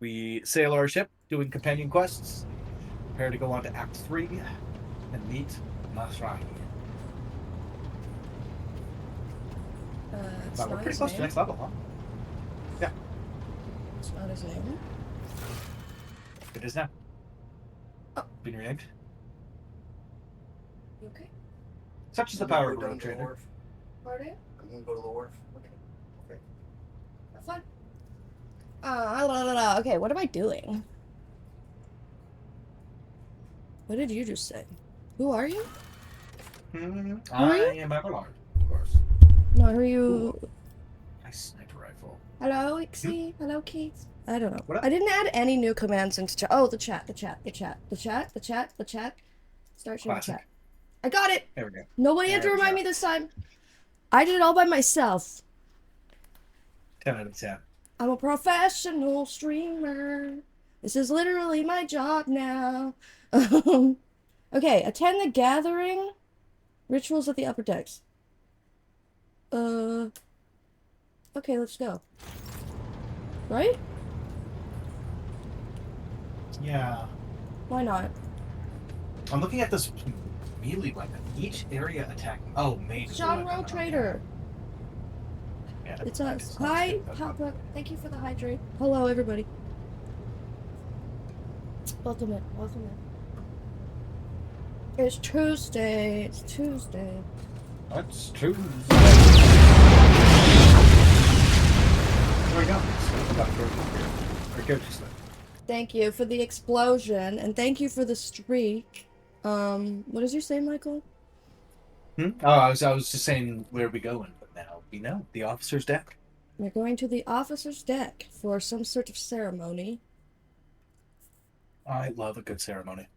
We sail our ship, doing companion quests. Prepare to go on to Act 3 and meet Masrahi. It's Wow, we're not pretty his close to the name. next level, huh? Yeah, It's not his name. it is now. Oh. Been renamed. You okay? Such is the I'm power gonna of a go road down to the trader. wharf. Pardon? I'm gonna go to the wharf. Okay. Have fun. Okay, what am I doing? What did you just say? Who are you? Who are I you? am Everlord, of course. No, who are you? Ooh, nice sniper rifle. Hello, Ixie. Hello, Keith. I don't know. What up? I didn't add any new commands into chat. Oh, the chat. Start sharing Classic. chat. I got it. There we go. Nobody had to There we remind go. me this time. I did it all by myself. 10 out of 10. I'm a professional streamer. This is literally my job now. Okay, attend the gathering. Rituals at the upper decks. Okay, let's go. Right? Yeah. Why not? I'm looking at this melee weapon. Each area attack. Oh, mage. John Rowe Trader. Yeah, It's that us. is Hi, good. That's Papa. not- Thank you for the hydrate. Hello, everybody. Welcome in. Welcome in. It's Tuesday. It's Tuesday. That's true. There we go. Very good. Thank you for the explosion, and thank you for the streak. What did you say, Michael? Oh, I was just saying where are we going, but now we know the officer's deck. We're going to the officer's deck for some sort of ceremony. I love a good ceremony.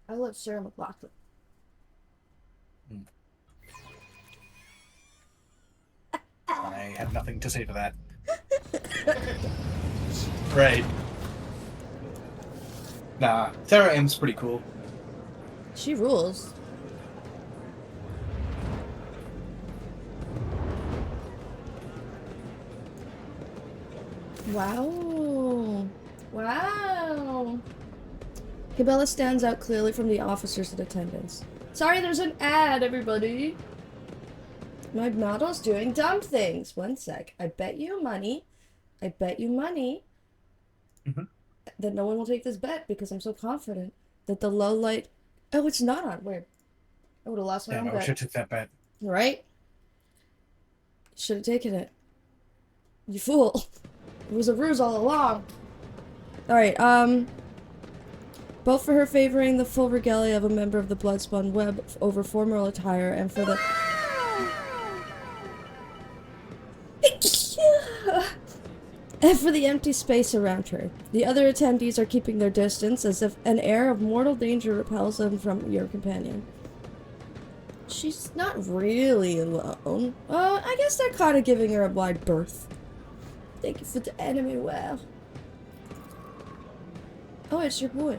I love Sarah McLachlan. I have nothing to say to that. Right. Nah, Sarah M's pretty cool. She rules. Wow. Wow. Cabela stands out clearly from the officers in attendance. Sorry, there's an ad, everybody. My model's doing dumb things. One sec. I bet you money that no one will take this bet because I'm so confident that the low light... Oh, it's not on. Weird. I would have lost my Damn, own I wish I bet. took that bet. Right? Should have taken it. You fool. It was a ruse all along. Alright, both for her favoring the full regalia of a member of the Bloodspun Web over formal attire and for the... and for the empty space around her. The other attendees are keeping their distance as if an air of mortal danger repels them from your companion. She's not really alone. I guess they're kind of giving her a wide berth. Thank you for the enemy well. Oh, it's your boy.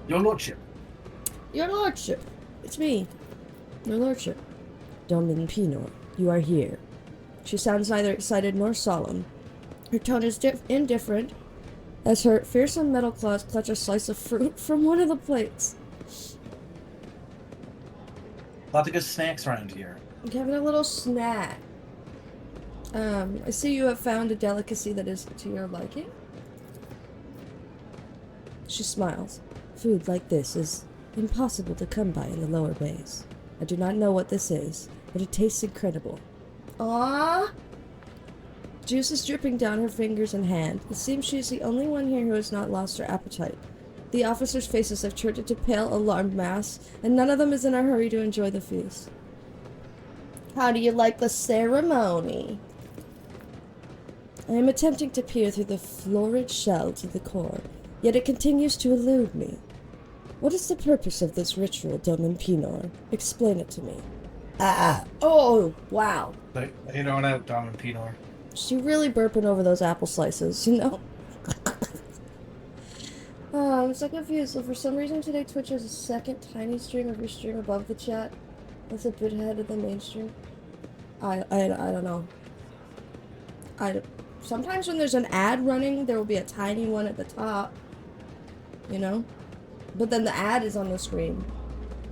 Your lordship. Your lordship. It's me. Your lordship. Domin Pinor, you are here. She sounds neither excited nor solemn. Her tone is indifferent as her fearsome metal claws clutch a slice of fruit from one of the plates. Lots of good snacks around here. I'm having a little snack. I see you have found a delicacy that is to your liking. She smiles. Food like this is impossible to come by in the lower bays. I do not know what this is, but it tastes incredible. Aww! Juice is dripping down her fingers and hand. It seems she is the only one here who has not lost her appetite. The officers' faces have turned into pale, alarmed masks, and none of them is in a hurry to enjoy the feast. How do you like the ceremony? I am attempting to peer through the florid shell to the core, yet it continues to elude me. What is the purpose of this ritual, Domin Pinor? Explain it to me. Oh, wow. They don't have Dom and Pinor. She really burping over those apple slices, you know? I'm so confused. So for some reason today Twitch has a second tiny stream of your stream above the chat. That's a bit ahead of the mainstream. I don't know. Sometimes when there's an ad running, there will be a tiny one at the top. You know? But then the ad is on the screen.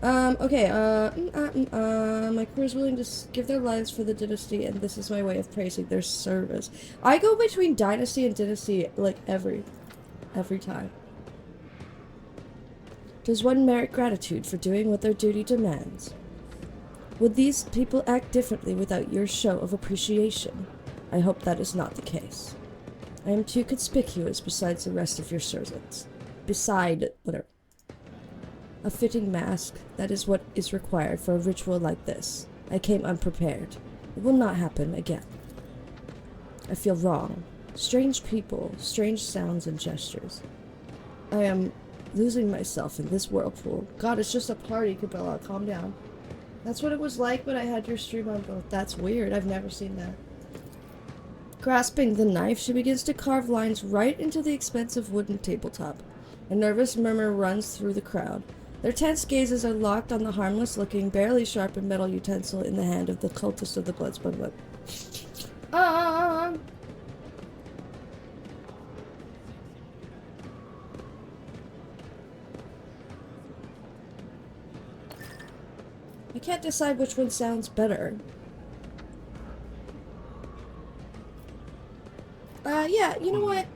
Okay, my crew is willing to give their lives for the dynasty, and this is my way of praising their service. I go between dynasty and dynasty, like, every time. Does one merit gratitude for doing what their duty demands? Would these people act differently without your show of appreciation? I hope that is not the case. I am too conspicuous besides the rest of your servants. Beside, whatever. A fitting mask, that is what is required for a ritual like this. I came unprepared. It will not happen again. I feel wrong. Strange people, strange sounds and gestures. I am losing myself in this whirlpool. God, it's just a party, Cabela. Calm down. That's what it was like when I had your stream on both. That's weird. I've never seen that. Grasping the knife, she begins to carve lines right into the expensive wooden tabletop. A nervous murmur runs through the crowd. Their tense gazes are locked on the harmless-looking, barely sharpened metal utensil in the hand of the cultist of the Bloodspun Whip. I can't decide which one sounds better. Yeah, you know what?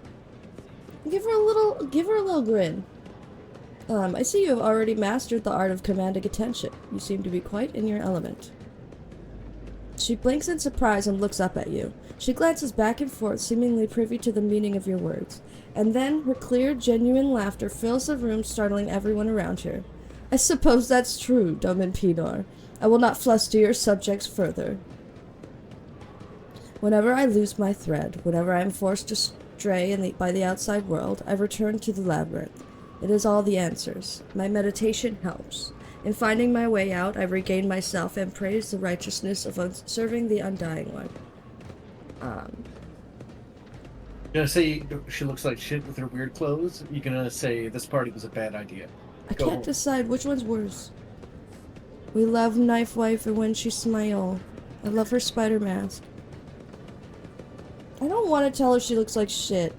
Give her a little grin. I see you have already mastered the art of commanding attention. You seem to be quite in your element. She blinks in surprise and looks up at you. She glances back and forth, seemingly privy to the meaning of your words. And then, her clear, genuine laughter fills the room, startling everyone around her. I suppose that's true, Domin Pinor. I will not fluster your subjects further. Whenever I lose my thread, whenever I am forced to stray by the outside world, I return to the labyrinth. It is all the answers. My meditation helps. In finding my way out, I regain myself and praise the righteousness of serving the Undying One. You gonna say she looks like shit with her weird clothes? You gonna say this party was a bad idea? I can't decide which one's worse. We love Knife Wife and when she smile. I love her spider mask. I don't want to tell her she looks like shit.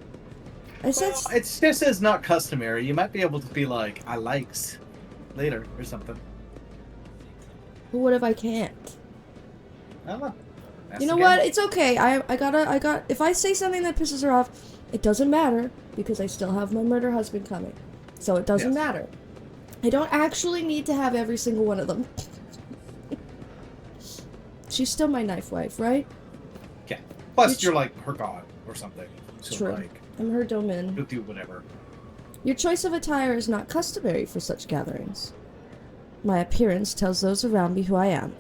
It's just as not customary. You might be able to be like, I likes later or something. But what if I can't? I don't know. You know what? It's okay. If I say something that pisses her off, it doesn't matter because I still have my murder husband coming. So it doesn't matter. I don't actually need to have every single one of them. She's still my knife wife, right? Yeah. Plus, you're like her god or something. So true. Like, I'm her domain. You'll do whatever. Your choice of attire is not customary for such gatherings. My appearance tells those around me who I am.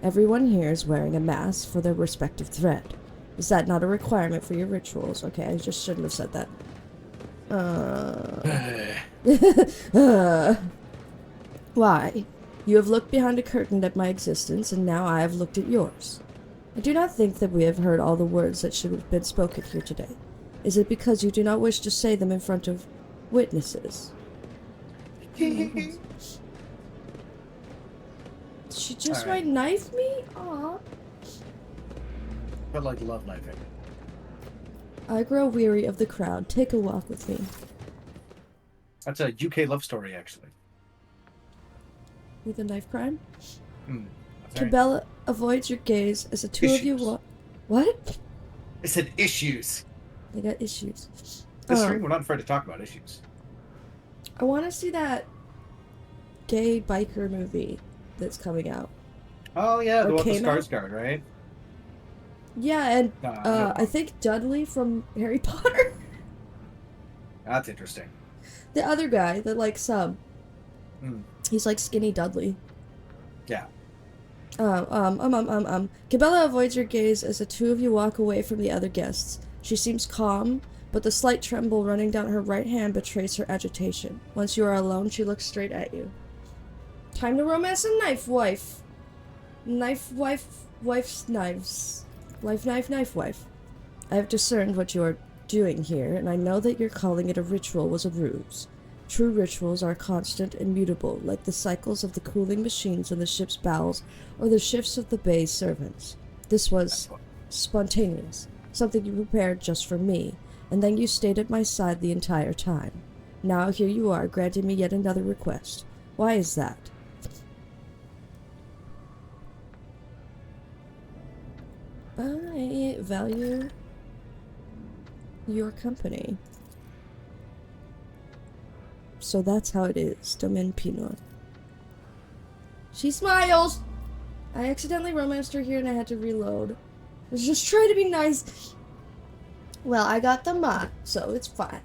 Everyone here is wearing a mask for their respective thread. Is that not a requirement for your rituals? Okay, I just shouldn't have said that. Why? You have looked behind a curtain at my existence, and now I have looked at yours. I do not think that we have heard all the words that should have been spoken here today. Is it because you do not wish to say them in front of witnesses? She just might knife me? Aw. But like love knifing. I grow weary of the crowd. Take a walk with me. That's a UK love story, actually. With a knife crime? Cabela avoids your gaze as the two of you walk. What? I said issues. They got issues. This stream, we're not afraid to talk about issues. I want to see that gay biker movie that's coming out. Oh yeah, the one with Skarsgård, right? Yeah, and I think Dudley from Harry Potter. That's interesting. The other guy that like sub. He's like skinny Dudley. Yeah. Cabela avoids your gaze as the two of you walk away from the other guests. She seems calm, but the slight tremble running down her right hand betrays her agitation. Once you are alone, she looks straight at you. Time to romance a knife wife. Knife wife, wife's knives. Knife wife. I have discerned what you are doing here, and I know that your calling it a ritual was a ruse. True rituals are constant and mutable, like the cycles of the cooling machines in the ship's bowels or the shifts of the bay's servants. This was That's what. spontaneous, something you prepared just for me, and then you stayed at my side the entire time. Now here you are, granting me yet another request. Why is that? I value your company. So that's how it is, Domaine Pinot. She smiles! I accidentally romanced her here and I had to reload. I was just trying to be nice. Well, I got the mod, so it's fine.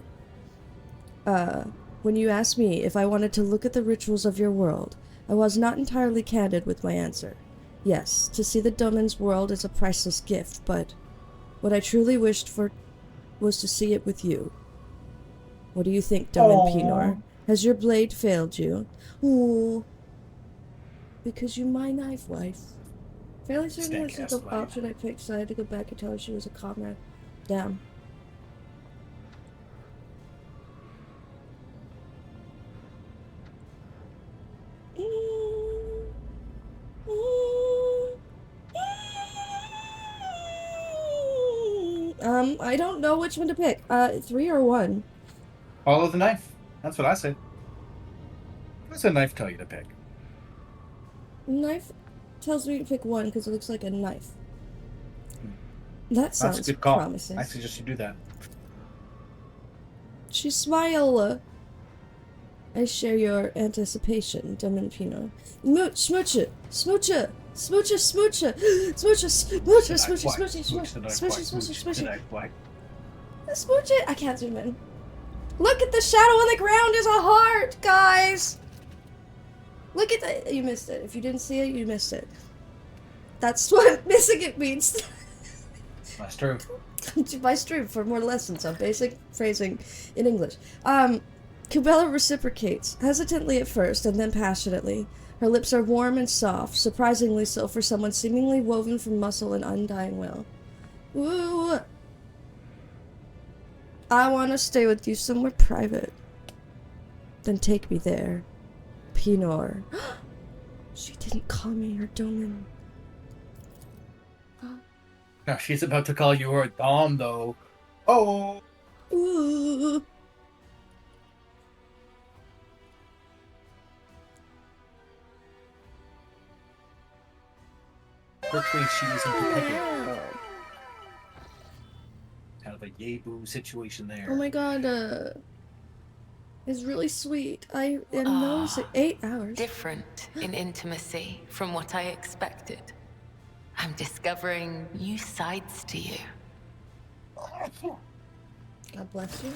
When you asked me if I wanted to look at the rituals of your world, I was not entirely candid with my answer. Yes, to see the Domain's world is a priceless gift, but what I truly wished for was to see it with you. What do you think, Domain Pinot? Has your blade failed you? Ooh. Because you're my knife wife. Fairly certain that's the Stank-ass option I picked, so I had to go back and tell her she was a comrade. Damn. I don't know which one to pick. 3 or 1. Follow the knife. That's what I said. What does a knife tell you to pick? Knife tells me to pick 1 because it looks like a knife. That sounds That's a good call. promising. I suggest you do that. She smile. I share your anticipation, Domain Pinot. Smooch it, smooch it, smooch it, smooch it, smooch it, smooch it, smooch it, smooch it, smooch it, smooch it, smooch it, smooch it. Smooch it. I can't zoom in. Look at the shadow on the ground is a heart, guys. Look at that. You missed it. If you didn't see it, you missed it. That's what missing it means. That's true. Come to my stream for more lessons on basic phrasing in English. Kubella reciprocates, hesitantly at first, and then passionately. Her lips are warm and soft, surprisingly so for someone seemingly woven from muscle and undying will. Woo! I want to stay with you somewhere private. Then take me there. Pinot. She didn't call me her Domain. Now she's about to call you her Dom, though. Oh! Ooh. Hopefully she isn't picking. Kind of a yay-boo situation there. Oh my god, it's really sweet. I know it's 8 hours. Different in intimacy from what I expected. I'm discovering new sides to you. God bless you.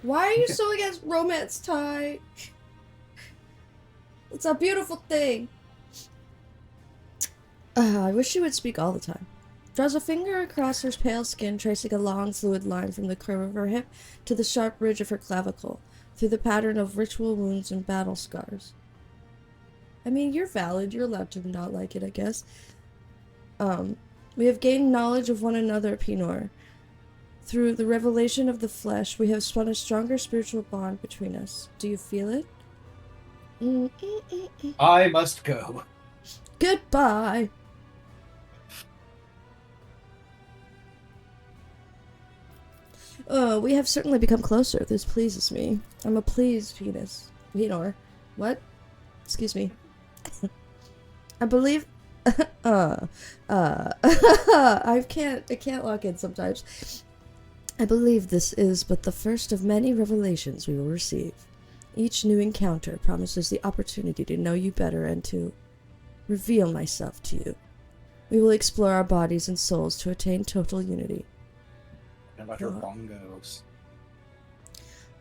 Why are you so against romance, Ty? It's a beautiful thing. I wish she would speak all the time. Draws a finger across her pale skin, tracing a long, fluid line from the curve of her hip to the sharp ridge of her clavicle, through the pattern of ritual wounds and battle scars. I mean, you're valid. You're allowed to not like it, I guess. We have gained knowledge of one another, Pinot. Through the revelation of the flesh, we have spun a stronger spiritual bond between us. Do you feel it? I must go. Goodbye. We have certainly become closer. This pleases me. I'm a pleased penis. Pinot. What? Excuse me. I believe... I can't lock in sometimes. I believe this is but the first of many revelations we will receive. Each new encounter promises the opportunity to know you better and to reveal myself to you. We will explore our bodies and souls to attain total unity. And about her bongos.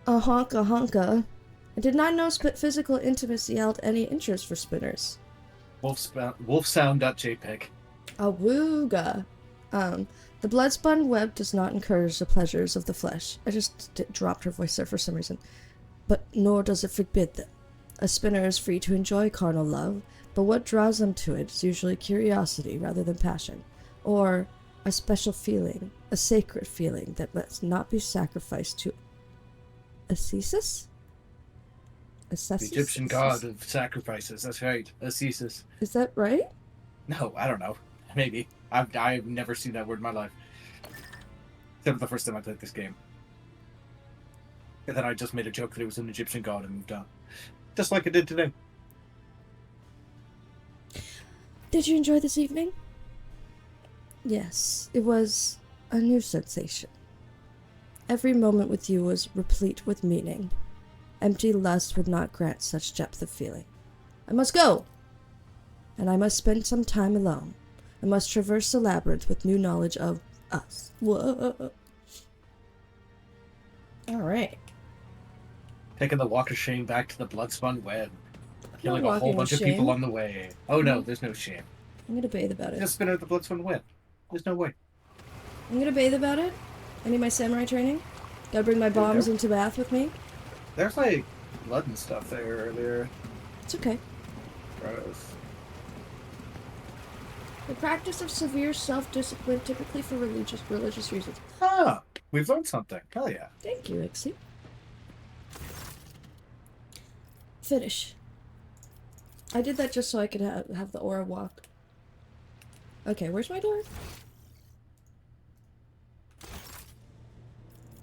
A honka. I did not know physical intimacy held any interest for spinners. Wolfsound.jpg. Awooga. The blood-spun web does not encourage the pleasures of the flesh. I just dropped her voice there for some reason. But nor does it forbid them. A spinner is free to enjoy carnal love, but what draws them to it is usually curiosity rather than passion, or a special feeling, a sacred feeling that must not be sacrificed to Ascesis? The Egyptian god of sacrifices. That's right. Ascesis. Is that right? No, I don't know. Maybe. I've never seen that word in my life. Except for the first time I played this game. And then I just made a joke that it was an Egyptian god and moved on. Just like I did today. Did you enjoy this evening? Yes, it was a new sensation. Every moment with you was replete with meaning. Empty lust would not grant such depth of feeling. I must go! And I must spend some time alone. I must traverse the labyrinth with new knowledge of us. Whoa. Alright. Taking the walk of shame back to the blood-spun web. Killing Not a whole walking bunch of of people shame. on the way. Oh no, there's no shame. I'm gonna bathe about it. Just spin out the blood-spun web. There's no way. I'm gonna bathe about it. I need my samurai training. Gotta bring my bombs into bath with me. There's like blood and stuff there earlier. It's okay. Gross. The practice of severe self-discipline, typically for religious reasons. Ah, we've learned something. Hell yeah. Thank you, Ixie. Finish. I did that just so I could have the aura walk. Okay, where's my door?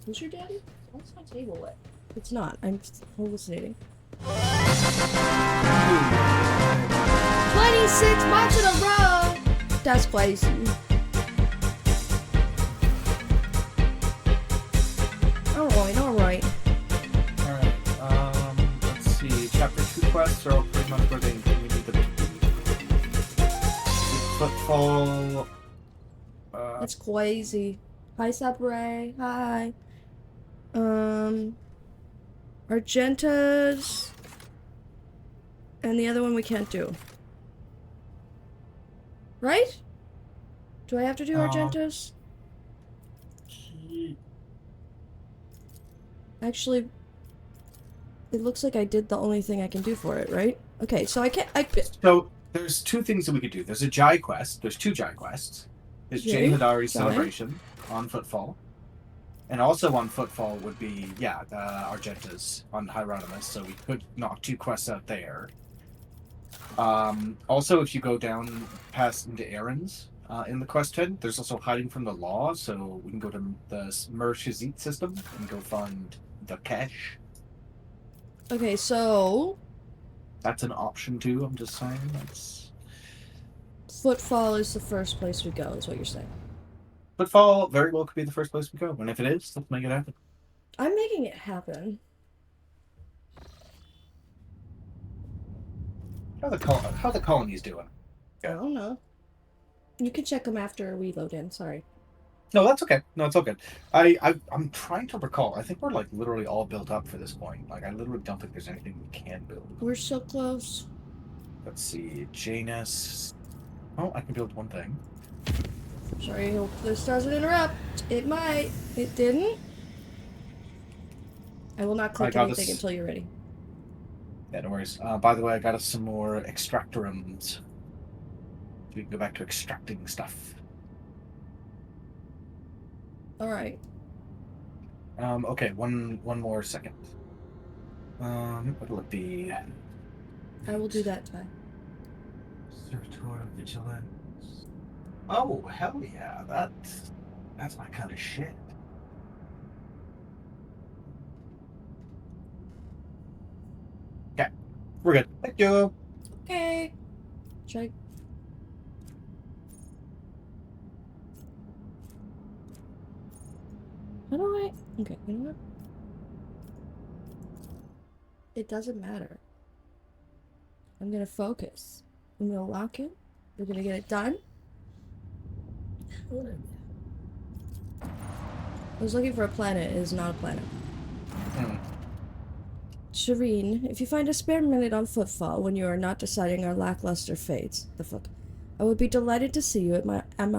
Who's your daddy? What's my table wet? It's not. I'm just hallucinating. 26 months in a row! That's crazy. Alright, alright. Alright, let's see. Chapter 2 quests are all pretty much where we need them to be. Footfall. That's crazy. Hi, Saburai. Hi. Argentas. And the other one we can't do. Right? Do I have to do Argentas? Actually, it looks like I did the only thing I can do for it, right? Okay, so I can't. So there's two things that we could do. There's a Jai quest. There's two Jai quests. There's Jay Hadari's celebration on Footfall. And also on Footfall would be, Argentas on Hieronymus, so we could knock two quests out there. Also, if you go down past into errands in the quest head, there's also hiding from the law, so we can go to the Mershizit system and go find the cache. Okay, so That's an option too, I'm just saying. That's... Footfall is the first place we go, is what you're saying. Footfall very well could be the first place we go, and if it is, let's make it happen. I'm making it happen. How the colony's doing? I don't know. You can check them after we load in, sorry. No, that's okay. No, it's all good. I'm trying to recall. I think we're like literally all built up for this point. Like I literally don't think there's anything we can build. We're so close. Let's see, Janus. Oh, I can build one thing. Sorry, I hope this doesn't interrupt. It might. It didn't. I will not click anything until you're ready. Yeah, no worries. By the way, I got us some more extractorums. So we can go back to extracting stuff. Alright. Okay, one more second. What'll it be? I will do that time. Servitor of Vigilance. Oh, hell yeah. That's my kind of shit. Okay, we're good. Thank you. Okay. Try. How do I? Okay, you know what? It doesn't matter. I'm gonna focus. I'm gonna lock it. We're gonna get it done. I was looking for a planet. It is not a planet. Shireen, if you find a spare minute on Footfall when you are not deciding our lackluster fates, the fuck, I would be delighted to see you at my in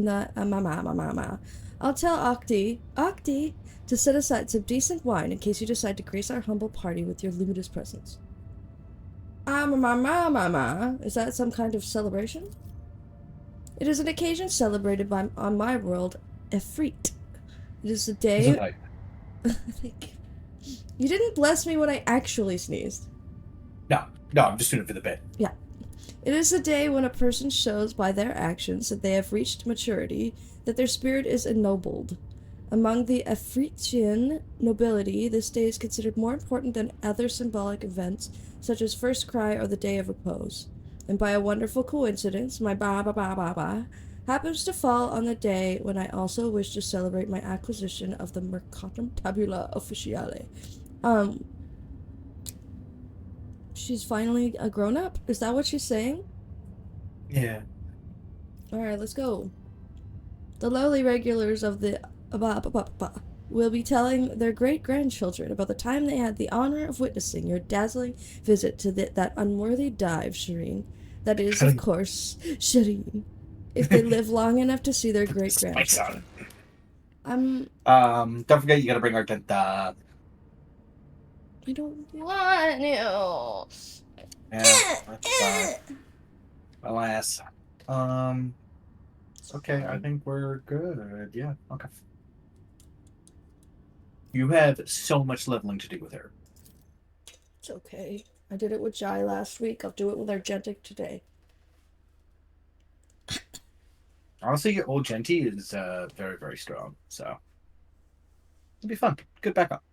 the I'll tell Octi to set aside some decent wine in case you decide to grace our humble party with your luminous presence. Is that some kind of celebration? It is an occasion celebrated on my world, Efreet. It is the day. Thank you. You didn't bless me when I actually sneezed. No, I'm just doing it for the bit. Yeah. It is the day when a person shows by their actions that they have reached maturity, that their spirit is ennobled. Among the African nobility, this day is considered more important than other symbolic events, such as First Cry or the Day of Repose. And by a wonderful coincidence, my ba happens to fall on the day when I also wish to celebrate my acquisition of the Mercatum Tabula Officiale. She's finally a grown-up? Is that what she's saying? Yeah. Alright, let's go. The lowly regulars of the will be telling their great-grandchildren about the time they had the honor of witnessing your dazzling visit to that unworthy dive, Shireen. That is, of course, Shireen. If they live long enough to see their great-grandchildren. Don't forget you gotta bring our agenda. I don't want to. Yeah, that's alas. Okay, I think we're good. Yeah, okay. You have so much leveling to do with her. It's okay. I did it with Jai last week. I'll do it with Argentic today. Honestly, old Genty is very, very strong, so it'll be fun. Good backup.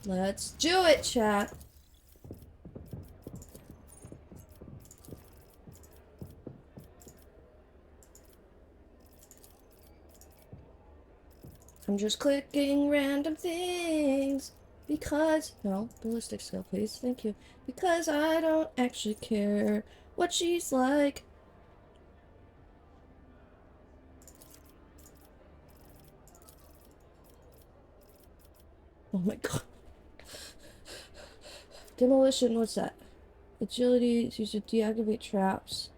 Let's do it, chat. I'm just clicking random things because... No, ballistic skill, please. Thank you. Because I don't actually care what she's like. Oh my god. Demolition, what's that? Agility is used to deactivate traps.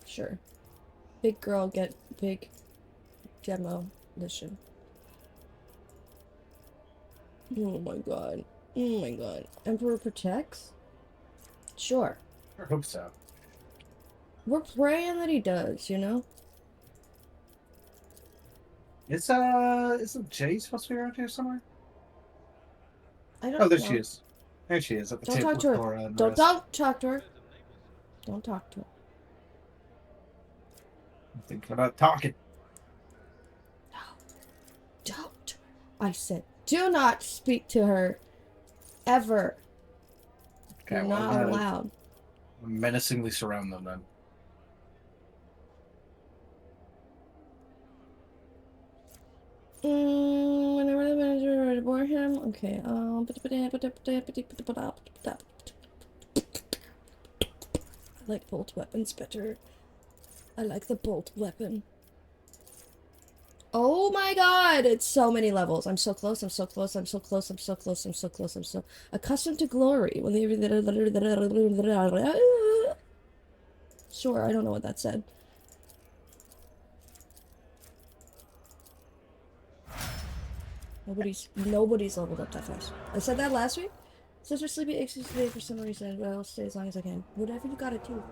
Sure. Big girl get big demolition. Oh my god. Oh my god. Emperor protects? Sure. I hope so. We're praying that he does, you know? Isn't Jay supposed to be around here somewhere? I don't Oh, there know. she is. There she is at the Don't table talk to with her. Laura and the Don't rest. talk to her. Don't talk to her. I'm thinking about talking. No. Don't. I said, do not speak to her. Ever. Okay, You're well, not allowed. menacingly surround them then. Whenever the manager bore him, okay. I like bolt weapons better. I like the bolt weapon. Oh my god! It's so many levels. I'm so close, I'm so close, I'm so close, I'm so close, I'm so close, I'm so accustomed to glory. Sure, I don't know what that said. Nobody's leveled up that fast. I said that last week. Such a sleepy excuse today for some reason, but I'll stay as long as I can. Whatever you gotta do.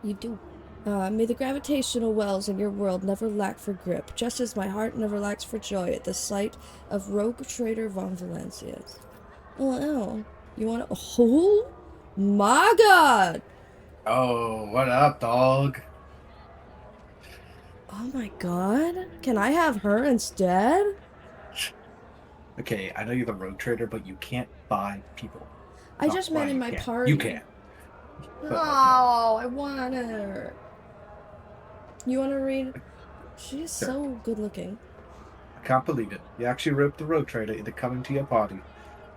You do. May the gravitational wells in your world never lack for grip, just as my heart never lacks for joy at the sight of rogue trader von Valencia's. Oh, you wanna... Oh my god! Oh, what up, dog? Oh my god. Can I have her instead? Okay, I know you're the road trader, but you can't buy people. I just meant in my party. You can. But, oh, I want her. You want to read? She's Sure. so good looking. I can't believe it. You actually roped the road trader into coming to your party.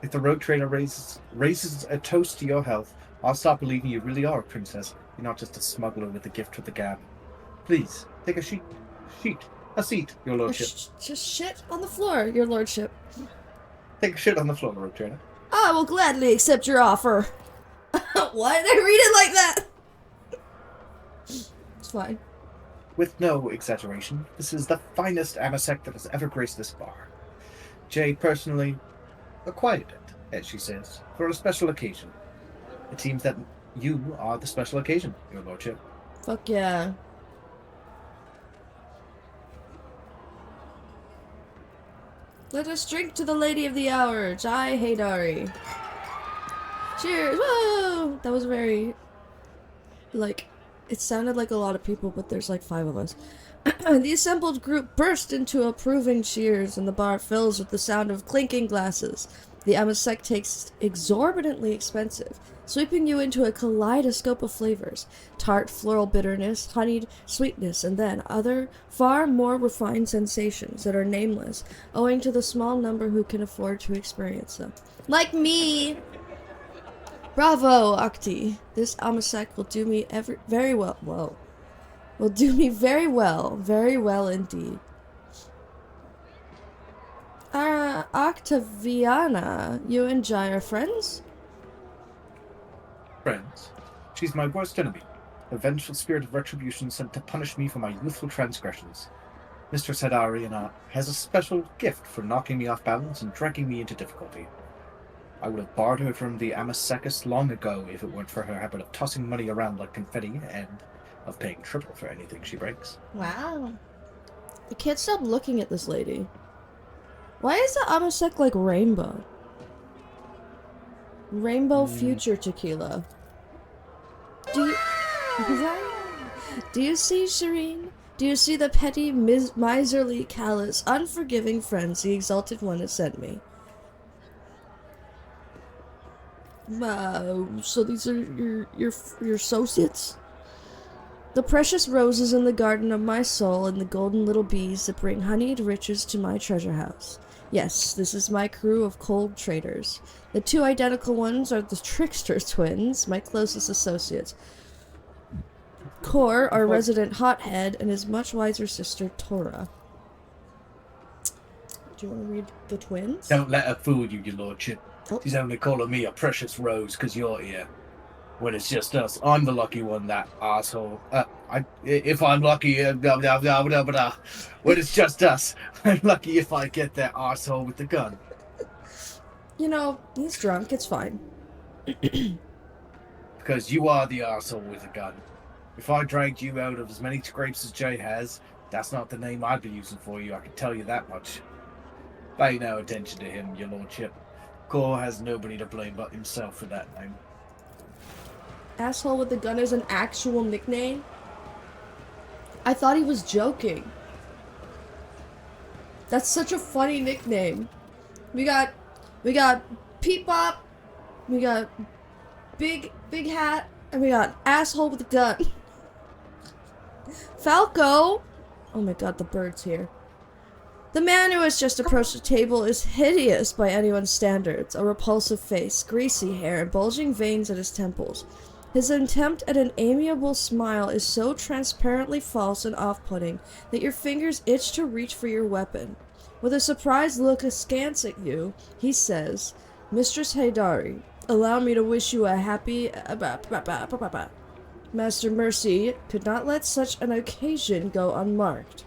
If the road trader raises a toast to your health, I'll stop believing you really are a princess. You're not just a smuggler with a gift of the gab. Please, take a seat, your lordship. Just shit on the floor, your lordship. Take a shit on the floor, road trader. I will gladly accept your offer. Why did I read it like that? It's fine. With no exaggeration, this is the finest amasec that has ever graced this bar. Jay personally acquired it, as she says, for a special occasion. It seems that you are the special occasion, your lordship. Fuck yeah. Let us drink to the lady of the hour, Jai Haydari. Cheers! Whoa! That was very, like, it sounded like a lot of people, but there's like 5 of us. The assembled group burst into approving cheers, and the bar fills with the sound of clinking glasses. The amasek tastes exorbitantly expensive, sweeping you into a kaleidoscope of flavors. Tart, floral bitterness, honeyed sweetness, and then other, far more refined sensations that are nameless, owing to the small number who can afford to experience them. Like me! Bravo, Akti. This amasek will do me very well. Whoa. Will do me very well indeed. Octaviana, you and Jai are friends? Friends. She's my worst enemy. A vengeful spirit of retribution sent to punish me for my youthful transgressions. Mr. Sedari has a special gift for knocking me off balance and dragging me into difficulty. I would have barred her from the Amasekis long ago if it weren't for her habit of tossing money around like confetti and of paying triple for anything she breaks. Wow. I can't stop looking at this lady. Why is the amasek like rainbow? Rainbow Future Tequila. Do you see, Shireen? Do you see the petty, miserly, callous, unforgiving friends the Exalted One has sent me? So these are your associates? The precious roses in the garden of my soul and the golden little bees that bring honeyed riches to my treasure house. Yes, this is my crew of cold traders. The 2 identical ones are the trickster twins, my closest associates. Kor, our resident hothead, and his much wiser sister, Tora. Do you want to read the twins? Don't let her fool you, your lordship. Oh. She's only calling me a precious rose because you're here. When it's just us, I'm the lucky one, that asshole. If I'm lucky, when it's just us, I'm lucky if I get that asshole with the gun. You know, he's drunk, it's fine. Because you are the asshole with the gun. If I dragged you out of as many scrapes as Jay has, that's not the name I'd be using for you, I can tell you that much. Pay no attention to him, your lordship. Kor has nobody to blame but himself for that name. Asshole with the gun is an actual nickname? I thought he was joking. That's such a funny nickname. We got Peepop, we got Big Hat, and we got Asshole with a gun. Falco! Oh my god, the bird's here. The man who has just approached the table is hideous by anyone's standards. A repulsive face, greasy hair, and bulging veins at his temples. His attempt at an amiable smile is so transparently false and off-putting that your fingers itch to reach for your weapon. With a surprised look askance at you, he says, Mistress Haydari, allow me to wish you a happy... Master Mercy could not let such an occasion go unmarked.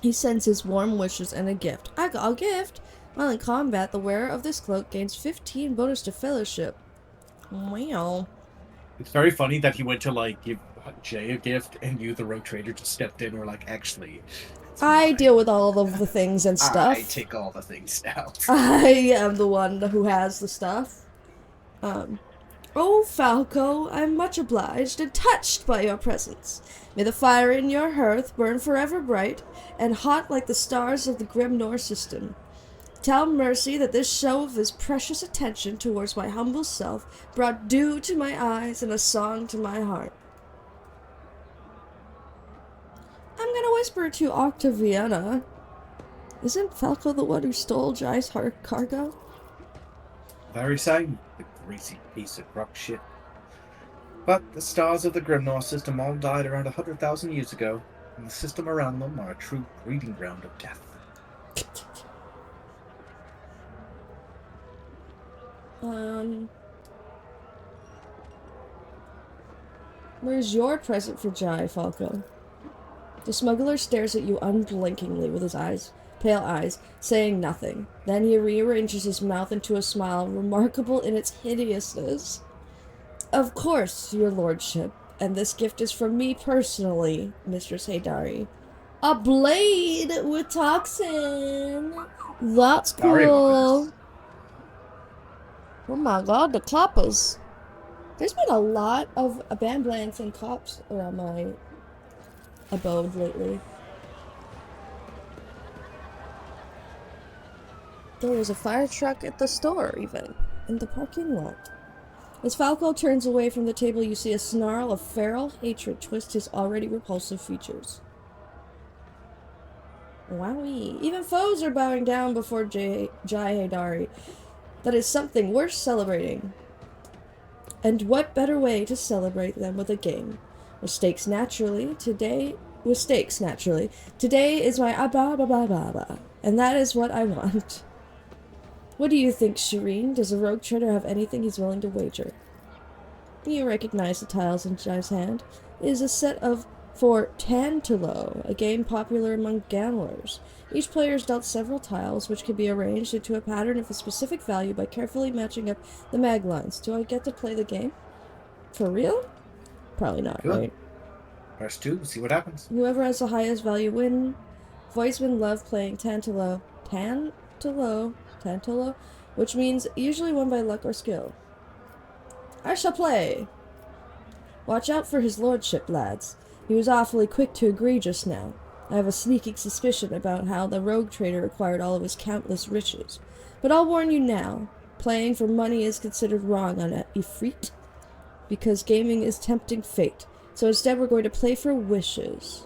He sends his warm wishes and a gift. I got a gift! While in combat, the wearer of this cloak gains 15 bonus to fellowship. Wow. It's very funny that he went to, like, give Jay a gift, and you, the rogue trader, just stepped in and were like, actually... I deal with all of the things and stuff. I take all the things now. I am the one who has the stuff. Oh, Falco, I'm much obliged and touched by your presence. May the fire in your hearth burn forever bright and hot like the stars of the Grimnor system. Tell Mercy that this show of his precious attention towards my humble self brought dew to my eyes and a song to my heart. I'm gonna whisper to Octaviana. Isn't Falco the one who stole Jai's cargo? Very same, the greasy piece of rock shit. But the stars of the Grimnor system all died around 100,000 years ago, and the system around them are a true breeding ground of death. Where's your present for Jai, Falco? The smuggler stares at you unblinkingly with his pale eyes, saying nothing. Then he rearranges his mouth into a smile remarkable in its hideousness. Of course, your lordship, and this gift is from me personally, Mistress Haydari. A blade with toxin! That's Sorry about cool. Oh my god, the coppers. There's been a lot of abandonments and cops around my abode lately. There was a fire truck at the store, even, in the parking lot. As Falco turns away from the table, you see a snarl of feral hatred twist his already repulsive features. Wowee. Even foes are bowing down before Jai Haydari. That is something worth celebrating. And what better way to celebrate than with a game? With stakes naturally. Today is my abba, and that is what I want. What do you think, Shireen? Does a rogue trader have anything he's willing to wager? You recognize the tiles in Jai's hand. It is a set of for Tantalo, a game popular among gamblers. Each player is dealt several tiles, which can be arranged into a pattern of a specific value by carefully matching up the mag lines. Do I get to play the game? For real? Probably not, Good. right? Press 2, see what happens. Whoever has the highest value win. Voicemen love playing Tantalo, which means usually won by luck or skill. I shall play. Watch out for his lordship, lads. He was awfully quick to agree just now. I have a sneaking suspicion about how the rogue trader acquired all of his countless riches. But I'll warn you now, playing for money is considered wrong on Ifrit, because gaming is tempting fate. So instead we're going to play for wishes.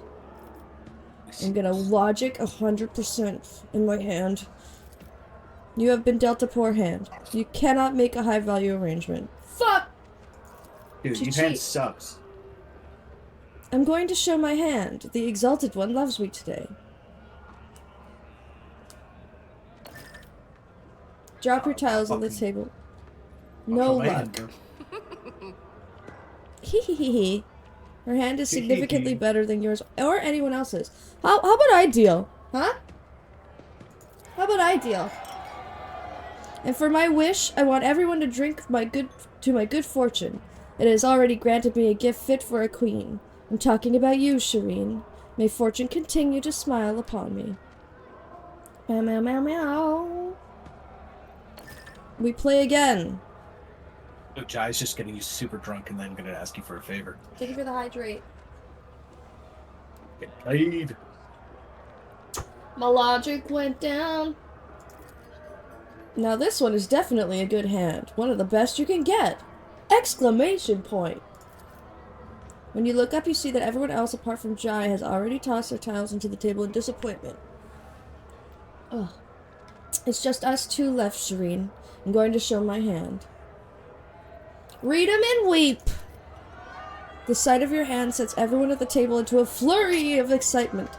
I'm gonna logic 100% in my hand. You have been dealt a poor hand. You cannot make a high value arrangement. Fuck! Dude, She your hand cheat. sucks. I'm going to show my hand. The exalted one loves me today. Drop your tiles on the table. No luck. Hee. Her hand is significantly better than yours or anyone else's. How about I deal? Huh? How about I deal? And for my wish, I want everyone to drink my good fortune. It has already granted me a gift fit for a queen. I'm talking about you, Shireen. May fortune continue to smile upon me. Meow, meow, meow, meow. We play again. Oh, Jai's just getting you super drunk and then gonna ask you for a favor. Thank you for the hydrate. Get played. My logic went down. Now this one is definitely a good hand. One of the best you can get. Exclamation point. When you look up, you see that everyone else apart from Jai has already tossed their tiles into the table in disappointment. Ugh. It's just us two left, Shireen. I'm going to show my hand. Read 'em and weep! The sight of your hand sets everyone at the table into a flurry of excitement,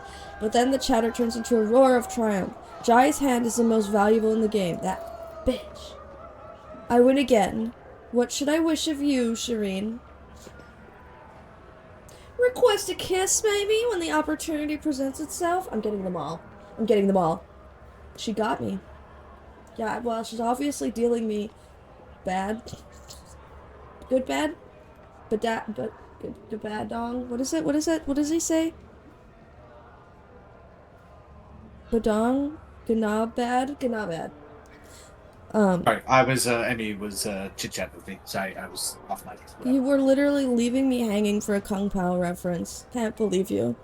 but then the chatter turns into a roar of triumph. Jai's hand is the most valuable in the game. That bitch. I win again. What should I wish of you, Shireen? Request a kiss, maybe, when the opportunity presents itself? I'm getting them all. She got me. Yeah, well, she's obviously dealing me bad. Good bad? But good bad dong? What is it? What does he say? Badong? Gna bad? Gna bad. Alright, I was, Emmy was, chit-chat with me, so I was off mic. You were literally leaving me hanging for a Kung Pao reference. Can't believe you.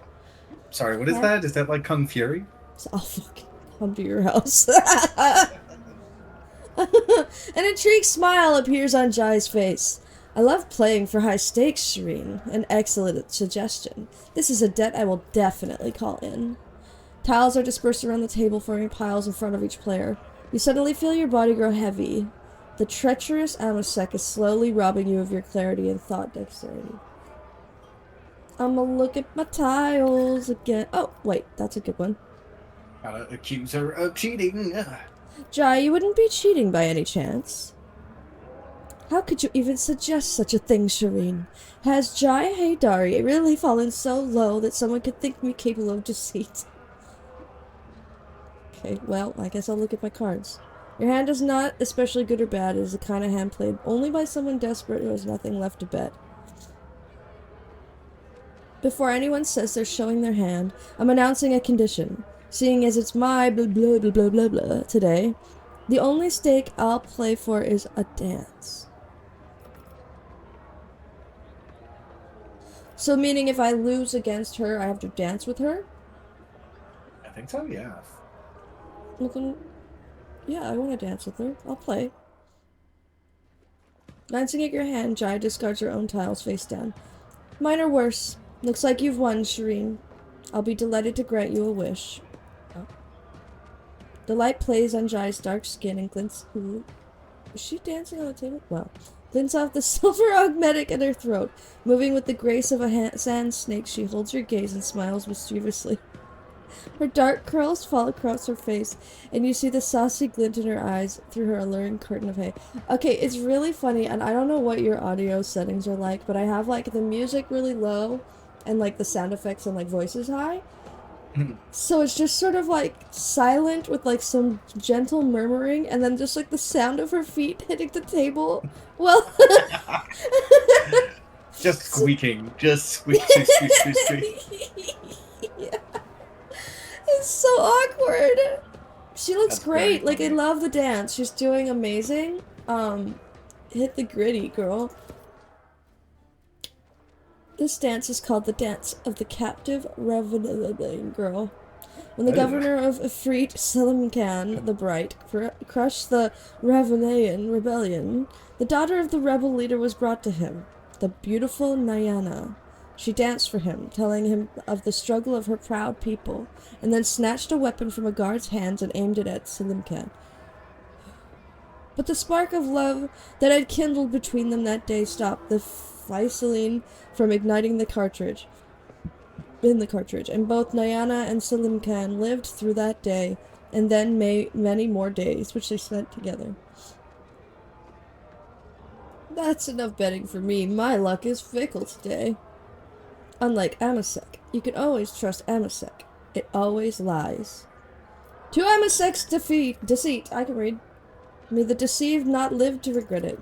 Sorry, what is that? Is that like Kung Fury? So I'll fucking come to your house. An intrigued smile appears on Jai's face. I love playing for high stakes, Shireen. An excellent suggestion. This is a debt I will definitely call in. Tiles are dispersed around the table, forming piles in front of each player. You suddenly feel your body grow heavy. The treacherous Amasek is slowly robbing you of your clarity and thought dexterity. I'ma look at my tiles again. Oh, wait, that's a good one. Gotta accuse her of cheating. Jai, you wouldn't be cheating by any chance. How could you even suggest such a thing, Shireen? Has Jai Haydari really fallen so low that someone could think me capable of deceit? Okay, well, I guess I'll look at my cards. Your hand is not especially good or bad. It is the kind of hand played only by someone desperate who has nothing left to bet. Before anyone says they're showing their hand, I'm announcing a condition. Seeing as it's my blah blah blah blah blah blah today, the only stake I'll play for is a dance. So meaning if I lose against her, I have to dance with her? I think so, yeah. Looking... Yeah, I want to dance with her. I'll play. Glancing at your hand, Jai discards her own tiles face down. Mine are worse. Looks like you've won, Shireen. I'll be delighted to grant you a wish. Oh. The light plays on Jai's dark skin and glints... Ooh. Is she dancing on the table? Well... Glints off the silver augmetic in her throat. Moving with the grace of a sand snake, she holds her gaze and smiles mischievously. Her dark curls fall across her face, and you see the saucy glint in her eyes through her alluring curtain of hay. Okay, it's really funny, and I don't know what your audio settings are like, but I have, like, the music really low, and, like, the sound effects and, like, voices high. So it's just sort of, like, silent with, like, some gentle murmuring, and then just, like, the sound of her feet hitting the table. Well... Just squeaking. Just squeak, squeak, squeak, squeak, squeak. Yeah. It's so awkward. She looks That's great. very Like, I funny. love the dance. She's doing amazing. Hit the gritty, girl. This dance is called the Dance of the Captive Reveling Girl. When the governor of Ifrit, Selim Khan the Bright, crushed the Ravanayan rebellion, the daughter of the rebel leader was brought to him, the beautiful Nyana. She danced for him, telling him of the struggle of her proud people, and then snatched a weapon from a guard's hands and aimed it at Selim Khan. But the spark of love that had kindled between them that day stopped the Faisaline from igniting the cartridge, and both Nyana and Selim Khan lived through that day, and then many more days, which they spent together. That's enough betting for me. My luck is fickle today. Unlike Amasek, you can always trust Amasek. It always lies. To Amasek's deceit, I can read. May the deceived not live to regret it.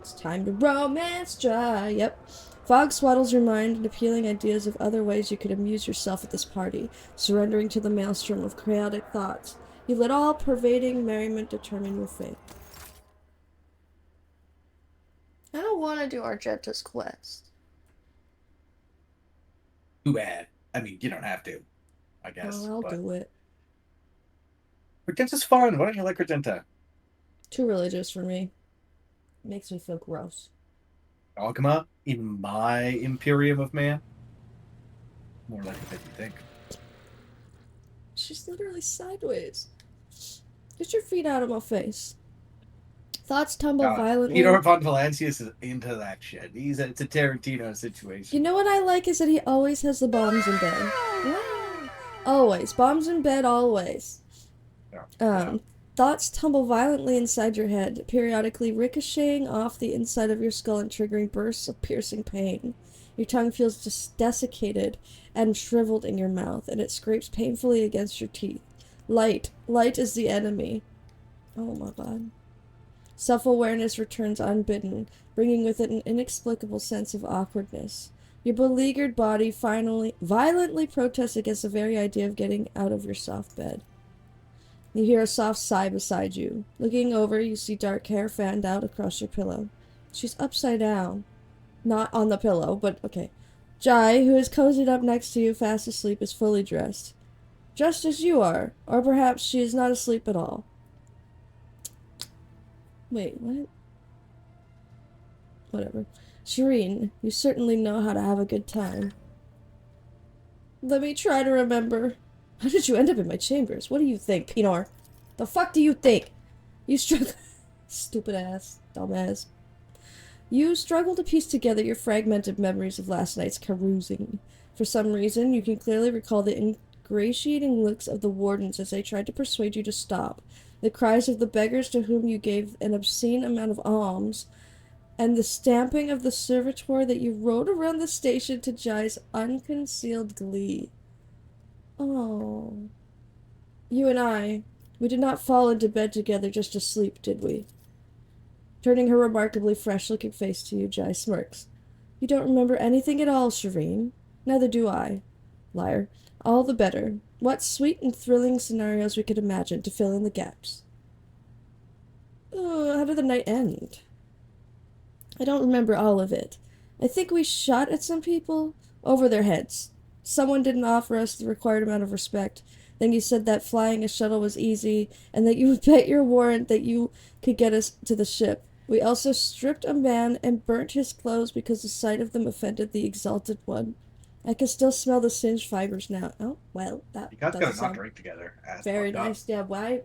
It's time to romance Jai. Yep. Fog swaddles your mind and appealing ideas of other ways you could amuse yourself at this party, surrendering to the maelstrom of chaotic thoughts. You let all-pervading merriment determine your fate. I don't want to do Argenta's quest. Too bad. I mean, you don't have to, I guess. Well, I'll do it. Argenta's fun. Why don't you like Argenta? Too religious for me. Makes me feel gross. Dogma in my Imperium of Man? More like it than you think. She's literally sideways. Get your feet out of my face. Thoughts tumble violently. Peter Von Valancius is into that shit. It's a Tarantino situation. You know what I like is that he always has the bombs in bed. Always. Bombs in bed, always. Yeah. Thoughts tumble violently inside your head, periodically ricocheting off the inside of your skull and triggering bursts of piercing pain. Your tongue feels just desiccated and shriveled in your mouth, and it scrapes painfully against your teeth. Light is the enemy. Oh my god. Self-awareness returns unbidden, bringing with it an inexplicable sense of awkwardness. Your beleaguered body violently protests against the very idea of getting out of your soft bed. You hear a soft sigh beside you. Looking over, you see dark hair fanned out across your pillow. She's upside down. Not on the pillow, but okay. Jai, who is cozied up next to you fast asleep, is fully dressed. Just as you are. Or perhaps she is not asleep at all. Wait, what? Whatever. Shireen, you certainly know how to have a good time. Let me try to remember. How did you end up in my chambers? What do you think, Pinor? The fuck do you think? You struggle... Stupid ass. Dumb ass. You struggle to piece together your fragmented memories of last night's carousing. For some reason, you can clearly recall the ingratiating looks of the wardens as they tried to persuade you to stop, the cries of the beggars to whom you gave an obscene amount of alms, and the stamping of the servitor that you rode around the station to Jai's unconcealed glee. Oh. You and I, we did not fall into bed together just to sleep, did we? Turning her remarkably fresh-looking face to you, Jai smirks. You don't remember anything at all, Shireen. Neither do I. Liar. All the better. What sweet and thrilling scenarios we could imagine to fill in the gaps. How did the night end? I don't remember all of it. I think we shot at some people over their heads. Someone didn't offer us the required amount of respect. Then you said that flying a shuttle was easy, and that you would bet your warrant that you could get us to the ship. We also stripped a man and burnt his clothes because the sight of them offended the Exalted One. I can still smell the singed fibers now. Oh, well, that You guys doesn't gotta not sound drink together. That's very fucked up. nice. Yeah, why?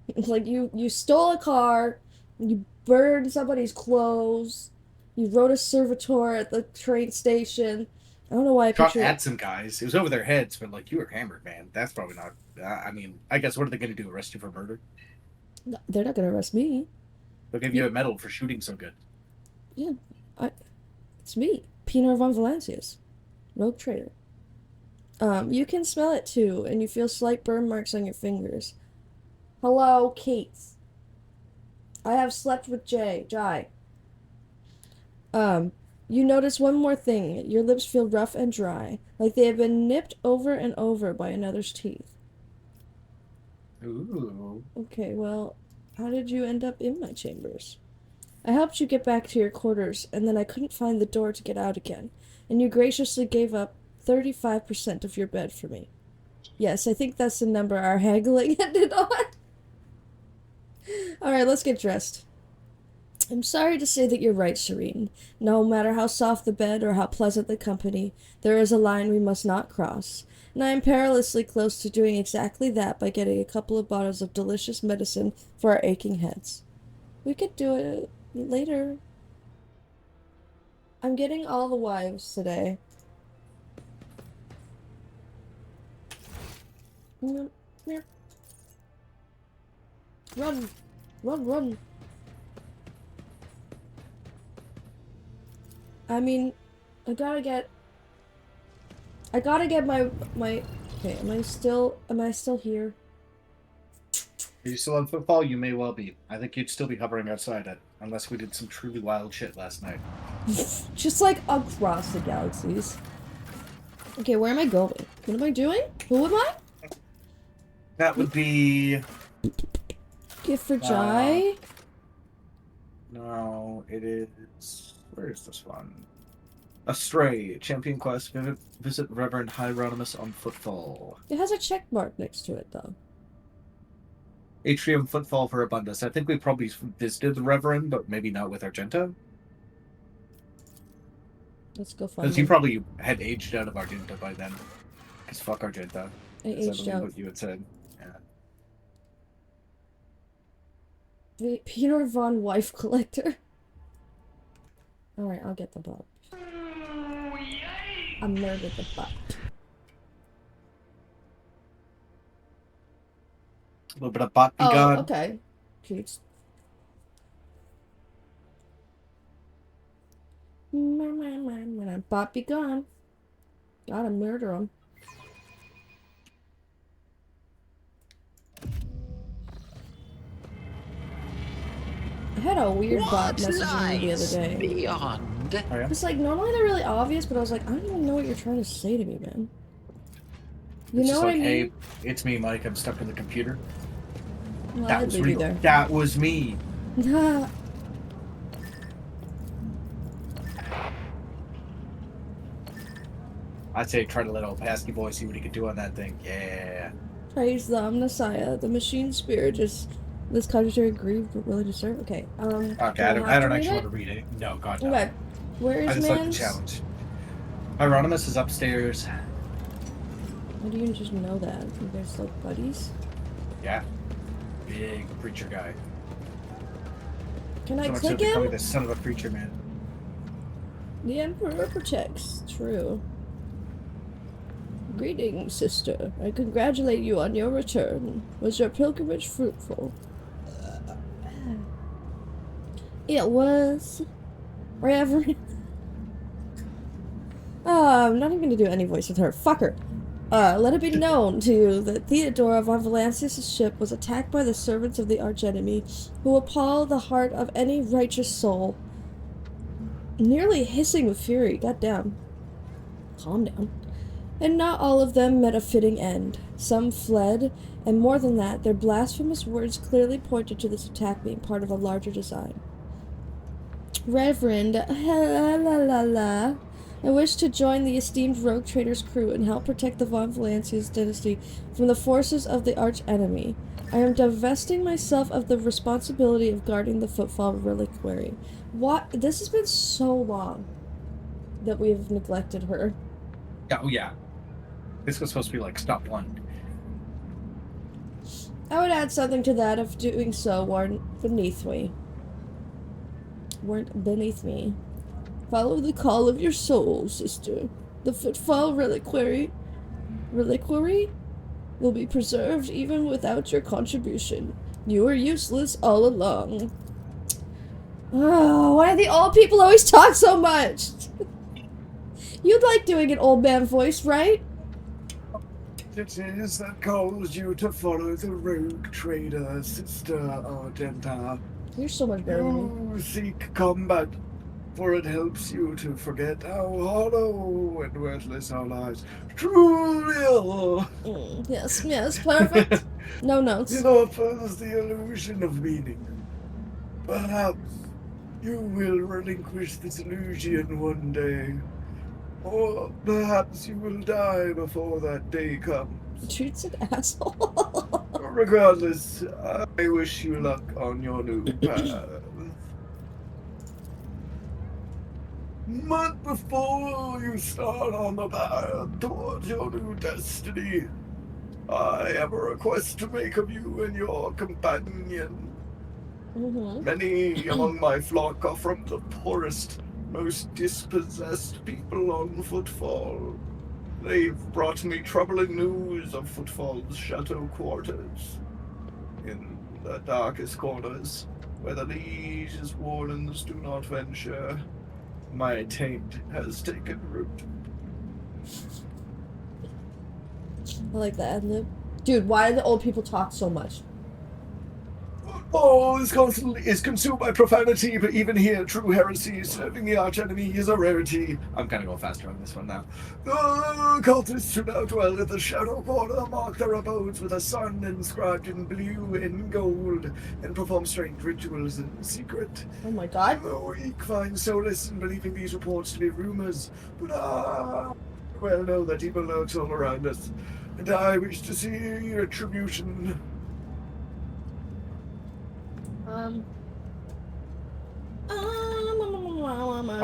It's like you stole a car, you burned somebody's clothes, you rode a servitor at the train station. I don't know why I Shot picture at some guys. It was over their heads, but like you were hammered, man. That's probably not. I mean, I guess what are they gonna do? Arrest you for murder? No, they're not gonna arrest me. They'll give you a medal for shooting so good. Yeah, it's me, Pinar von Valancius, rogue trader. You can smell it too, and you feel slight burn marks on your fingers. Hello, Kate. I have slept with Jai. You notice one more thing. Your lips feel rough and dry, like they have been nipped over and over by another's teeth. Ooh. Okay, well, how did you end up in my chambers? I helped you get back to your quarters, and then I couldn't find the door to get out again, and you graciously gave up 35% of your bed for me. Yes, I think that's the number our haggling ended on. Alright, let's get dressed. I'm sorry to say that you're right, Serene. No matter how soft the bed or how pleasant the company, there is a line we must not cross. And I am perilously close to doing exactly that by getting a couple of bottles of delicious medicine for our aching heads. We could do it later. I'm getting all the wives today. Run! Run! I mean, I gotta get my okay, am I still here? Are you still on football? You may well be. I think you'd still be hovering outside it, unless we did some truly wild shit last night. Just like across the galaxies. Okay, where am I going? What am I doing? Who am I? That would be... Gift for Jai? No, it is... Where is this one? Astray, Champion Quest, visit Reverend Hieronymus on Footfall. It has a check mark next to it, though. Atrium Footfall for Abundance. I think we probably visited the Reverend, but maybe not with Argenta. Let's go find Because you him. probably had aged out of Argenta by then. Because fuck Argenta. I Is that aged out. what you had said? The Peter Von Wife Collector. Alright, I'll get the bot. I murdered the bot. A little bit of bot be Oh, gone. okay. Cute. Bot be gone. Gotta murder him. I had a weird bot messaging me the other day. Beyond. Oh, yeah? It's like, normally they're really obvious, but I was like, I don't even know what you're trying to say to me, man. You It's know just what like, I mean? hey, it's me, Mike. I'm stuck in the computer. Well, That I'd was leave you real. there. That was me. I'd say try to let old Pasky boy see what he could do on that thing. Yeah. Praise the Omnissiah. The machine spirit is this country grieved but willing to serve. Okay. Okay, do I don't have to actually read want to read it. No, God, no. Okay. Where is I just like the Mans? challenge. Hieronymus is upstairs. How do you just know that? You guys like buddies? Yeah. Big preacher guy. Can I So much so click they call me him? the son of a preacher man. The Emperor protects. True. Greetings, sister. I congratulate you on your return. Was your pilgrimage fruitful? It was. Reverend. Oh, I'm not even gonna do any voice with her. Fuck her. Let it be known to you that Theodora von Valancius' ship was attacked by the servants of the archenemy, who appall the heart of any righteous soul. Nearly hissing with fury. Goddamn. Calm down. And not all of them met a fitting end. Some fled, and more than that, their blasphemous words clearly pointed to this attack being part of a larger design. Reverend, I wish to join the esteemed rogue trader's crew and help protect the Von Valancius dynasty from the forces of the arch-enemy. I am divesting myself of the responsibility of guarding the Footfall Reliquary. What? This has been so long that we have neglected her. Oh, yeah. This was supposed to be like stop one. I would add something to that if doing so weren't beneath me. Follow the call of your soul, sister. The Footfall Reliquary will be preserved even without your contribution. You were useless all along. Oh, why do the old people always talk so much? You'd like doing an old man voice, right? It is that calls you to follow the rogue trader, Sister Ardenta. You're so much better than me. You seek combat, for it helps you to forget how hollow and worthless our lives truly are. Yes, perfect. No notes. It offers the illusion of meaning. Perhaps you will relinquish this illusion one day. Or perhaps you will die before that day comes. Treats an asshole. Regardless, I wish you luck on your new path. But before you start on the path towards your new destiny, I have a request to make of you and your companion. Many among my flock are from the poorest, most dispossessed people on Footfall. They've brought me troubling news of Footfall's chateau quarters. In the darkest corners, where the liege's wardens do not venture, my taint has taken root. I like that ad-lib. Dude, why do the old people talk so much? All is consumed by profanity, but even here, true heresy serving the archenemy is a rarity. I'm gonna go faster on this one now. The cultists who now dwell at the Shadow Quarter mark their abodes with a sun inscribed in blue and gold, and perform strange rituals in secret. Oh my god. The weak find solace in believing these reports to be rumors, but well know that evil lurks all around us, and I wish to see retribution. I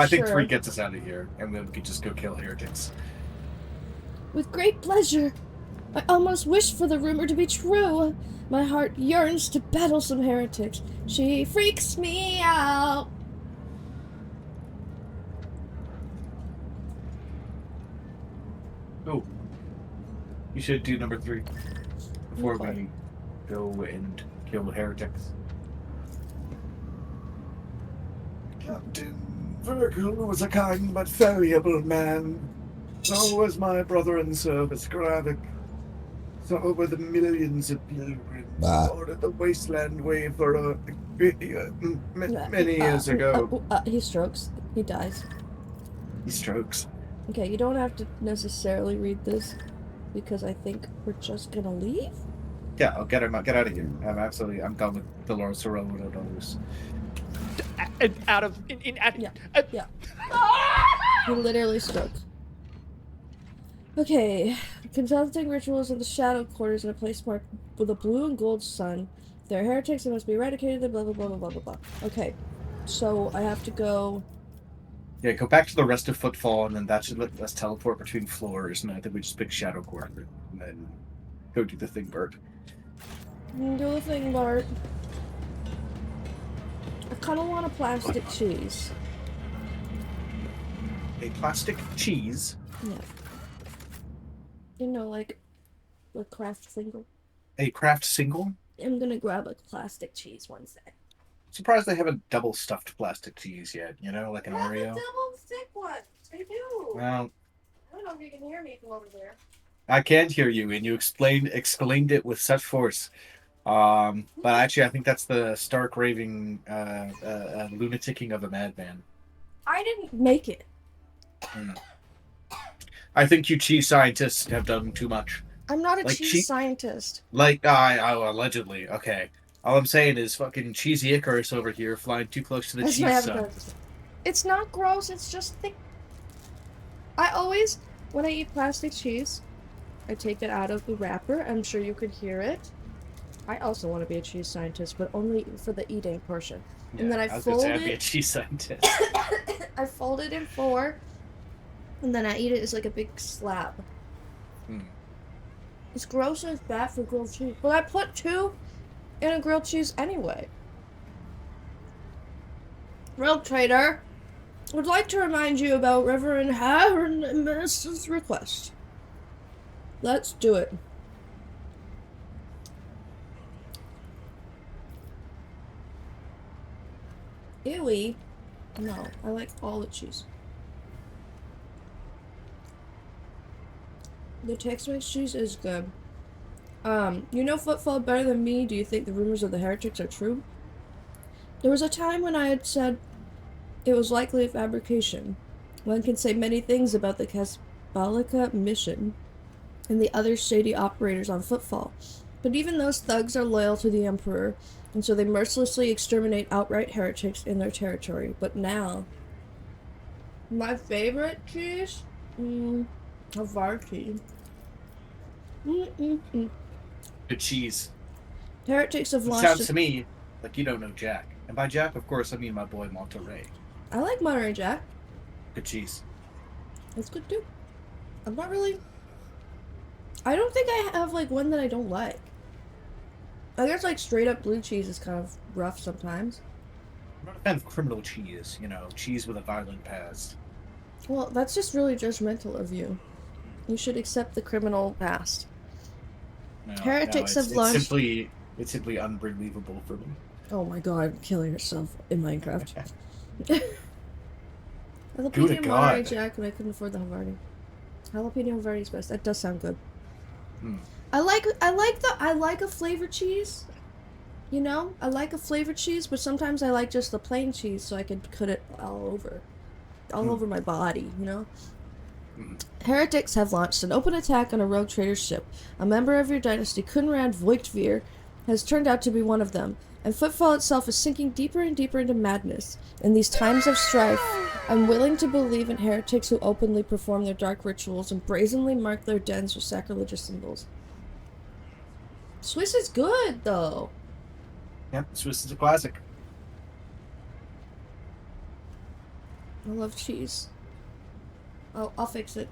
think 3 gets us out of here, and then we can just go kill heretics. With great pleasure. I almost wish for the rumor to be true. My heart yearns to battle some heretics. She freaks me out. Oh. You should do number 3 before Okay. we go and kill the heretics. Captain Virgil was a kind but variable man. So was my brother in service, Gravik. So were the millions of pilgrims boarded the wasteland wafer many years ago. He strokes. He dies. He strokes. Okay, you don't have to necessarily read this, because I think we're just gonna leave. Yeah, I'll get him out. Get out of here. I'm done with Dolores Sorrellos. Out of Yeah. He literally stroked. Okay, consulting rituals in the shadow quarters in a place marked with a blue and gold sun. If they're heretics, they must be eradicated, blah blah blah blah blah blah blah. Okay, so I have to go. Yeah, go back to the rest of Footfall, and then that should let us teleport between floors, and I think we just pick Shadow Quarter, and then go do the thing, Bert. Do the thing, Bart. I kind of want a plastic cheese. A plastic cheese? Yeah. You know, like a craft single. A craft single? I'm gonna grab a plastic cheese one sec. Surprised they haven't double stuffed plastic cheese yet, you know, like an Oreo. double stick one. I do. Well, I don't know if you can hear me from over there. I can't hear you, and you exclaimed it with such force. But actually, I think that's the stark raving lunaticking of a madman. I didn't make it. I think you cheese scientists have done too much. I'm not a Like cheese scientist. Like, I allegedly. Okay. All I'm saying is fucking cheesy Icarus over here flying too close to the That's my cheese sun. avatar. It's not gross, it's just thick. I always, when I eat plastic cheese, I take it out of the wrapper. I'm sure you could hear it. I also want to be a cheese scientist, but only for the eating portion. Yeah, and then I fold I'd be a it. cheese scientist. I fold it in 4, and then I eat it as like a big slab. It's gross and it's bad for grilled cheese. But I put 2 in a grilled cheese anyway. Real Trader, would like to remind you about Reverend Harris's request. Let's do it. Ewy. No, I like all the cheese. The Tex-Mex cheese is good. You know footfall better than me. Do you think the rumors of the heretics are true? There was a time when I had said it was likely a fabrication. One can say many things about the Casbalica mission and the other shady operators on footfall, but even those thugs are loyal to the Emperor, and so they mercilessly exterminate outright heretics in their territory. But now, my favorite cheese? Havarti. Good cheese. Heretics have It launched. sounds to me like you don't know Jack. And by Jack, of course, I mean my boy Monterey. I like Monterey Jack. Good cheese. It's good too. I'm not really. I don't think I have like one that I don't like. I guess like straight up blue cheese is kind of rough sometimes. I'm not a fan of criminal cheese, you know, cheese with a violent past. Well, that's just really judgmental of you. You should accept the criminal past. No, Heretics have it's launched. It's simply unbelievable for me. Oh my god, killing yourself in Minecraft. Good Jalapeno God. Monterey Jack, and I couldn't afford the Havarti. Jalapeno Havarti is best. That does sound good. I like a flavored cheese. You know, I like a flavored cheese, but sometimes I like just the plain cheese, so I can cut it all over my body. You know. Heretics have launched an open attack on a rogue trader's ship. A member of your dynasty, Kunrad Voigtvir, has turned out to be one of them, and Footfall itself is sinking deeper and deeper into madness. In these times of strife, I'm willing to believe in heretics who openly perform their dark rituals and brazenly mark their dens with sacrilegious symbols. Swiss is good, though. Yep, Swiss is a classic. I love cheese. Oh, I'll fix it.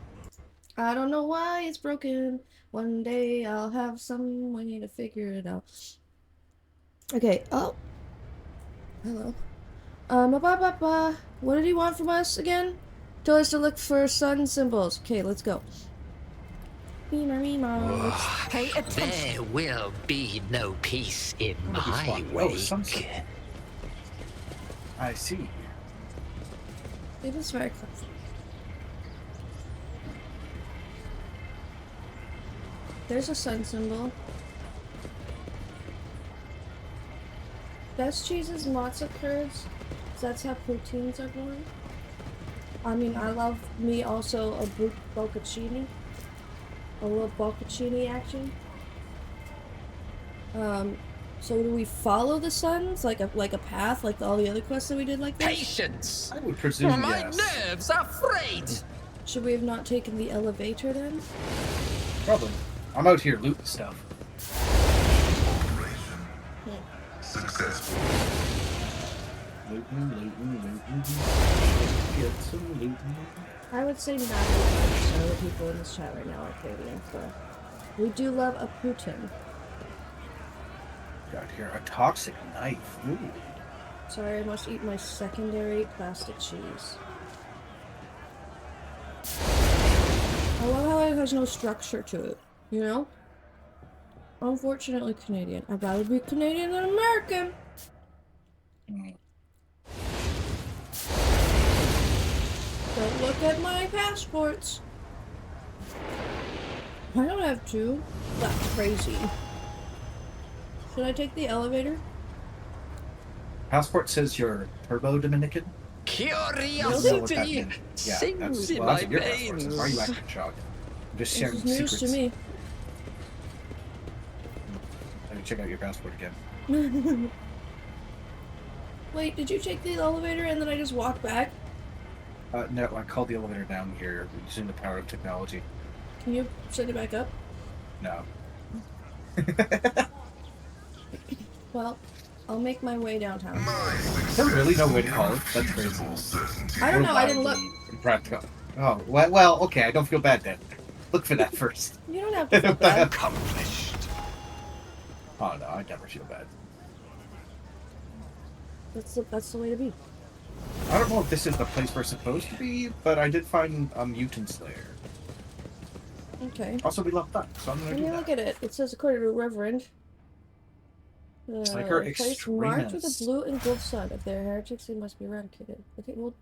I don't know why it's broken. One day I'll have some way to figure it out. Okay, oh. Hello. What did he want from us again? Told us to look for sun symbols. Okay, let's go. Pay attention. There will be no peace in my Oh, wake. sunset. I see. It is very close. There's a sun symbol. Best cheese is matzo curds, 'cause that's how poutines are born. I mean, I love me also a bocconcini. A little bocconcini action. So do we follow the suns like a path, like all the other quests that we did like this? Patience! I would presume My yes. nerves are frayed! Should we have not taken the elevator then? Probably. I'm out here looting stuff. Successful. Looting. Get some looting. I would say 90% of the people in this chat right now are Canadian, so we do love a Putin. Got here a toxic knife. Ooh. Sorry, I must eat my secondary plastic cheese. I love how it has no structure to it, you know? Unfortunately Canadian. I'd rather be Canadian than American. Don't look at my passports. I don't have two. That's crazy. Should I take the elevator? Passport says you're Turbo Dominican. Curiosity Yeah, sings in well, my that's your best person. Why are you veins. acting shocked? I'm just This sharing is news secrets. to me. Let me check out your passport again. Wait, did you take the elevator and then I just walked back? No, I called the elevator down here using the power of technology. Can you send it back up? No. Well, I'll make my way downtown. Is there really no way to call it? That's crazy. I don't know, I didn't look. Impractical. Oh, well, okay, I don't feel bad then. Look for that first. You don't have to feel bad. Accomplished. Oh no, I never feel bad. That's the way to be. I don't know if this is the place we're supposed to be, but I did find a mutant slayer. Okay. Also, we left that, so I'm gonna Let do me that. look at it. It says, according to Reverend, Psyker place marked with a extremis. blue and gold sun. If they're heretics, they must be eradicated. Okay, well,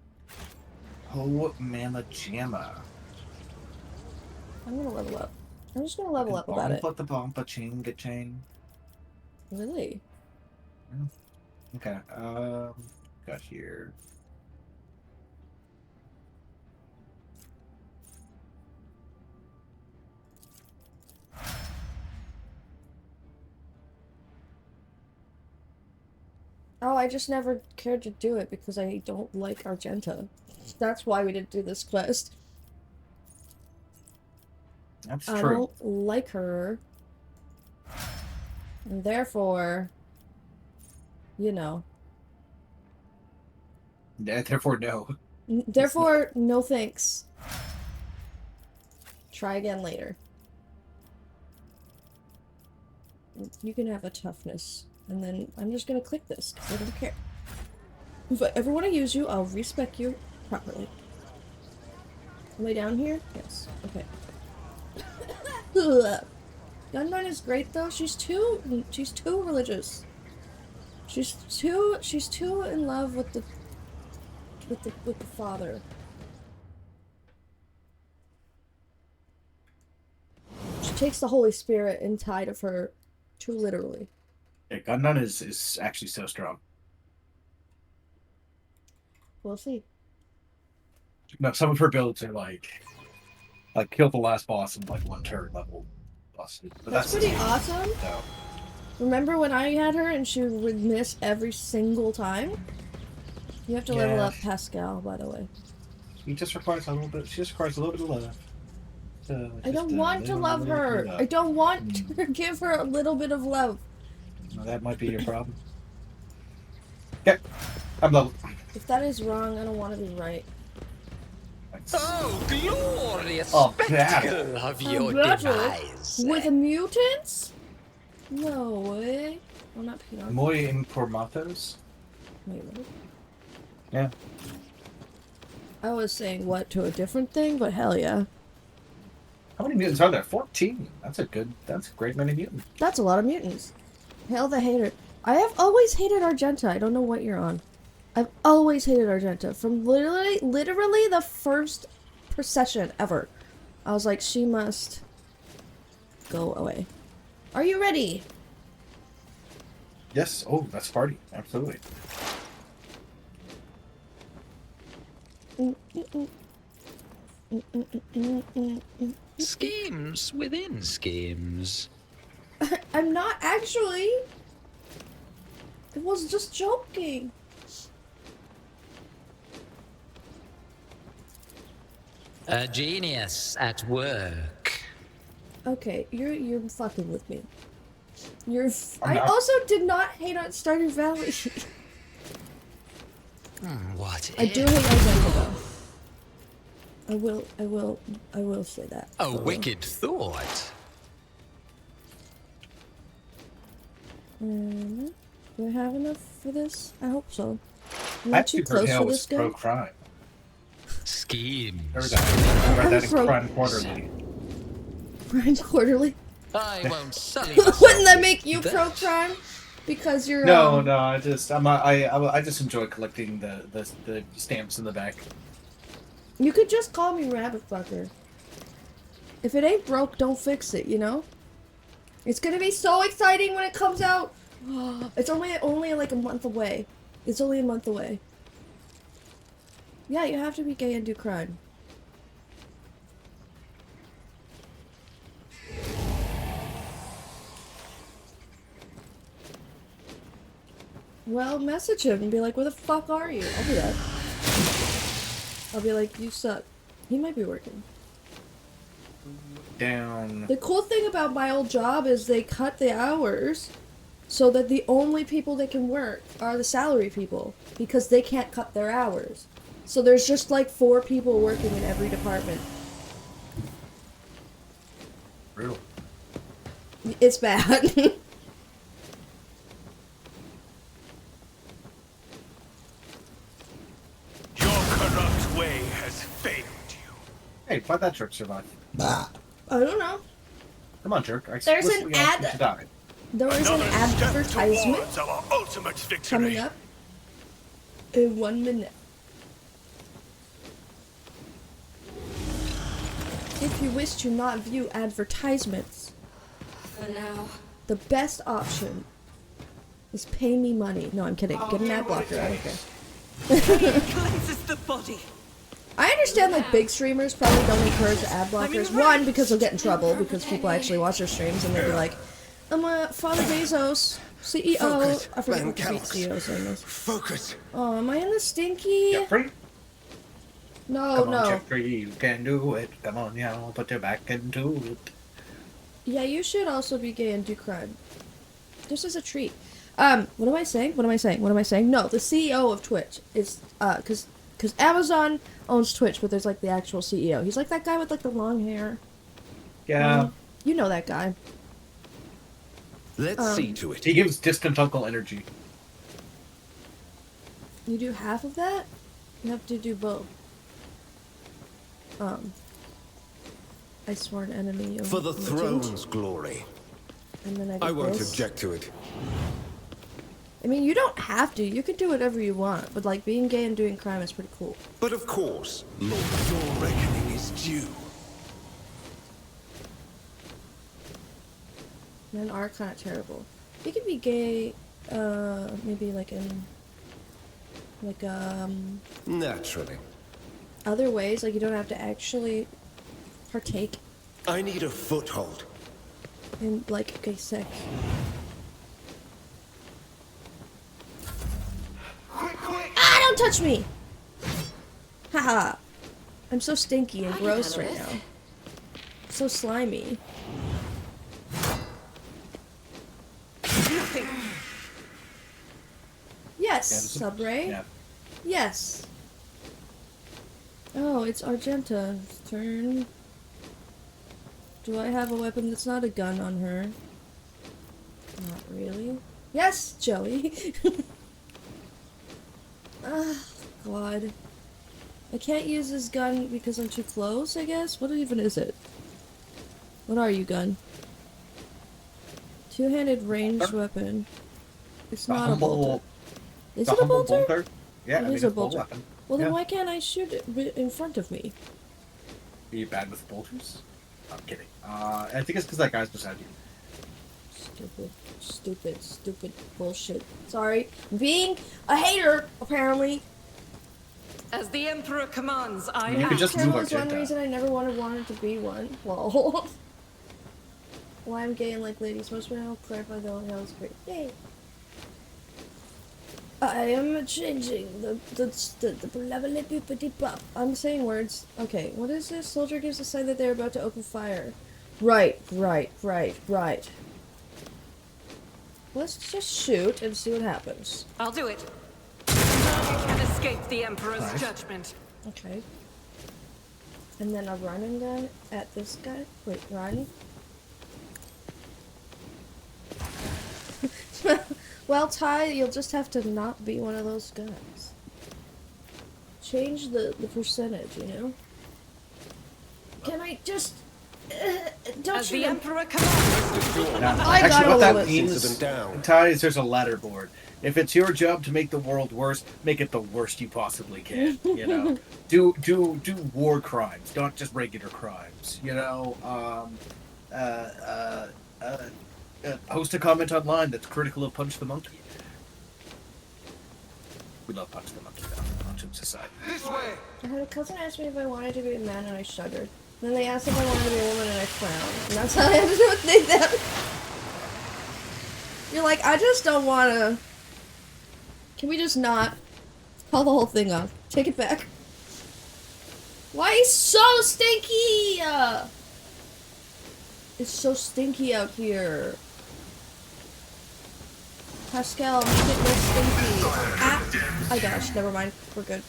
Oh, Mama Jamma. I'm gonna level up. I'm just gonna level up about it. Put the bump a chinga chain. Really? Okay, got here. Oh, I just never cared to do it because I don't like Argenta. That's why we didn't do this quest. That's I true. don't like her. And therefore, you know. Yeah, therefore, no. Therefore, no thanks. Try again later. You can have a toughness. And then I'm just gonna click this, because I don't care. If I ever want to use you, I'll respec you properly. Lay down here? Yes. Okay. Gunman is great though. She's too religious. She's too in love with the father. She takes the Holy Spirit inside of her too literally. Yeah, Gundam is actually so strong. We'll see. No, some of her builds are like kill the last boss in like one turn level boss. But That's pretty awesome. So, Remember when I had her and she would miss every single time? You have to level Yeah. up Pascal, by the way. she just requires a little bit. She just requires a little bit of love. So I don't want to love her. I don't want to give her a little bit of love. Well, that might be your problem. Okay, I'm level. If that is wrong, I don't want to be right. Oh, glorious Oh, spectacle of your battle demise. With mutants? No way. Well, not Pinot. Muy informatos. Wait, what? Yeah. I was saying what to a different thing, but hell yeah. How many mutants are there? 14. That's a great many mutants. That's a lot of mutants. Hail the hater. I have always hated Argenta. I don't know what you're on. I've always hated Argenta. From literally the first procession ever. I was like, she must go away. Are you ready? Yes. Oh, that's party. Absolutely. Schemes within schemes. I'm not actually. It was just joking. A genius at work. Okay, you're fucking with me. I'm I not. also did not hate on Stardew Valley. What I do hate Argenta though. I will say that. a wicked thought. Do I have enough for this? I hope so. I'm I not too actually heard close Hael for was this guy. pro-crime. Schemes. I read that in pro- Crime Quarterly. Crime Quarterly. I won't sully Wouldn't that make you That- pro crime? Because you're No, I just enjoy collecting the stamps in the back. You could just call me Rabbit Fucker. If it ain't broke, don't fix it. You know. It's gonna be so exciting when it comes out. It's only like a month away. It's only a month away. Yeah, you have to be gay and do crime. Well, message him and be like, where the fuck are you? I'll do that. I'll be like, you suck. He might be working. Down. The cool thing about my old job is they cut the hours so that the only people that can work are the salary people because they can't cut their hours. So there's just like 4 people working in every department. Brutal. It's bad. Your corrupt way has failed you. Hey, why'd that jerk survive? I don't know. Come on, jerk. I There's an explicitly asked you ad- to die. There is an Another step advertisement towards our ultimate victory. coming up in 1 minute. If you wish to not view advertisements, For now. the best option is pay me money. No, I'm kidding. Get an ad blocker. I don't care. Cleanses the body. I understand like big streamers probably don't encourage ad blockers. One, because they'll get in trouble because people actually watch their streams and they'll be like, I'm a Father Bezos, CEO. Focus, I forget Van what the Calix. CEO saying is. Focus. Oh, am I in the stinky? Jeffrey? No, Come on, no. Jeffrey, you can do it. Come on, now, put your back into it. Yeah, you should also be gay and do crime. Just as a treat. What am I saying? What am I saying? What am I saying? No, the CEO of Twitch is, cause Amazon owns Twitch, but there's like the actual CEO. He's like that guy with like the long hair. Yeah. You know that guy. Let's see to it. He gives distant uncle energy. You do half of that? You have to do both. I swore an enemy. For the mutant, throne's glory. And then I I did won't this. object to it. I mean, you don't have to. You could do whatever you want, but like being gay and doing crime is pretty cool. But of course, Lord, your reckoning is due. Men are kind of terrible. You could be gay, maybe like in, like Naturally. other ways. Like you don't have to actually partake I need a foothold. in like gay sex. Ah! Don't touch me! Haha! I'm so stinky and gross right now. So slimy. Yes, Subray. Yeah. Yes. Oh, it's Argenta's turn. Do I have a weapon that's not a gun on her? Not really. Yes, Joey. Ah, God. I can't use this gun because I'm too close, I guess? What even is it? What are you, gun? Two-handed ranged weapon. It's not a bolter. Is it a bolter? Yeah, It I mean, is a it's a bolt bolter. weapon. Well, then Yeah. why can't I shoot it in front of me? Are you bad with bolters? I'm kidding. I think it's because that guy's beside you. Stupid bullshit. Sorry. I'm being a hater, apparently. As the Emperor commands, I You could act. just move That was one Argenta. reason I never wanted to be one. Well, why I'm gay and like ladies. Most men will clarify though. That was great. Yay. I am changing the level pop. I'm saying words. Okay, what is this? Soldier gives a sign that they're about to open fire. Right. Let's just shoot and see what happens. I'll do it. None can escape the Emperor's Nice. judgment. Okay. And then a running gun at this guy. Wait, run. Well, Ty, you'll just have to not be one of those guys. Change the percentage, you know? Can I just... don't As the shoot him. Emperor commands. Yeah. I got Actually, a what that little bit. means, Incident down. Ty, is there's a ladder board. If it's your job to make the world worse, make it the worst you possibly can. You know, do war crimes, not just regular crimes. You know, post a comment online that's critical of Punch the Monkey. love punch them up to down onto the side. This way! I had a cousin ask me if I wanted to be a man and I shuddered. Then they asked if I wanted to be a woman and I frowned. And that's how I had to do it. They that. You're like, I just don't wanna. Can we just not call the whole thing off? Take it back. Why is so stinky? It's so stinky out here. Pascal, make it less stinky. Ah! Oh gosh, never mind. We're good.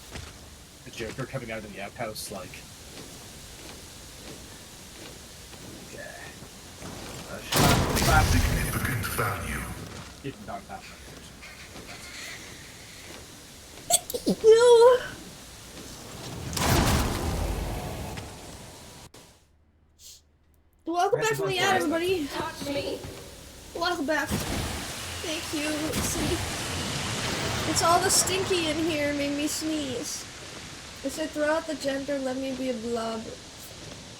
The Joker coming out of the outhouse, like. Yeah. Significant value. Did not have No. Welcome back from the ad, everybody. Touch me. Welcome back. Thank you. See, it's all the stinky in here made me sneeze. It said throughout the gender, let me be a blob,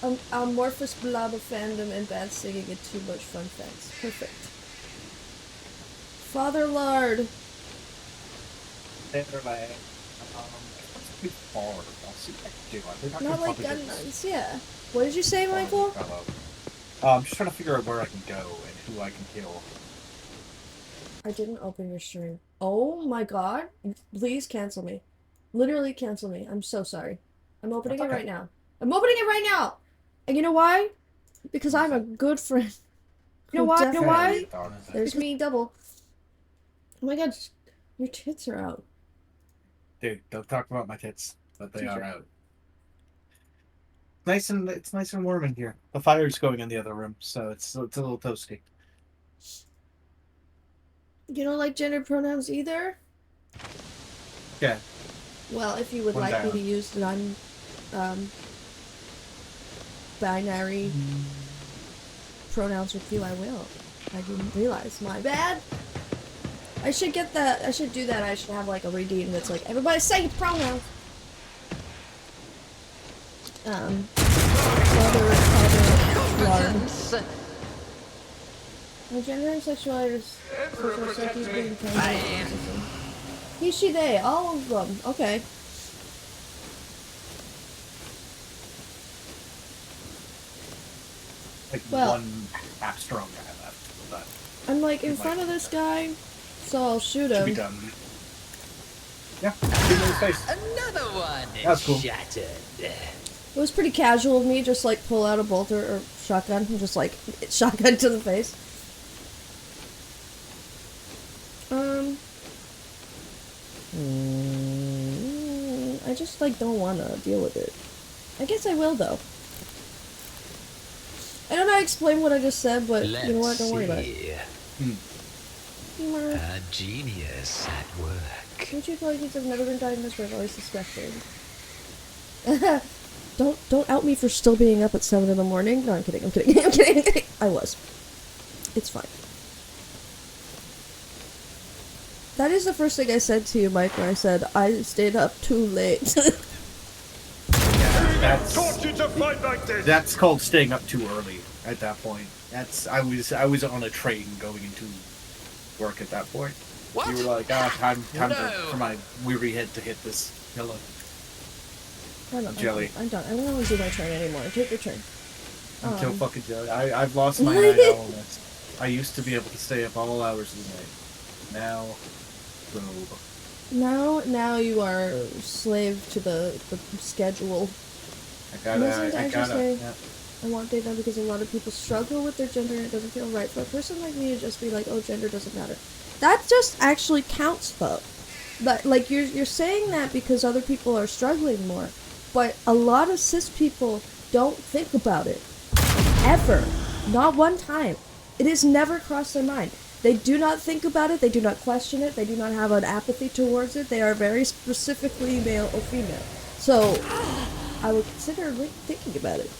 an amorphous blob of fandom and bad singing and too much fun facts. Perfect. Father Lard. They're like, too far. I'll see what I can do. I think I Not can like probably gun get this nuns, yeah. What did you say, Michael? fellow. I'm just trying to figure out where I can go and who I can kill. I didn't open your stream. Oh my god. Please cancel me. Literally cancel me. I'm so sorry. I'm opening it right now. I'm opening it right now! And you know why? Because I'm a good friend. You know why? You know why? There's me double. Oh my god, your tits are out. Dude, don't talk about my tits, but they are out. It's nice and warm in here. The fire's going in the other room, so it's a little toasty. You don't like gender pronouns either? Yeah. Well, if you would One like me down. to use binary pronouns with you, I will. I didn't realize. My bad. I should get that. I should do that. I should have like a redeem that's like, everybody say your pronouns. Lard. My gender and sexuality is being he, she, they, all of them. Okay. Like Well- one half strong guy left, but I'm like in front of this guy, so I'll shoot should be him. done. Yeah, shoot him in his face. Another one That's cool. shattered. It was pretty casual of me, just like pull out a bolter or shotgun and just like shotgun to the face. I just like don't want to deal with it. I guess I will though. I don't know how to explain what I just said, but you know what? Don't worry about it. Humor. A genius at work. Don't you feel like have never been diagnosed, but I've always suspected? Don't out me for still being up at 7 in the morning. No, I'm kidding. I'm kidding. I'm kidding. I'm kidding. I was. It's fine. That is the first thing I said to you, Mike, where I said I stayed up too late. Taught you to fight like this! That's called staying up too early at that point. I was on a train going into work at that point. What? You were like, time No. for my weary head to hit this pillow. Jelly. I'm done. I don't want to do my turn anymore. Take your turn. I'm so fucking jelly. I've lost my night owlness. I used to be able to stay up all hours of the night. Now, no. Now you are slave to the schedule. I want data because a lot of people struggle with their gender and it doesn't feel right for a person like me to just be like, oh, gender doesn't matter. That just actually counts though. But like you're saying that because other people are struggling more. But a lot of cis people don't think about it. Ever. Not one time. It has never crossed their mind. They do not think about it, they do not question it, they do not have an apathy towards it, they are very specifically male or female. So, I would consider thinking about it.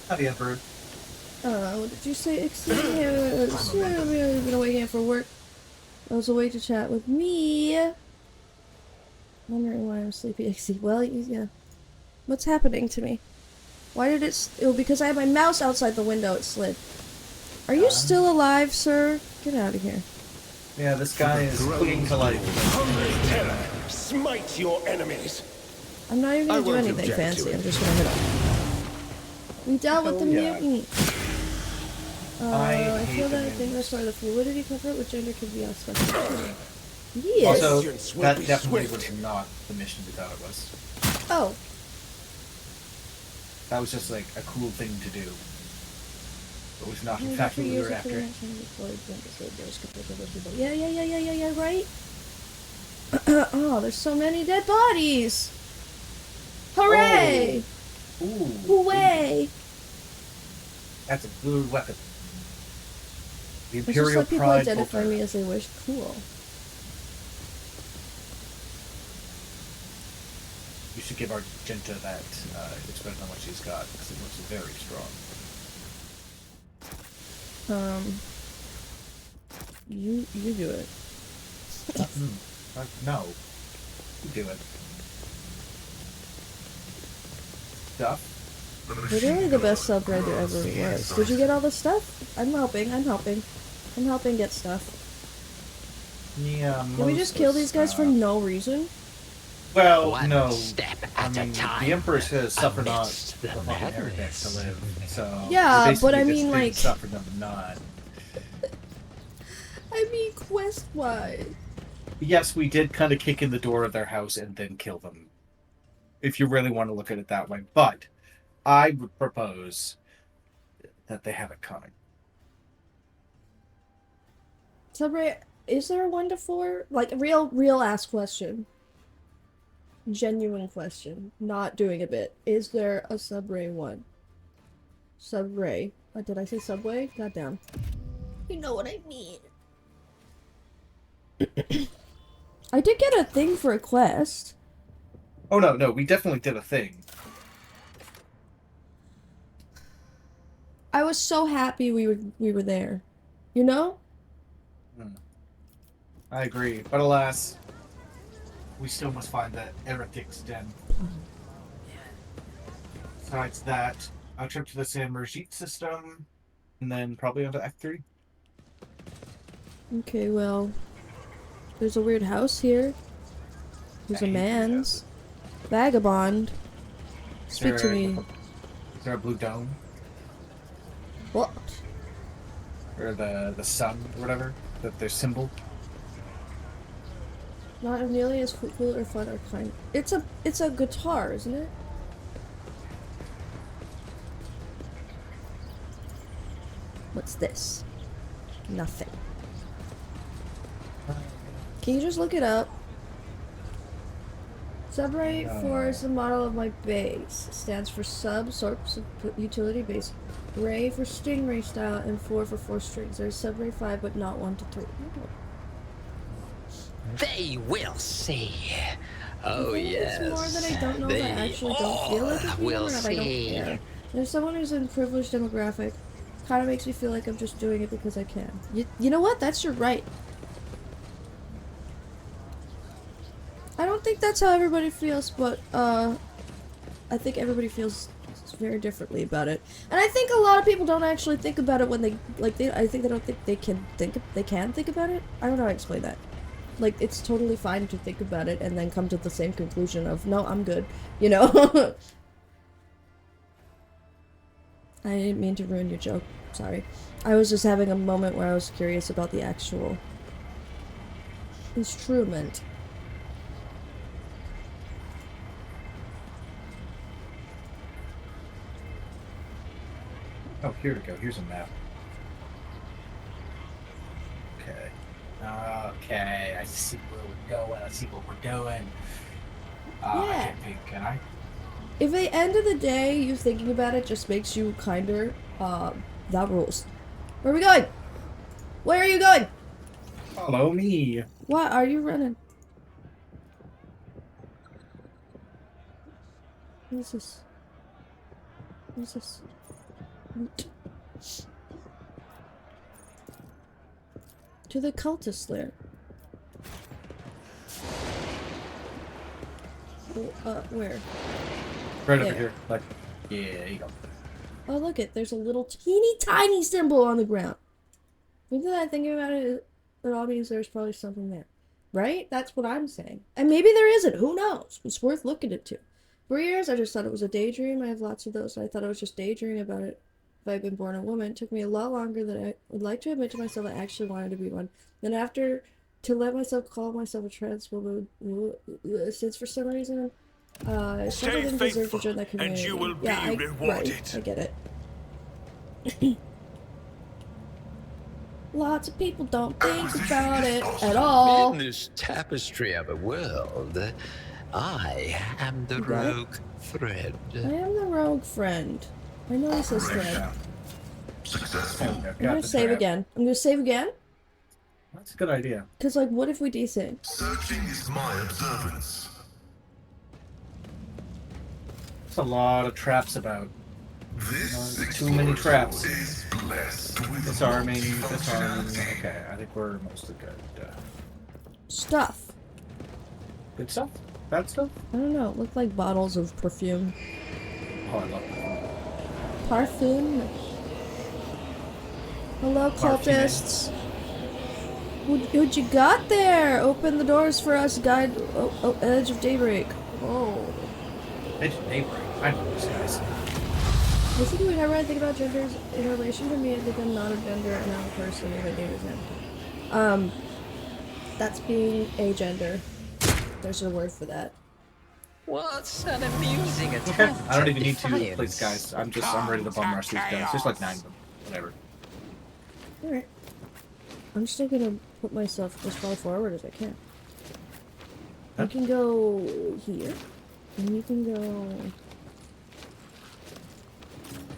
How do you improve? What did you say? Excuse me, I've been away here for work. I was away to chat with me. Wondering why I'm sleepy. Well, yeah. What's happening to me? Why did it... Oh, because I had my mouse outside the window, it slid. Are you still alive, sir? Get out of here. Yeah, this guy is clinging to life. Hungry terror, smite your enemies. I'm not even I gonna do won't anything object to fancy. it. I'm just gonna hit him. We dealt with the yeah. mutant. I I hate feel the that I think mutants. that's why the fluidity cover with gender could be aspect. Yes. Also, Vengeance will that be definitely swift. was not the mission we thought it was. Oh. That was just like a cool thing to do. It was not, in Yeah, fact, for what we years were after after. the action of the Floyd went to save those compared to those people. Yeah, right? Oh, there's so many dead bodies! Hooray! Ooh. Hooray! That's a good weapon. The Let's just Imperial let people Pride identify bolter. me as they wish. Cool. You should give Argenta that. It's better than what she's got, because it looks very strong. You do it. No. You do it. Stuff. Literally the best sub-ray there ever was. Did you get all the stuff? I'm helping get stuff. Yeah, Did we just kill these guys for no reason? Well, One no. step I at a mean, time. the Emperor says suffer not amidst the the fucking heretics to madness. live. So Yeah, we but I basically mean, just like- didn't suffer them not. I mean, quest-wise. Yes, we did kind of kick in the door of their house and then kill them. If you really want to look at it that way. But I would propose that they have it coming. Sub-ray, is there a 1 to 4? Like, real ass question. Genuine question. Not doing a bit. Is there a Sub-ray 1? Sub-ray. Did I say Subway? Goddamn. You know what I mean. I did get a thing for a quest. Oh no, we definitely did a thing. I was so happy we were there. You know? I agree, but alas, we still must find that heretic's den. Besides that, a trip to the San Mergit system, and then probably onto Act 3. Okay, well, there's a weird house here. There's a man's. Vagabond. Speak to me. Is there a blue dome? What? Or the sun, or whatever? Their symbol? Not nearly as cool or fun or kind. It's a guitar, isn't it? What's this? Nothing. Can you just look it up? Sub-ray 4 is the model of my base. It stands for sub, source of utility base. Ray for stingray style, and 4 for 4 strings. There's Sub-ray 5, but not 1 to 3. They will see. Oh, yes. It's more that I don't know if I actually don't feel like it's will or if I don't see. care. There's someone who's in privileged demographic. Kind of makes me feel like I'm just doing it because I can. You know what? That's your right. I don't think that's how everybody feels, but I think everybody feels very differently about it. And I think a lot of people don't actually think about it when they I think they don't think they can think about it. I don't know how to explain that. Like, it's totally fine to think about it and then come to the same conclusion of, no, I'm good, you know? I didn't mean to ruin your joke. Sorry. I was just having a moment where I was curious about the actual instrument. Oh, here we go. Here's a map. Okay. Okay, I see where we're going. I see what we're doing. I Yeah. can't think, can I? If at the end of the day, you thinking about it just makes you kinder, that rules. Where are we going? Where are you going? Follow me. Why are you running? What is this? What is this? To the cultist lair. Where? Right over There. here. Like, yeah, there you go. Oh, look it. There's a little teeny tiny symbol on the ground. Think that I think about it. it all means there's probably something there. Right? That's what I'm saying. And maybe there isn't. Who knows? It's worth looking into. For years, I just thought it was a daydream. I have lots of those. I thought I was just daydreaming about it. If I'd been born a woman, it took me a lot longer than I would like to admit to myself I actually wanted to be one. Then after, to let myself call myself a trans woman, since for some reason, I Stay didn't deserve to faithful, join that community. and you will be Right, rewarded. I get it. Lots of people don't think about it at all. In this tapestry of a world, I am the got it? rogue thread. I am the rogue friend. I know he says thread. I'm gonna save again. I'm gonna save again? That's a good idea. Cause like, what if we desync? Searching is my observance. There's a lot of traps about. This Too many traps. is blessed with Disarming. functionality. Okay, I think we're mostly good. Stuff. Good stuff? Bad stuff? I don't know. It looked like bottles of perfume. Oh, I love that. Parfum. Hello, cultists. What you got there? Open the doors for us, guide. Oh, Edge of Daybreak. Oh. Edge of Daybreak. I know these guys. Basically, whenever I think about genders in relation to me, I think I'm not a gender and I'm a person if I name is empty. That's being a gender. There's a word for that. What's an amusing attempt I don't at even need to, defiance? please, guys. I'm ready to bum rush these guys. Just like 9 of them. Whatever. Alright. I'm just gonna put myself as far forward as I can. Huh? You can go here. And you can go...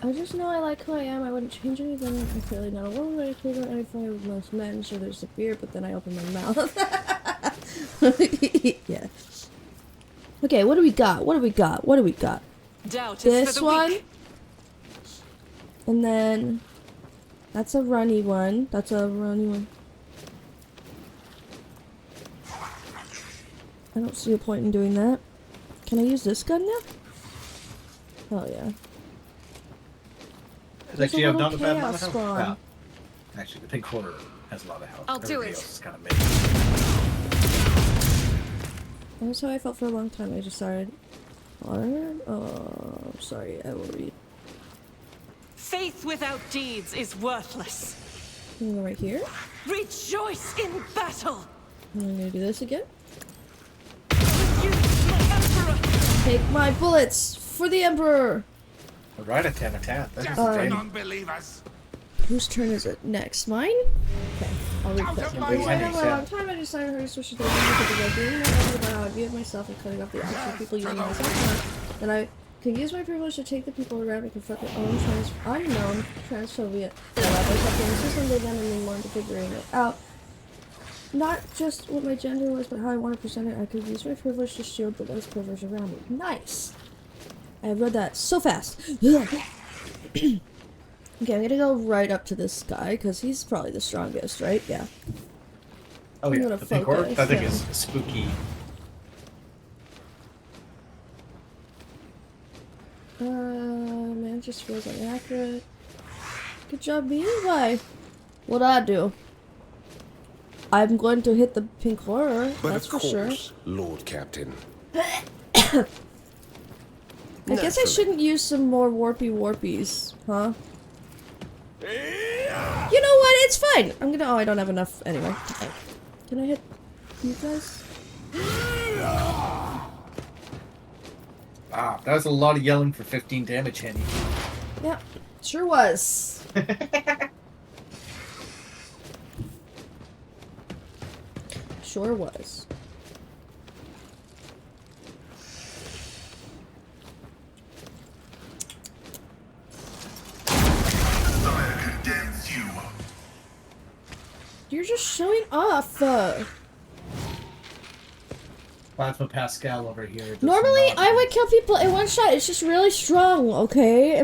I just know I like who I am. I wouldn't change anything. I'm clearly not a woman, but I clearly don't identify with most men, so there's a beard, but then I open my mouth. Yeah. Okay, what do we got? What do we got? What do we got? Doubt is This for the one. weak. And then... That's a runny one. That's a runny one. I don't see a point in doing that. Can I use this gun now? Oh yeah. Like, do you have little not a bad amount chaos of health? spawn. Well, actually, the pink quarter has a lot of health. I'll do Everybody it. else is kind of mid. That's how I felt for a long time. I just started. Oh, sorry. I will read. Faith without deeds is worthless. I'm gonna go right here. Rejoice in battle. And I'm gonna do this again. You, my emperor. Take my bullets for the Emperor. Right at 10 attack. That's just Um, insane. Non-believers. Whose turn is it next? Mine? Okay, I'll read Out that. of my Because I way. have a long time, I decided her switch to the because I didn't know about how I viewed myself and cutting off the actual people using myself. Then I could use my privilege to take the people around and confront their own unknown transphobia. I love myself in the system, they then and learn to figuring it out. Not just what my gender was, but how I want to present it. I could use my privilege to shield the less privilege around me. Nice! I read that so fast. Okay, I'm gonna go right up to this guy, because he's probably the strongest, right? Yeah. Oh, I'm yeah. gonna The pink quarter? focus, That thing yeah. is spooky. Man, just feels inaccurate. Good job being why? What'd I do? I'm going to hit the pink horror, But that's of for sure. course, Lord Captain. I guess I shouldn't use some more warpies, huh? You know what? It's fine. I'm gonna. Oh, I don't have enough anyway. Can I hit you guys? Ah, that was a lot of yelling for 15 damage, Henny. Yeah, sure was. Sure was. I condemns you. You're just showing off. Plasma Pascal over here. does Normally, not- I would kill people in one shot. It's just really strong, okay?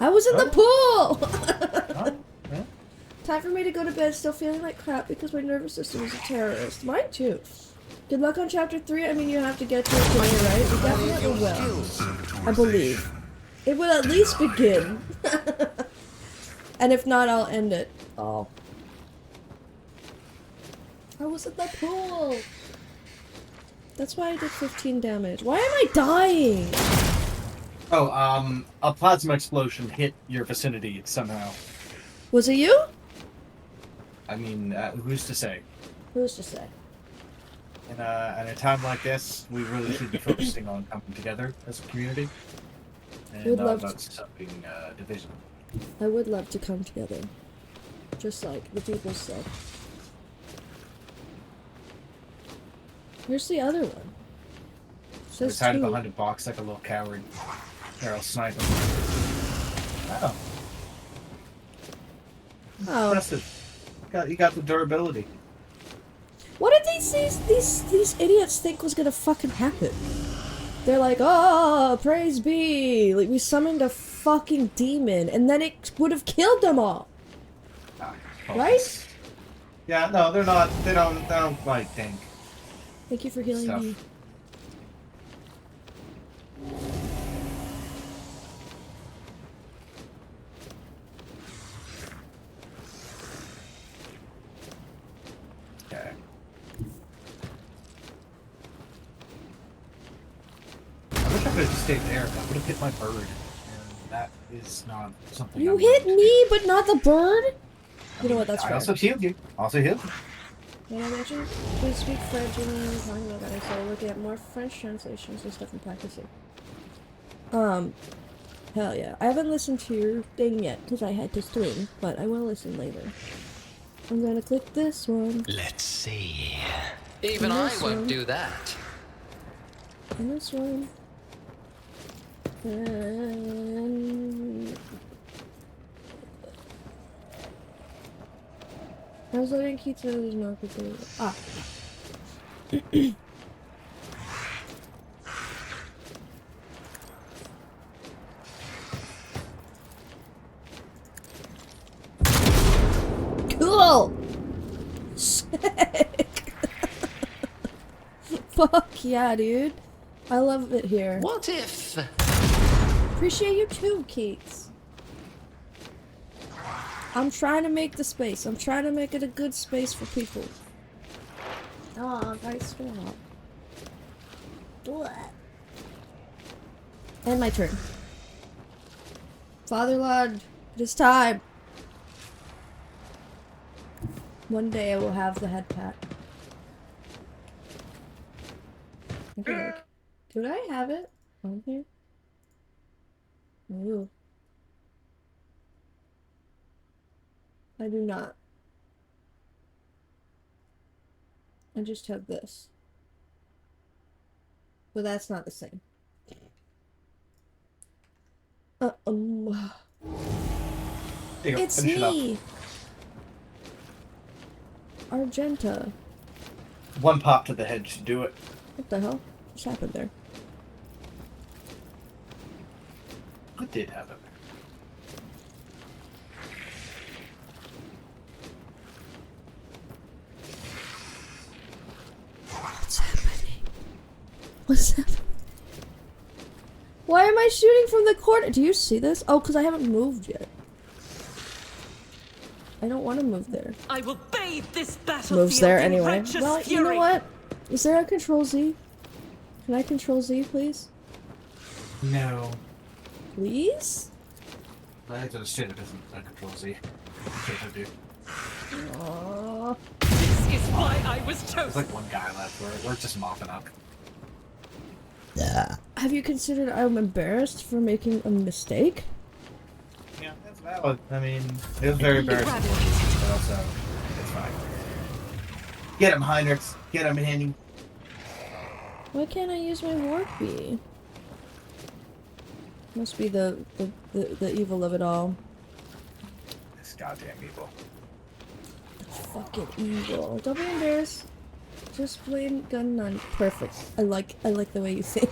I was in the pool! Oh, yeah. Time for me to go to bed, still feeling like crap because my nervous system is a terrorist. Mine too. Good luck on chapter 3. I mean, you have to get to it today, right? We definitely will. I believe. It will at least begin. And if not, I'll end it. Oh. I was in the pool! That's why I did 15 damage. Why am I dying? Oh, a plasma explosion hit your vicinity somehow. Was it you? I mean, who's to say? Who's to say? In a time like this, we really should be focusing on coming together as a community. And Would not love about to. something division. I would love to come together. Just like the people said. Where's the other one? It We're says hiding 2. behind a box like a little coward. Or I'll snipe him. Oh, Oh. impressive. You got the durability. What did these idiots think was gonna fucking happen? They're like, oh, praise be! Like, we summoned a fucking demon, and then it would have killed them all! Right? Yeah, no, they're not. They don't like think. Thank you for healing Stuff. me. Okay. I wish I could have just stayed there. That would have hit my bird. And that is not something You I'm hit going to me, but not the bird? You know what, that's I right. also healed you. Also healed you. When I mentioned we speak French and talking about that, I started looking at more French translations and stuff and practicing. Hell yeah. I haven't listened to your thing yet, because I had to stream, but I will listen later. I'm gonna click this one. Let's see. Even And I this won't one. do that. And this one. And... I was letting Keith know there's no opportunity. Ah. Cool! Sick! Fuck yeah, dude. I love it here. What if... Appreciate you too, Keats. I'm trying to make the space. I'm trying to make it a good space for people. Oh, nice swap. What? And my turn. Father Lord, it is time. One day I will have the head pat. Okay. Did I have it on here? Ooh. I do not. I just have this. But that's not the same. There you go. It's Finish it up. me! Argenta. One pop to the head should do it. What the hell? What's happened there? What did happen? What's happening? What's happening? Why am I shooting from the corner? Do you see this? Oh, because I haven't moved yet. I don't want to move there. I will bathe this battlefield Moves there in anyway. righteous Well, fury. you know what? Is there a Control Z? Can I Control Z, please? No. Please? I have to understand it isn't a Control Z. Okay, I do. Aww. This is why I was There's chosen. like one guy left. We're just mopping up. Have you considered I'm embarrassed for making a mistake? Yeah, that's valid. I mean, it was very embarrassing, but also, it's fine. Get him, Heinrichs. Get him, Handy. Why can't I use my warp bee? Must be the evil of it all. This goddamn evil. Fucking evil. Don't be embarrassed. Just plain gun none. Perfect. I like the way you think.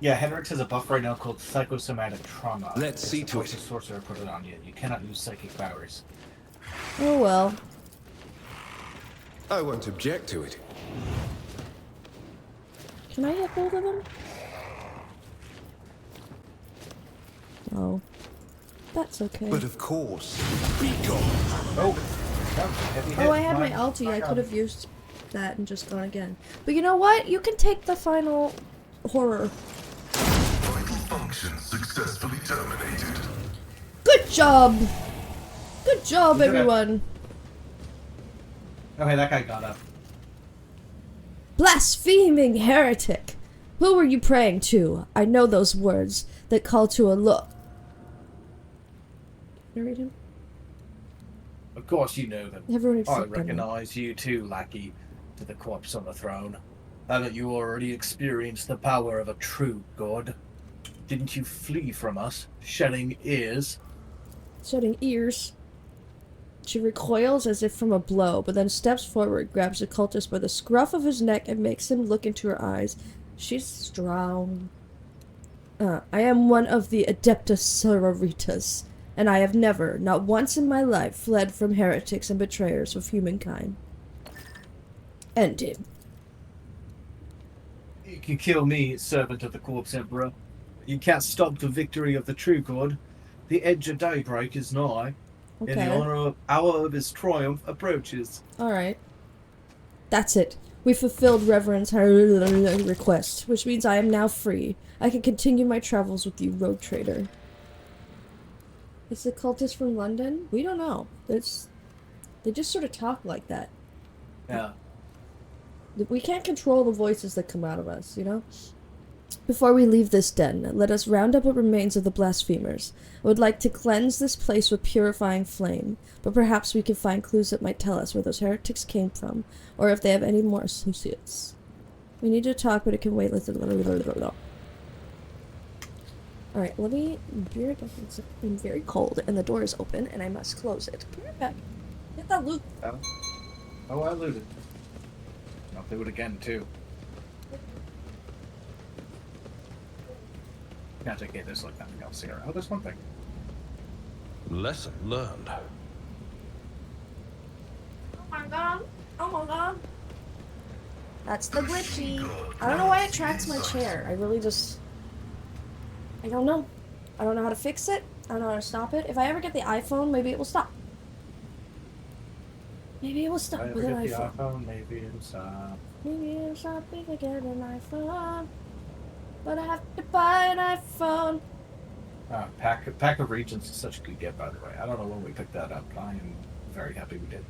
Yeah, Henrix has a buff right now called Psychosomatic Trauma. Let's If see the to Force it. of Sorcerer put it on you. You cannot use psychic powers. Oh well. I won't object to it. Can I hit both of them? Oh. That's okay. But of course, be gone. Oh, that was a heavy hit. Oh, I had my ulti. I could have used that and just gone again. But you know what? You can take the final horror. Vital function successfully terminated. Good job! Good job, You did it. everyone! Okay, that guy got up. Blaspheming heretic! Who were you praying to? I know those words that call to a look. Can I read him? Of course you know them. Everyone I except Brendan. recognize you too, lackey, to the corpse on the throne. Now that you already experienced the power of a true god, didn't you flee from us, shedding ears? Shedding ears. She recoils as if from a blow, but then steps forward, grabs the cultist by the scruff of his neck, and makes him look into her eyes. She's strong. I am one of the Adeptus Sororitas, and I have never, not once in my life, fled from heretics and betrayers of humankind. End him. You can kill me, servant of the corpse emperor. You can't stop the victory of the true god. The edge of daybreak is nigh, and the hour of his triumph approaches. Alright. That's it. We fulfilled Reverend's request, which means I am now free. I can continue my travels with you, rogue trader. Is the cultist from London? We don't know. They just sort of talk like that. Yeah. We can't control the voices that come out of us, you know? Before we leave this den, let us round up what remains of the blasphemers. I would like to cleanse this place with purifying flame, but perhaps we can find clues that might tell us where those heretics came from, or if they have any more associates. We need to talk, but it can wait. Alright, let me be right back. It's very cold, and the door is open, and I must close it. Be right back. Get that loot. Oh, I looted. I'll do it again, too. Can't take it, there's like nothing else here. Oh, there's one thing. Lesson learned. Oh my god. Oh my god. That's the glitchy. I don't know why it tracks my chair. I really just... I don't know. I don't know how to fix it. I don't know how to stop it. If I ever get the iPhone, maybe it will stop. Maybe it will stop with an iPhone. Maybe it'll stop. Maybe it'll stop if I get an iPhone. But I have to buy an iPhone. Pack of Regents is such a good get, by the way. I don't know when we picked that up. I am very happy we did.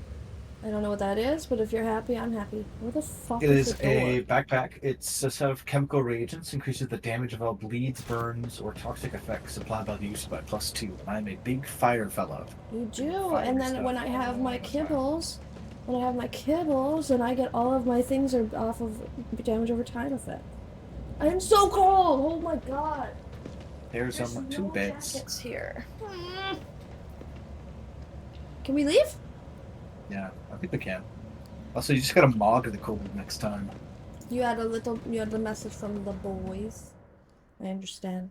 I don't know what that is, but if you're happy, I'm happy. Where the fuck It is the door? a backpack. It's a set of chemical reagents, increases the damage of all bleeds, burns, or toxic effects applied by the use by +2. I'm a big fire fellow. You do, and then when I have my kibbles, and I get all of my things are off of damage over time effect. I am so cold! Oh my god! There's two beds. Jackets here. Can we leave? Yeah, I think we can. Also, you just gotta mog the cold next time. You had the message from the boys. I understand.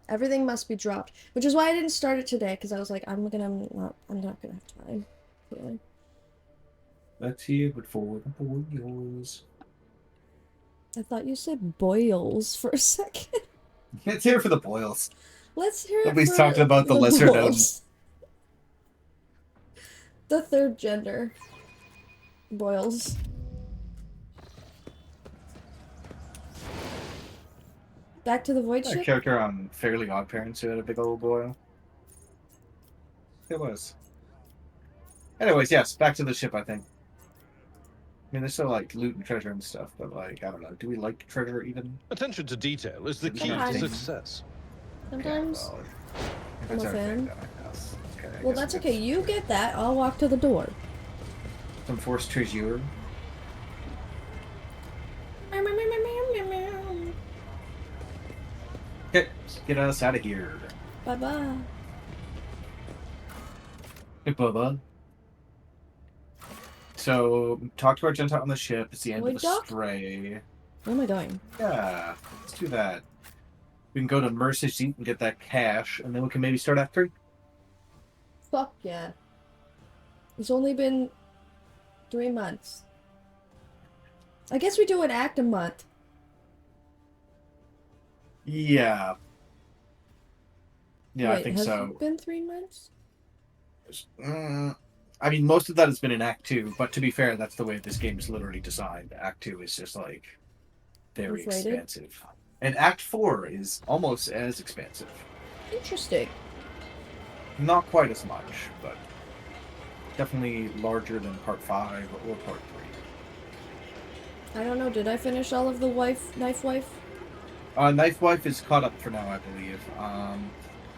Everything must be dropped, which is why I didn't start it today, because I was like, I'm not gonna have time. Really. Let's hear it for the boys. I thought you said boils for a second. Let's hear it for the boils. Let's hear it Nobody's for talking about the lesser known. boils. The third gender. Boils. Back to the void A ship? character on Fairly Odd Parents who had a big old boil. It was. Anyways, yes, back to the ship, I think. I mean, there's still, like, loot and treasure and stuff, but, like, I don't know. Do we like treasure, even? Attention to detail is the key to Sometimes. success. Sometimes. Okay, well, if I'm it's a everything, fan. then I guess. Okay, I Well, guess that's it okay. is. You get that. I'll walk to the door. Some forced treasure. Okay, get us out of here. Bye-bye. Hey, Bubba. So, talk to our Gentile on the ship. It's the end Wait, of the Doc? stray. Where am I going? Yeah, let's do that. We can go to Mercy's Seat and get that cash, and then we can maybe start Act 3. Fuck yeah. It's only been 3 months. I guess we do an act a month. Yeah. Yeah, Wait, I think has so. it been 3 months? I mean, most of that has been in Act 2, but to be fair, that's the way this game is literally designed. Act 2 is just like very Inflated? expansive. And Act 4 is almost as expansive. Interesting. Not quite as much, but definitely larger than Part 5 or Part 3. I don't know, did I finish all of the Knife Wife? 3. Knife Wife is caught up for now, I believe.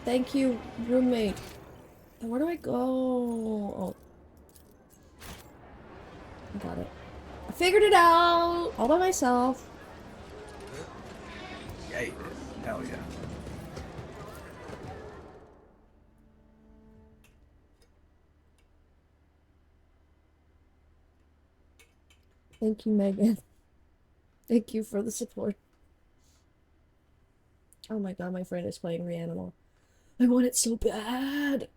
Thank you, roommate. Where do I go? Oh. I got it. I figured it out! All by myself. Yeah, you did. Hell yeah. Thank you, Megan. Thank you for the support. Oh my god, my friend is playing Reanimal. I want it so bad!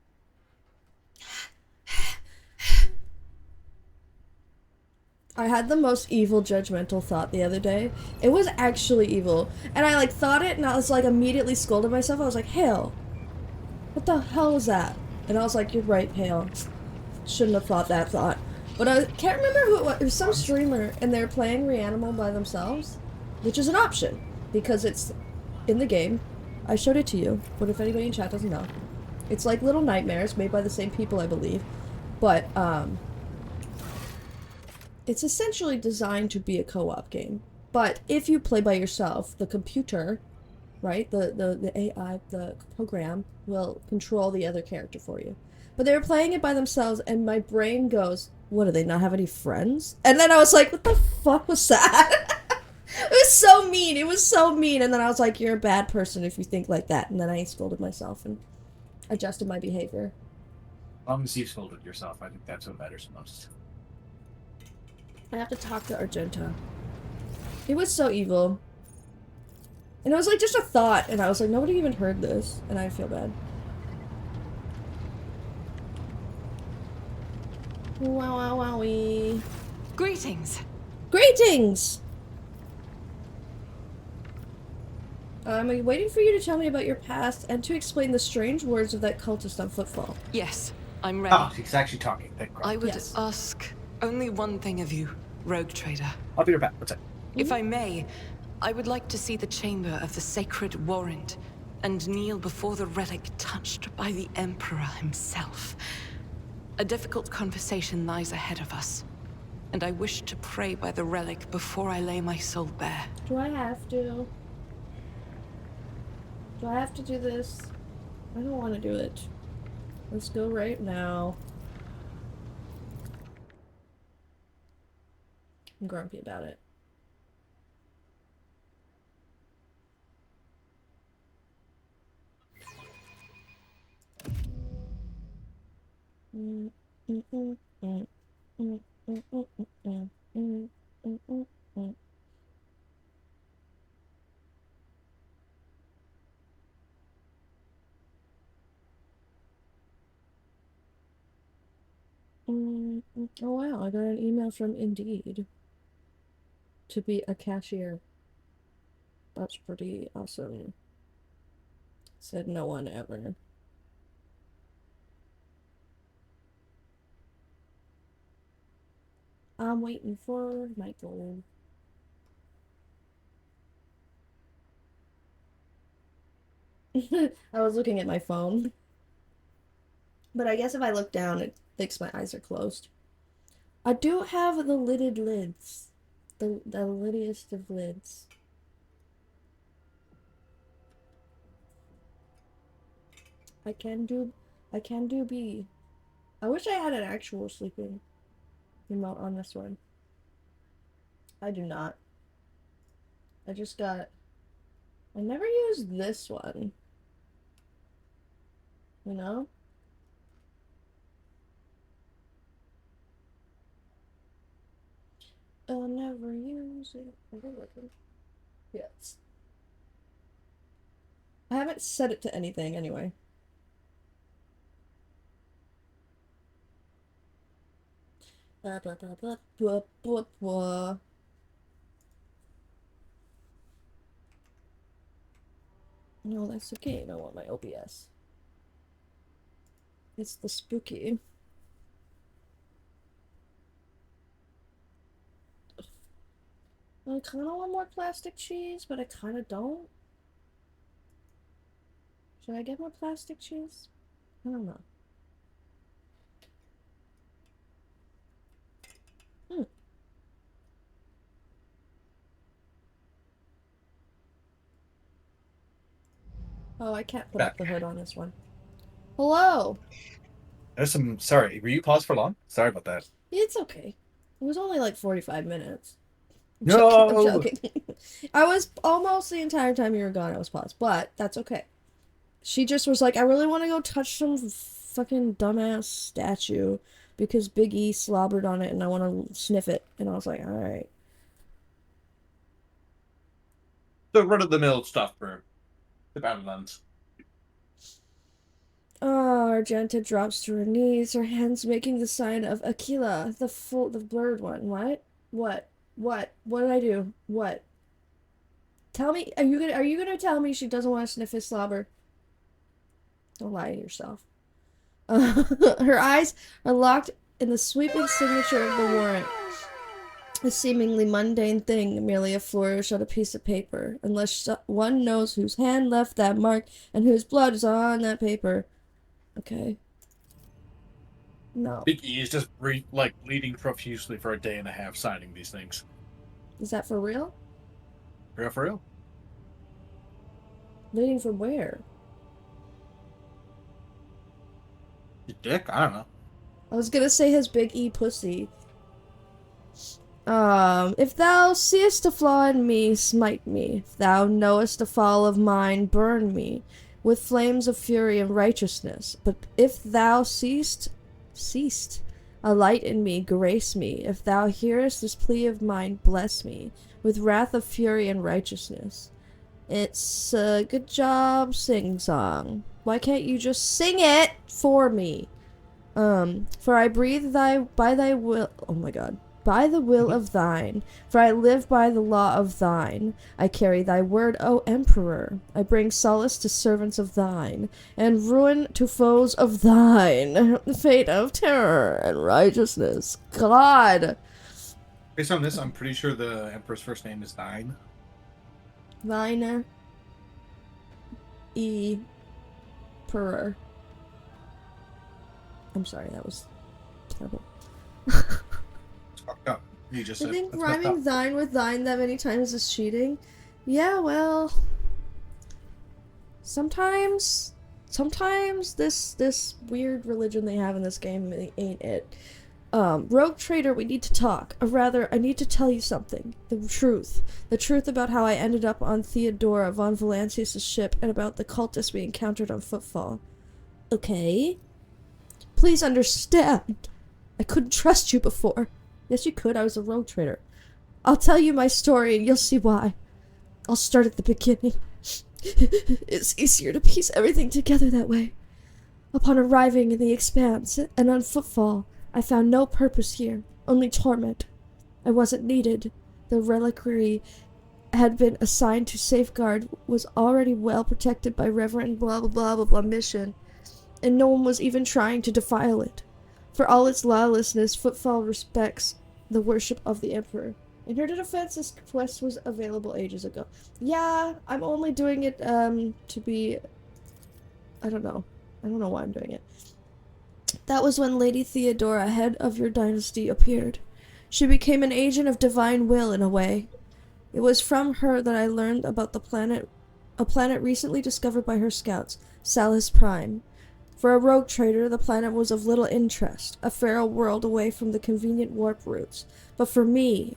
I had the most evil judgmental thought the other day. It was actually evil. And I like thought it and I was like immediately scolded myself. I was like, Hael, what the hell was that? And I was like, you're right, Hael. Shouldn't have thought that thought. But I can't remember who it was. It was some streamer and they're playing Reanimal by themselves. Which is an option. Because it's in the game. I showed it to you. But if anybody in chat doesn't know. It's like Little Nightmares made by the same people, I believe. But, it's essentially designed to be a co-op game. But if you play by yourself, the computer, right, the AI, the program, will control the other character for you. But they were playing it by themselves, and my brain goes, what, do they not have any friends? And then I was like, what the fuck was that? It was so mean. It was so mean. And then I was like, you're a bad person if you think like that. And then I scolded myself and adjusted my behavior. As long as you scolded yourself, I think that's what matters most. I have to talk to Argenta. It was so evil. And it was like just a thought, and I was like, nobody even heard this, and I feel bad. Wow, wow, wowie. Greetings. Greetings! I'm waiting for you to tell me about your past and to explain the strange words of that cultist on Footfall. Yes, I'm ready. Oh, he's actually talking. Thank God. I would Yes. ask only one thing of you, rogue trader. I'll be right back. What's up? If I may, I would like to see the chamber of the sacred warrant and kneel before the relic touched by the Emperor himself. A difficult conversation lies ahead of us, and I wish to pray by the relic before I lay my soul bare. Do I have to? Do I have to do this? I don't want to do it. Let's go right now. I'm grumpy about it. Oh wow, I got an email from Indeed to be a cashier. That's pretty awesome. Said no one ever. I'm waiting for Michael. I was looking at my phone. But I guess if I look down, it thinks my eyes are closed. I do have the lidded lids. The liddiest of lids. I can do B. I wish I had an actual sleeping remote on this one. I do not. I just got... I never used this one. You know? I'll never use it. Is it working? Yes. I haven't set it to anything anyway. Blah, blah, blah, blah, blah, blah, blah. No, that's okay. I don't want my OBS. It's the spooky. I kind of want more plastic cheese, but I kind of don't. Should I get more plastic cheese? I don't know. Oh, I can't put up the hood on this one. Hello! There's some... Sorry, were you paused for long? Sorry about that. It's okay. It was only like 45 minutes. No! I'm joking. I was almost the entire time you were gone, I was paused, but that's okay. She just was like, I really want to go touch some fucking dumbass statue because Big E slobbered on it and I want to sniff it. And I was like, alright. The run-of-the-mill stuff for the Battlelands. Oh, Argenta drops to her knees, her hands making the sign of Aquila, the blurred one. What? What? What did I do? What? Tell me, are you gonna tell me she doesn't want to sniff his slobber? Don't lie to yourself. Her eyes are locked in the sweeping signature of the warrant. A seemingly mundane thing, merely a flourish on a piece of paper, unless one knows whose hand left that mark and whose blood is on that paper. Okay. No. Big E is just bleeding profusely for a day and a half signing these things. Is that for real? For real? Bleeding from where? Your dick? I don't know. I was gonna say his Big E pussy. If thou seest a flaw in me, smite me. If thou knowest a fall of mine, burn me with flames of fury and righteousness. But if thou ceased a light in me, grace me. If thou hearest this plea of mine, bless me with wrath of fury and righteousness. It's a good job sing-song. Why can't you just sing it for me? For I breathe by thy will, oh my god, by the will of thine, for I live by the law of thine. I carry thy word, O Emperor. I bring solace to servants of thine, and ruin to foes of thine. The fate of terror and righteousness. God! Based on this, I'm pretty sure the Emperor's first name is Thine. Thine. Emperor. I'm sorry, that was terrible. It's fucked up. You just I said think that's rhyming thine with thine that many times is cheating. Yeah, well, sometimes this weird religion they have in this game ain't it. Rogue Trader, we need to talk. Or rather, I need to tell you something. The truth about how I ended up on Theodora von Valancius' ship and about the cultists we encountered on Footfall. Okay? Please understand. I couldn't trust you before. Yes, you could. I was a rogue trader. I'll tell you my story and you'll see why. I'll start at the beginning. It's easier to piece everything together that way. Upon arriving in the Expanse and on Footfall, I found no purpose here, only torment. I wasn't needed. The reliquary had been assigned to safeguard was already well protected by Reverend blah blah blah blah blah mission, and no one was even trying to defile it. For all its lawlessness, Footfall respects the worship of the Emperor. In her defense, this quest was available ages ago. Yeah, I'm only doing it, to be... I don't know why I'm doing it. That was when Lady Theodora, head of your dynasty, appeared. She became an agent of divine will, in a way. It was from her that I learned about a planet recently discovered by her scouts, Salus Prime. For a rogue trader, the planet was of little interest, a feral world away from the convenient warp routes. But for me,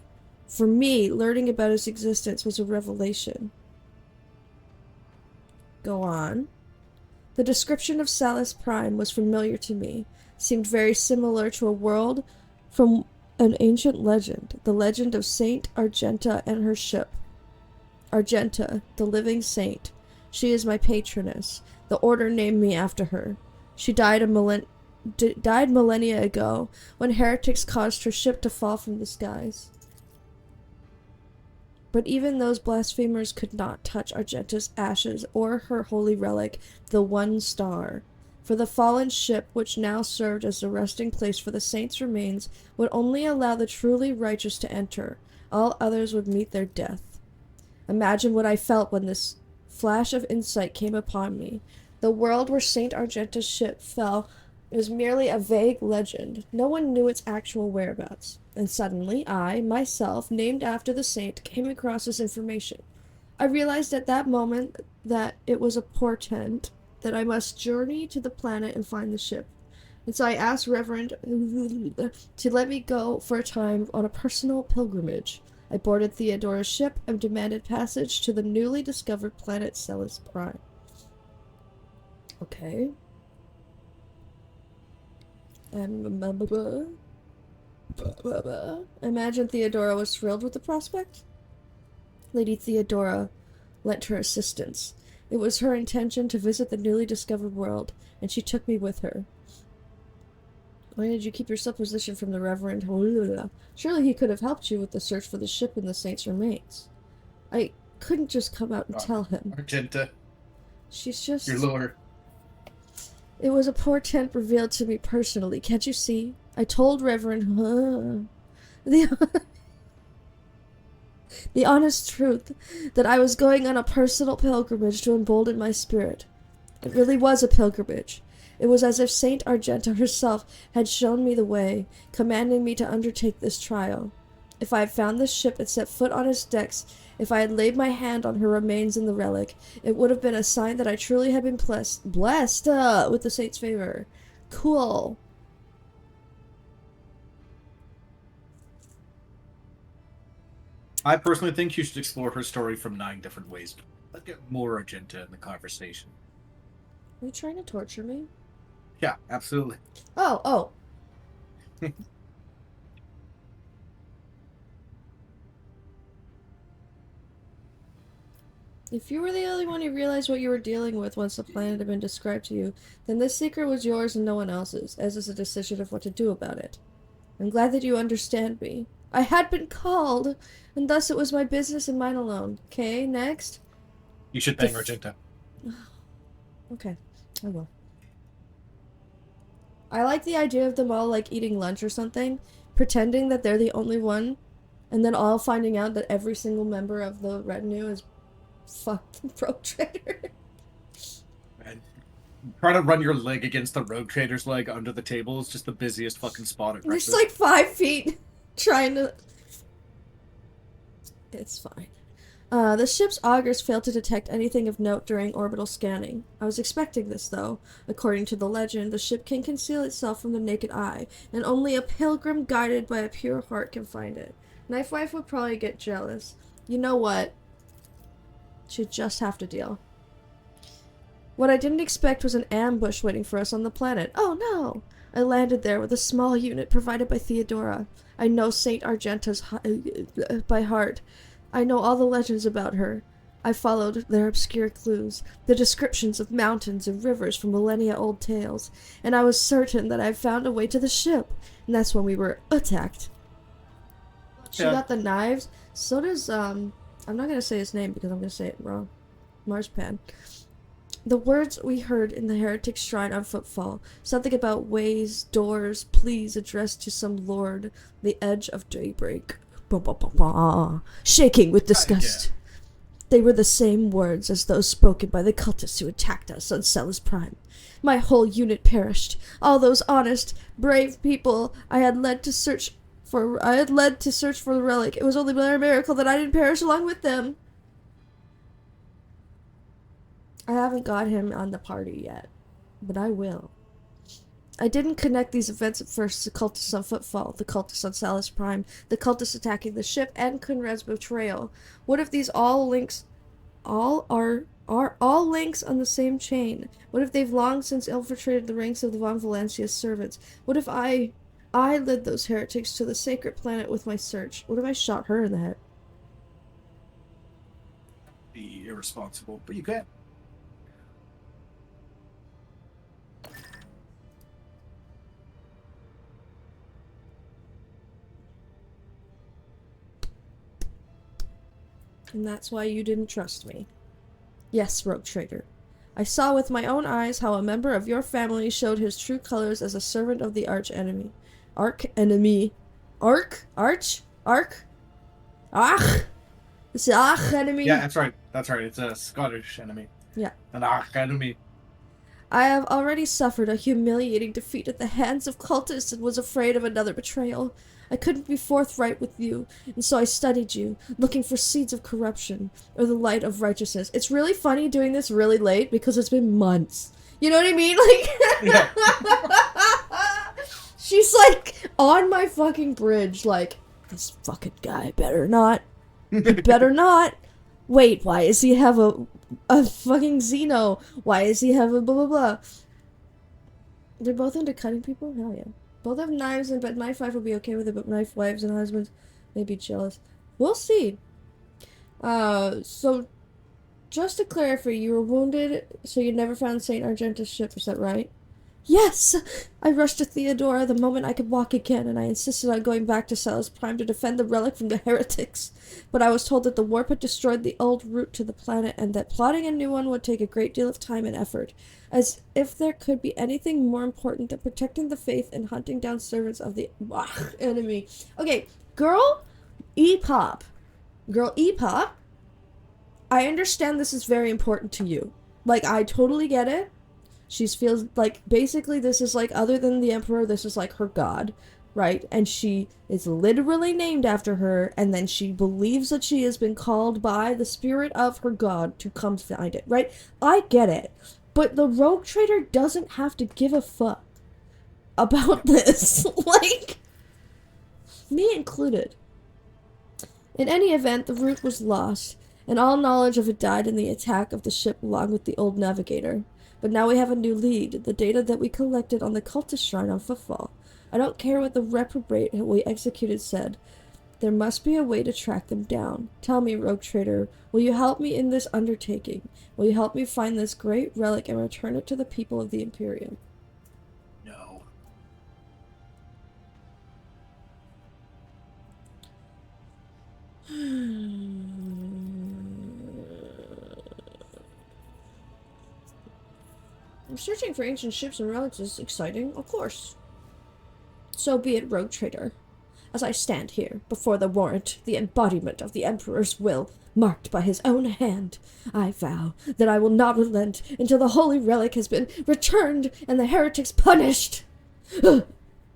learning about its existence was a revelation. Go on. The description of Salus Prime was familiar to me, seemed very similar to a world from an ancient legend, the legend of Saint Argenta and her ship. Argenta, the living saint. She is my patroness. The order named me after her. She died millennia ago, when heretics caused her ship to fall from the skies. But even those blasphemers could not touch Argenta's ashes or her holy relic, the One Star. For the fallen ship, which now served as the resting place for the saints' remains, would only allow the truly righteous to enter. All others would meet their death. Imagine what I felt when this flash of insight came upon me. The world where Saint Argenta's ship fell was merely a vague legend. No one knew its actual whereabouts. And suddenly, I, myself, named after the saint, came across this information. I realized at that moment that it was a portent, that I must journey to the planet and find the ship. And so I asked Reverend to let me go for a time on a personal pilgrimage. I boarded Theodora's ship and demanded passage to the newly discovered planet Celis Prime. Okay. Imagine Theodora was thrilled with the prospect. Lady Theodora lent her assistance. It was her intention to visit the newly discovered world, and she took me with her. Why did you keep your supposition from the Reverend? Surely he could have helped you with the search for the ship and the saint's remains. I couldn't just come out and tell him. Argenta. She's just... Your lure. It was a portent revealed to me personally. Can't you see? I told Reverend... The honest truth, that I was going on a personal pilgrimage to embolden my spirit. It really was a pilgrimage. It was as if Saint Argenta herself had shown me the way, commanding me to undertake this trial. If I had found this ship and set foot on its decks, if I had laid my hand on her remains in the relic, it would have been a sign that I truly had been blessed with the saint's favor. Cool. I personally think you should explore her story from 9 different ways. Let's get more Argenta in the conversation. Are you trying to torture me? Yeah, absolutely. Oh. If you were the only one who realized what you were dealing with once the planet had been described to you, then this secret was yours and no one else's, as is a decision of what to do about it. I'm glad that you understand me. I had been called, and thus it was my business and mine alone. Okay, next? You should bang Argenta. Okay, I will. I like the idea of them all, like, eating lunch or something, pretending that they're the only one, and then all finding out that every single member of the retinue is fucking rogue trader. And trying to run your leg against the rogue trader's leg under the table is just the busiest fucking spot at breakfast. It's like 5 feet trying to... It's fine. The ship's augers failed to detect anything of note during orbital scanning. I was expecting this, though. According to the legend, the ship can conceal itself from the naked eye, and only a pilgrim guided by a pure heart can find it. Knife Wife would probably get jealous. You know what? She'd just have to deal. What I didn't expect was an ambush waiting for us on the planet. Oh no! I landed there with a small unit provided by Theodora. I know Saint Argenta's by heart. I know all the legends about her. I followed their obscure clues, the descriptions of mountains and rivers from millennia-old tales, and I was certain that I had found a way to the ship, and that's when we were attacked. She got the knives. So does, I'm not gonna say his name because I'm gonna say it wrong. Marspan. The words we heard in the heretic shrine on Footfall, something about ways, doors, please addressed to some lord, the edge of daybreak. Bah, bah, bah, bah. Shaking with disgust. They were the same words as those spoken by the cultists who attacked us on Celis Prime. My whole unit perished. All those honest, brave people I had led to search for the relic. It was only by a miracle that I didn't perish along with them. I haven't got him on the party yet, but I will. I didn't connect these events at first. The cultists on Footfall, the cultists on Celis Prime, the cultists attacking the ship, and Kunrad's betrayal. What if these all are all links on the same chain? What if they've long since infiltrated the ranks of the Von Valencia's servants? What if I led those heretics to the sacred planet with my search? What if I shot her in the head? Be irresponsible, but you can. And that's why you didn't trust me. Yes, rogue trader. I saw with my own eyes how a member of your family showed his true colors as a servant of the arch-enemy. Arch-enemy. Arch? It's arch-enemy. Yeah, that's right. That's right. It's a Scottish enemy. Yeah. An arch-enemy. I have already suffered a humiliating defeat at the hands of cultists and was afraid of another betrayal. I couldn't be forthright with you, and so I studied you, looking for seeds of corruption, or the light of righteousness. It's really funny doing this really late, because it's been months. You know what I mean? Like, she's like, on my fucking bridge, like, this fucking guy better not. Better not. Wait, why does he have a fucking Xeno? Why does he have a blah blah blah? They're both into cutting people? Hell yeah. Both have knives, but knife wife will be okay with it, but knife wives and husbands may be jealous. We'll see. So, just to clarify, you were wounded, so you never found St. Argenta's ship, is that right? Yes! I rushed to Theodora the moment I could walk again, and I insisted on going back to Salus Prime to defend the relic from the heretics. But I was told that the warp had destroyed the old route to the planet, and that plotting a new one would take a great deal of time and effort. As if there could be anything more important than protecting the faith and hunting down servants of the enemy. Okay, girl E-pop. Girl E-pop, I understand this is very important to you. Like, I totally get it. She feels like, basically, this is like, other than the Emperor, this is like her god, right? And she is literally named after her, and then she believes that she has been called by the spirit of her god to come find it, right? I get it. But the rogue trader doesn't have to give a fuck about this. Like, me included. In any event, the route was lost, and all knowledge of it died in the attack of the ship along with the old navigator. But now we have a new lead, the data that we collected on the cultist shrine on Footfall. I don't care what the reprobate we executed said. There must be a way to track them down. Tell me, rogue trader, will you help me in this undertaking? Will you help me find this great relic and return it to the people of the Imperium? No. Searching for ancient ships and relics is exciting, of course. So be it, rogue trader. As I stand here, before the warrant, the embodiment of the Emperor's will, marked by his own hand, I vow that I will not relent until the holy relic has been returned and the heretics punished. And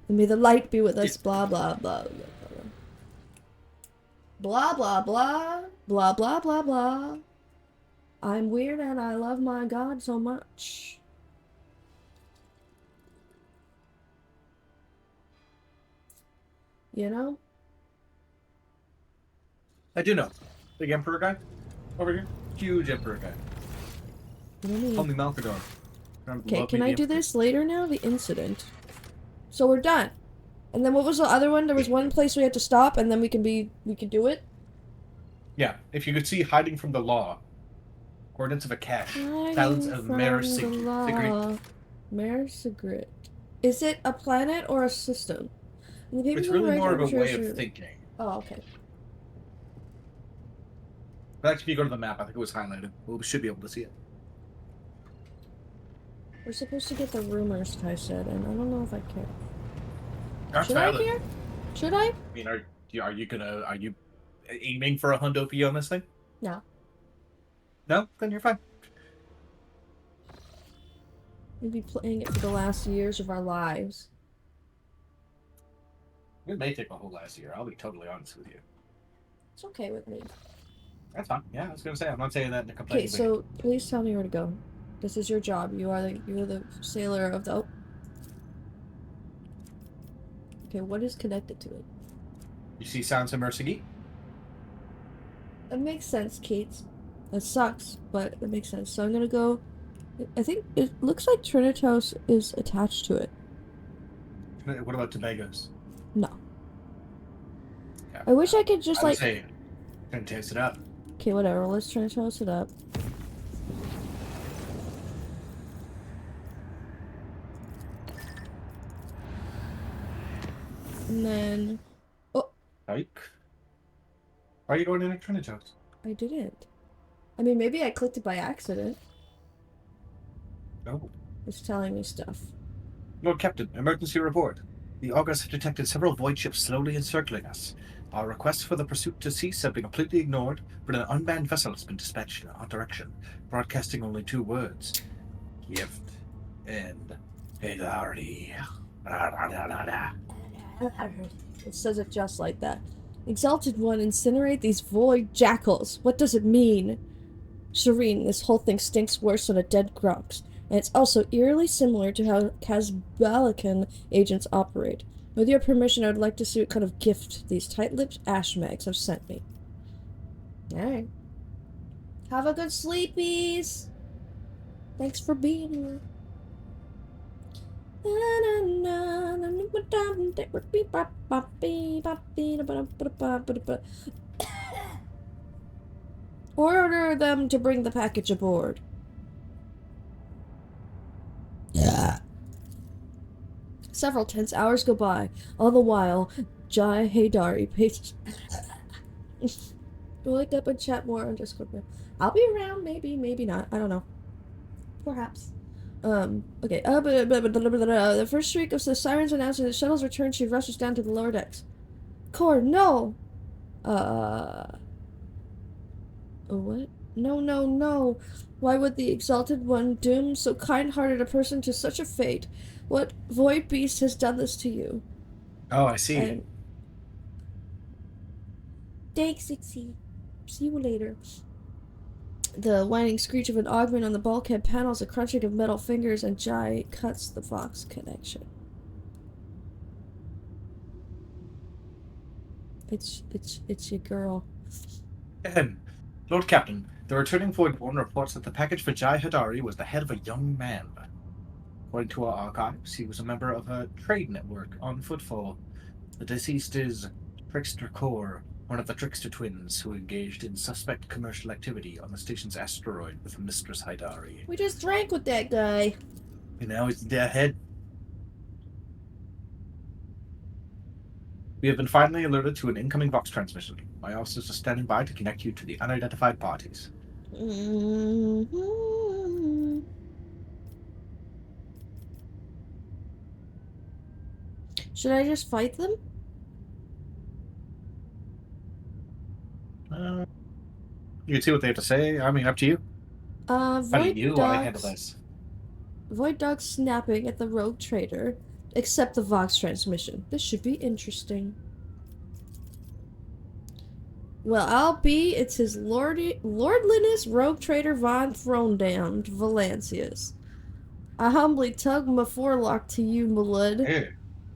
may the light be with us, blah, blah, blah, blah, blah, blah, blah, blah, blah, blah, blah. I'm weird and I love my god so much. You know? I do know. Big Emperor guy. Over here. Huge Emperor guy. Call me Malcador. Okay, can I do this later now? The incident. So we're done. And then what was the other one? There was one place we had to stop and then we can do it? Yeah. If you could see hiding from the law. Coordinates of a cache. Thousands of Mare Sigrid. Mare Sigrid. Is it a planet or a system? It's really more of a way of thinking. Oh, okay. But actually, if you go to the map, I think it was highlighted. We should be able to see it. We're supposed to get the rumors, Ty said, and I don't know if I care. That's Should valid. I care? Should I? I mean, are you aiming for a hundo P on this thing? No. No? Then you're fine. We'll be playing it for the last years of our lives. It may take a whole last year. I'll be totally honest with you. It's okay with me. That's fine. Yeah, I was gonna say I'm not saying that in a complaining Okay, so please tell me where to go. This is your job. You're the sailor of the. Oh. Okay, what is connected to it? You see Sounds of Mercy? It makes sense, Kate. That sucks, but it makes sense. So I'm gonna go. I think it looks like Trinitos is attached to it. What about Tobago's? No. Yeah. I wish I could just like. Say, gonna taste it up. Okay, whatever. Let's try to toast it up. And then. Oh. Hike. Why are you going in a Trinitos? I didn't. I mean, maybe I clicked it by accident. Oh. It's telling me stuff. Lord Captain, emergency report. The augurs have detected several void ships slowly encircling us. Our requests for the pursuit to cease have been completely ignored, but an unmanned vessel has been dispatched in our direction, broadcasting only 2 words. Gift and hilarity. It says it just like that. Exalted One, incinerate these void jackals. What does it mean? Serene, this whole thing stinks worse than a dead Grox. And it's also eerily similar to how Hael-kun agents operate. With your permission, I would like to see what kind of gift these tight-lipped ashmags have sent me. Alright. Have a good sleepies! Thanks for being here. Order them to bring the package aboard. Several tense hours go by. All the while, Jai Haydari paces. Wake up and chat more on Discord. I'll be around, maybe, maybe not. I don't know. Perhaps. Okay. The first shriek of the sirens announcing the shuttle's return, she rushes down to the lower decks. Core, no! What? No, no, no. Why would the Exalted One doom so kind-hearted a person to such a fate? What void beast has done this to you? Oh, I see. And... Thanks, Ixie. See you later. The whining screech of an augment on the bulkhead panels, a crunching of metal fingers, and Jai cuts the Vox connection. It's your girl. Lord Captain, the returning Void One reports that the package for Jai Hadari was the head of a young man. According to our archives, he was a member of a trade network on Footfall. The deceased is Trickster Core, one of the Trickster twins who engaged in suspect commercial activity on the station's asteroid with Mistress Haydari. We just drank with that guy. And now he's dead. We have been finally alerted to an incoming Vox transmission. My officers are standing by to connect you to the unidentified parties. Mm-hmm. Should I just fight them? You can see what they have to say. I mean, up to you. How do you want to handle this? Void dogs snapping at the rogue trader. Accept the Vox transmission. This should be interesting. Well, it's his lordliness rogue trader von Thronedamned Valancius. I humbly tug my forelock to you, my lord.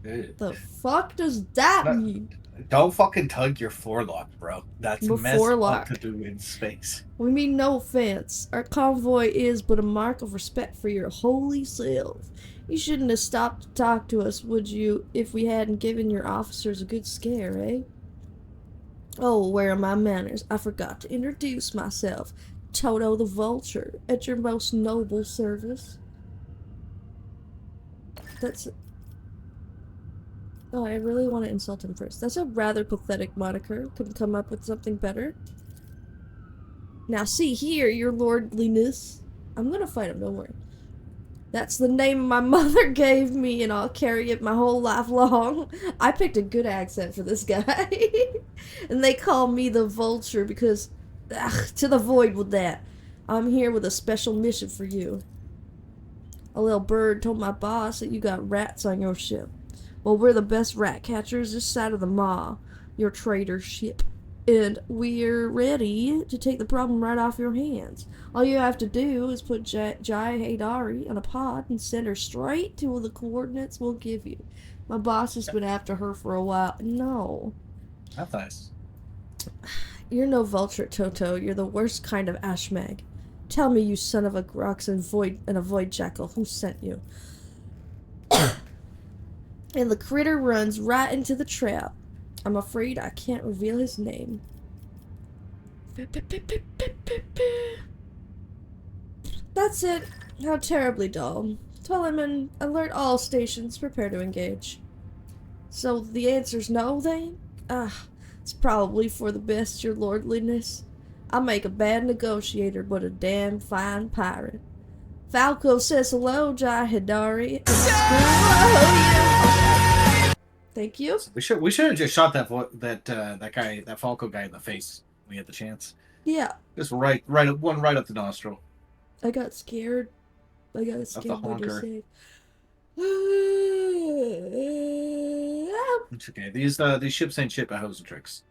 The fuck does that mean? Don't fucking tug your forelock, bro. That's messed up to do in space. We mean no offense. Our convoy is but a mark of respect for your holy self. You shouldn't have stopped to talk to us, would you, if we hadn't given your officers a good scare, eh? Oh, where are my manners? I forgot to introduce myself. Toto the Vulture, at your most noble service. That's... Oh, I really want to insult him first. That's a rather pathetic moniker. Couldn't come up with something better. Now see here, your lordliness. I'm gonna fight him, don't worry. That's the name my mother gave me, and I'll carry it my whole life long. I picked a good accent for this guy. And they call me the Vulture because... to the void with that. I'm here with a special mission for you. A little bird told my boss that you got rats on your ship. Well, we're the best rat catchers this side of the Maw, your trader ship. And we're ready to take the problem right off your hands. All you have to do is put Jai Haydari on a pod and send her straight to the coordinates we'll give you. My boss has been after her for a while. No. That's nice. You're no vulture, Toto. You're the worst kind of ashmag. Tell me, you son of a Grox and a void jackal, who sent you? And the critter runs right into the trap. I'm afraid I can't reveal his name. That's it. How terribly dull. Tell him and alert all stations. Prepare to engage. So the answer's no, then? It's probably for the best, your lordliness. I make a bad negotiator, but a damn fine pirate. Falco says hello, Jai Hidari. Hello. Thank you. We should have just shot that Falco guy in the face when we had the chance. Yeah. Just right up the nostril. I got scared. I got Of scared the by the honker. save. It's okay. These ships ain't shit by hoes and tricks.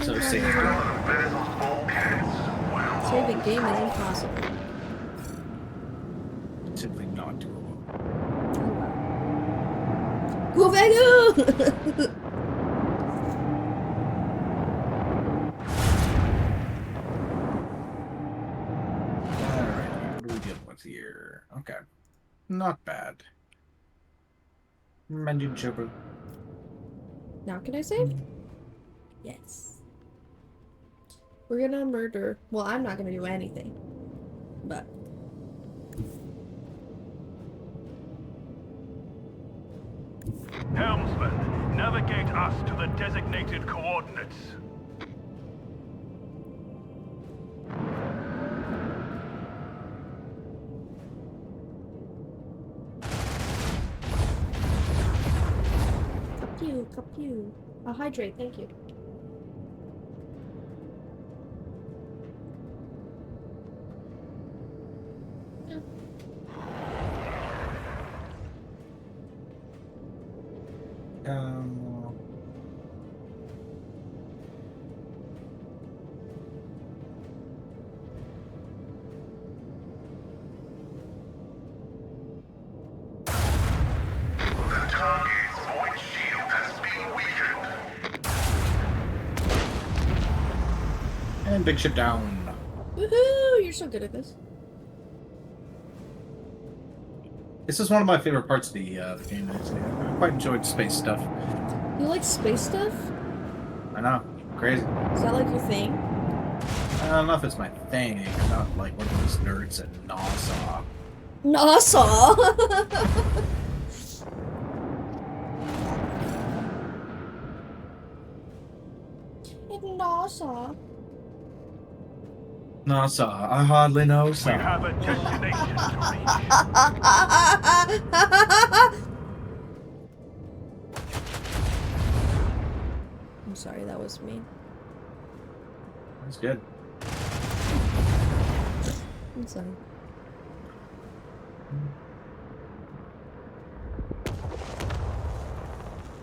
So safe. Saving game is impossible. Simply not doable. Go Vegu! Alright, what are we dealing with here? Okay. Not bad. Mention Chopper. Now can I save? Yes. We're gonna murder. Well, I'm not gonna do anything. But. Helmsman, navigate us to the designated coordinates. Cup you. I'll hydrate, thank you. And big ship down. Woohoo! You're so good at this. This is one of my favorite parts of the game. I quite enjoyed space stuff. You like space stuff? I know. Crazy. Is that like your thing? I don't know if it's my thing. I'm not like one of those nerds at NASA. NASA! NASA. NASA. I hardly know. We have a destination to reach. I'm sorry, that was mean. That's good. I'm sorry.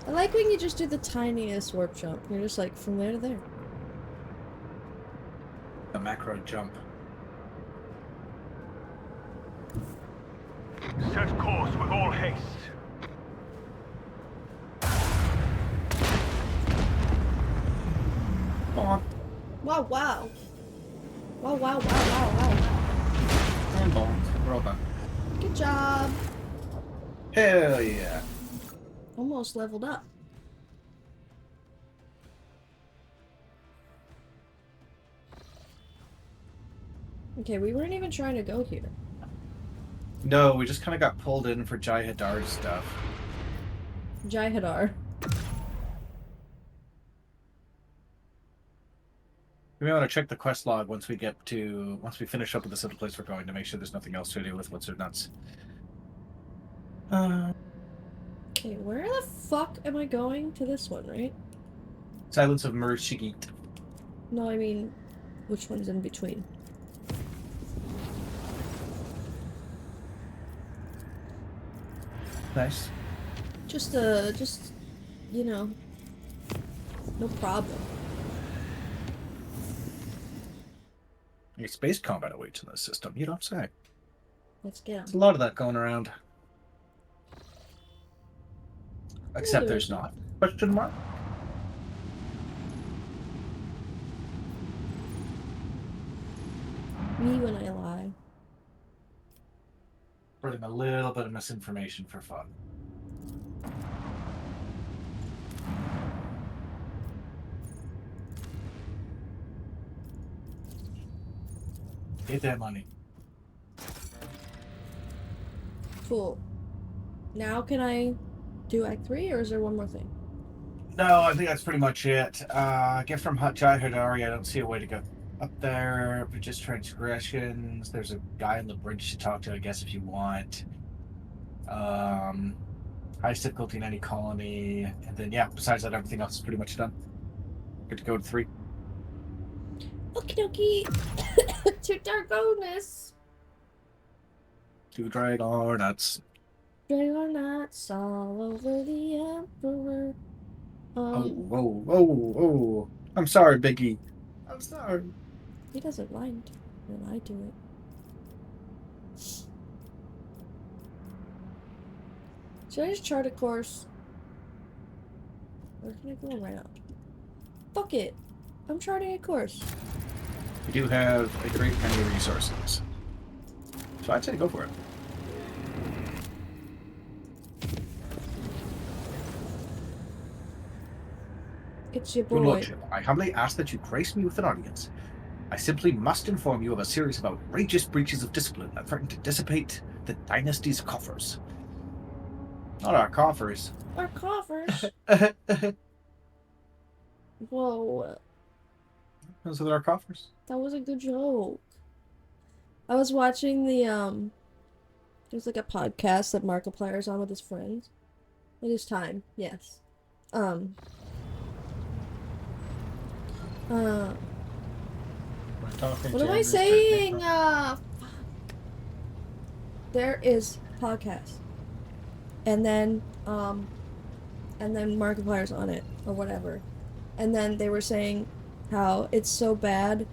I like when you just do the tiniest warp jump. You're just like from there to there. The macro jump. Set course with all haste. Bonk. Wow, wow. Wow, wow, wow, wow, wow. And bonk. We're all done. Good job. Hell yeah. Almost leveled up. Okay, we weren't even trying to go here. No, we just kind of got pulled in for Jai Hadar's stuff. Jai Hadar. We may want to check the quest log once we finish up with this other place we're going to make sure there's nothing else to do with what's so nuts. Okay, where the fuck am I going? To this one, right? Silence of Murshigit. No, I mean, which one's in between? Nice. Just, you know, no problem. Space combat awaits in this system, you don't say. Let's get There's a lot of that going around. Except there's not. Question mark? Me when I lie. Spreading a little bit of misinformation for fun. Get that money. Cool. Now can I do Act 3, or is there one more thing? No, I think that's pretty much it. Get from Jai Hadari, I don't see a way to go Up there, but just transgressions. There's a guy on the bridge to talk to, I guess, if you want. Highest difficulty in any colony, and then yeah. Besides that, everything else is pretty much done. Good to go to 3. Okie dokie. 2 Dragonus. 2 Dragonauts. Dragonauts all over the Emperor. Oh. I'm sorry, Biggie. I'm sorry. He doesn't mind when I do it. Should I just chart a course? Or can I go around? Fuck it. I'm charting a course. We do have a great many resources. So I'd say go for it. It's your Your boy. Lordship, I humbly ask that you grace me with an audience. I simply must inform you of a series of outrageous breaches of discipline that threaten to dissipate the dynasty's coffers. Not our coffers. Our coffers. Whoa. Those are our coffers. That was a good joke. I was watching the, there's like a podcast that Markiplier's on with his friends. It is time, yes. What am I saying? There is podcast. And then Markiplier's on it, or whatever. And then they were saying how it's so bad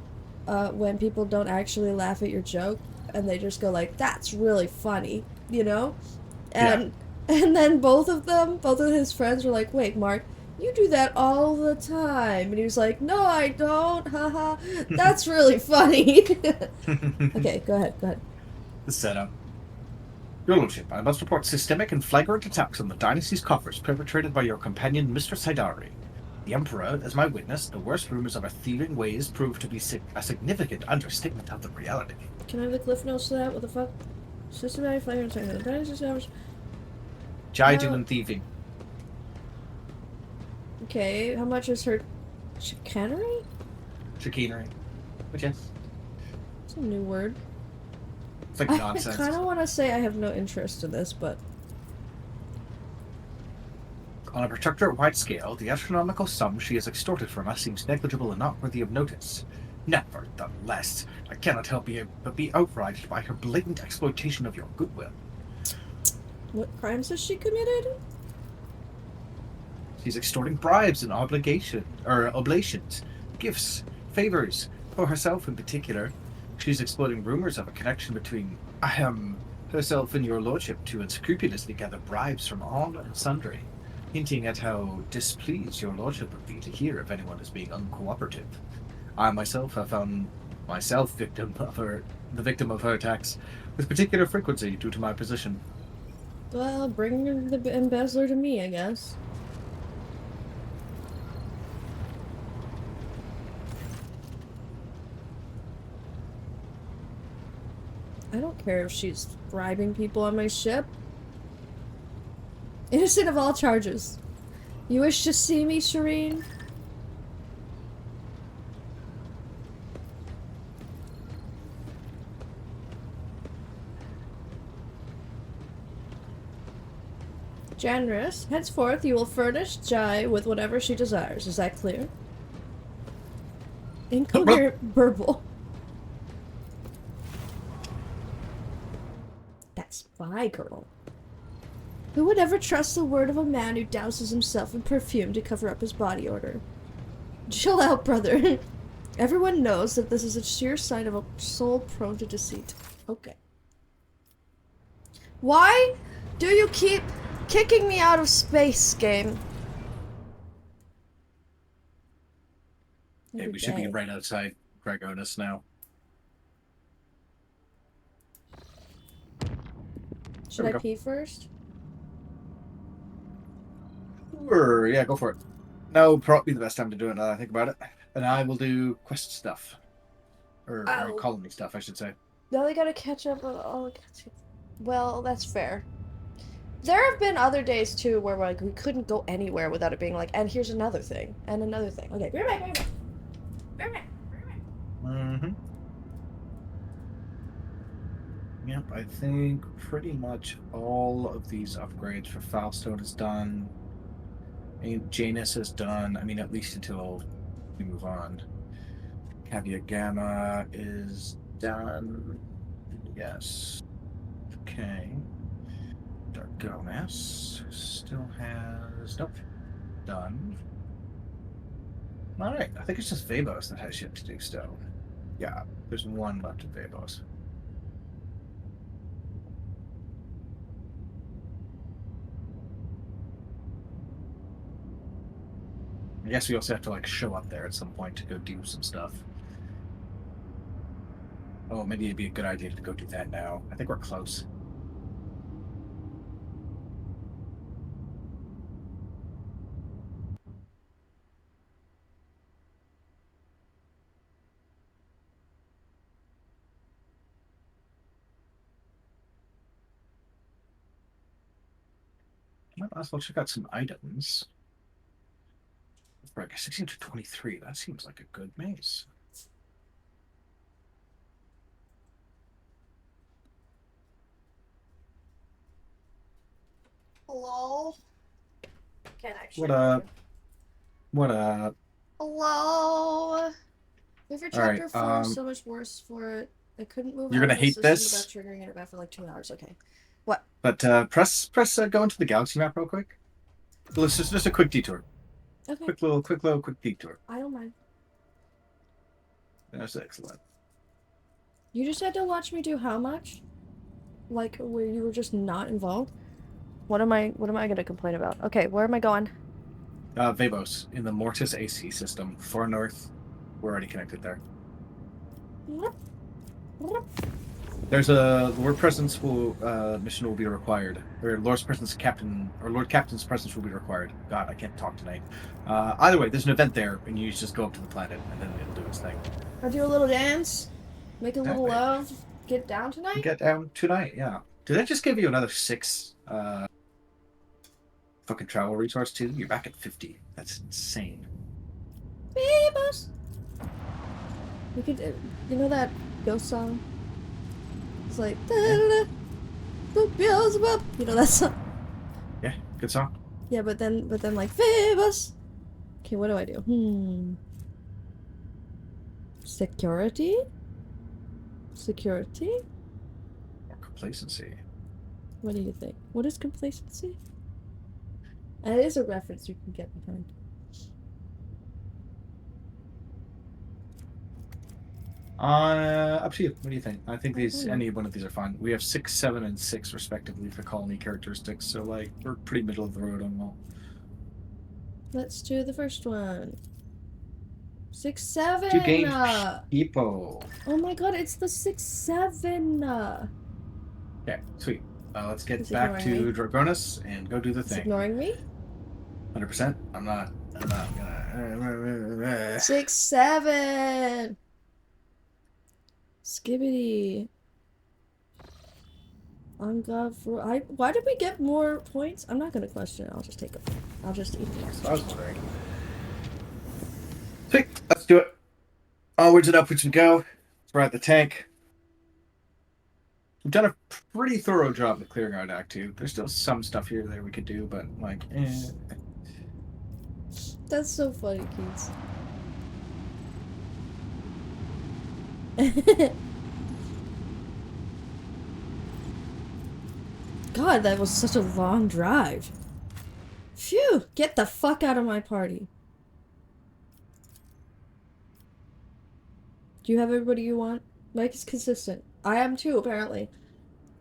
when people don't actually laugh at your joke, and they just go like, that's really funny, you know? And then both of his friends were like, wait, Mark, you do that all the time. And he was like, no, I don't, haha, that's really funny. Okay, go ahead. The setup. Your Lordship, I must report systemic and flagrant attacks on the dynasty's coffers perpetrated by your companion, Mr. Saidari. The Emperor, as my witness, the worst rumors of our thieving ways prove to be a significant understatement of the reality. Can I have the cliff notes to that? What the fuck? Systematic flagrant attack on the dynasty's coffers. Jiding and thieving. Okay, how much is her chicanery? Chicanery. Which is? It's a new word. It's like nonsense. I kind of want to say I have no interest in this, but... On a protectorate-wide scale, the astronomical sum she has extorted from us seems negligible and not worthy of notice. Nevertheless, I cannot help but be outraged by her blatant exploitation of your goodwill. What crimes has she committed? She's extorting bribes and oblations, gifts, favors, for herself in particular. She's exploiting rumors of a connection between herself and your lordship to unscrupulously gather bribes from all and sundry, hinting at how displeased your lordship would be to hear if anyone is being uncooperative. I myself have found myself the victim of her attacks with particular frequency due to my position. Well, bring the embezzler to me, I guess. I don't care if she's bribing people on my ship. Innocent of all charges. You wish to see me, Shireen? Generous. Henceforth, you will furnish Jai with whatever she desires. Is that clear? Incoherent burble. That's my girl. Who would ever trust the word of a man who douses himself in perfume to cover up his body odor? Chill out, brother. Everyone knows that this is a sheer sign of a soul prone to deceit. Okay. Why do you keep kicking me out of space, game? Yeah, we should be right outside Dragonus now. Should I pee first? Sure, yeah, go for it. Now probably the best time to do it now that I think about it. And I will do quest stuff. Or colony stuff, I should say. Now they gotta catch up on all. Well, that's fair. There have been other days too where like we couldn't go anywhere without it being like, and here's another thing, and another thing. Okay, be right back. Yep, I think pretty much all of these upgrades for Foulstone is done. And Janus is done. I mean, at least until we move on. Caveat Gamma is done. Yes. Okay. Dargonis still has... Nope. Done. Alright, I think it's just Vabos that has shit to do still. Yeah, there's one left in Vabos. I guess we also have to like show up there at some point to go do some stuff. Oh, maybe it'd be a good idea to go do that now. I think we're close. Might as well check out some items. Right, 16 to 23. That seems like a good maze. Hello? Can't actually. What up? What up? Hello? Favorite All right, chapter 4 is so much worse for it. I couldn't move you're out gonna of the hate system this? without triggering it back for like 2 hours. Okay. What? But press go into the galaxy map real quick. Let's just a quick detour. Okay. Quick detour. I don't mind. That's excellent. You just had to watch me do how much? Like where you were just not involved? What am I gonna complain about? Okay, where am I going? Vabos in the Mortis AC system, far north. We're already connected there. There's a Lord Presence mission will be required, or Lord's Presence Captain or Lord Captain's presence will be required. God, I can't talk tonight. Either way, there's an event there, and you just go up to the planet, and then it'll do its thing. I'll do a little dance, make a little love, get down tonight. Get down tonight, yeah. Did I just give you another 6 fucking travel resource too? You're back at 50. That's insane. Beavers. We could, you know that ghost song? It's like, you know that song? Yeah, good song. Yeah, but then like, Phoebus. Okay, what do I do? Security? Security? Or complacency. What do you think? What is complacency? And it is a reference you can get behind. Up to you. What do you think? I think any one of these are fine. We have 6, 7, and 6 respectively for colony characteristics, so like we're pretty middle of the road on all. Let's do the first one. 6, 7. To gain people. Oh my god, it's the 6, 7. Okay, sweet. Let's get back to Dragonus and go do the thing. Ignoring me? 100%. I'm not gonna. 6, 7. Skibbity. On God for why did we get more points? I'm not gonna question it. I'll just take them. I'll just eat them. I was wondering. Sweet. Let's do it. Onwards and upwards we go. Let's ride the tank. We've done a pretty thorough job of clearing out Act 2. There's still some stuff here that we could do, but like, That's so funny, Keats. God, that was such a long drive. Phew! Get the fuck out of my party. Do you have everybody you want? Mike is consistent. I am too, apparently.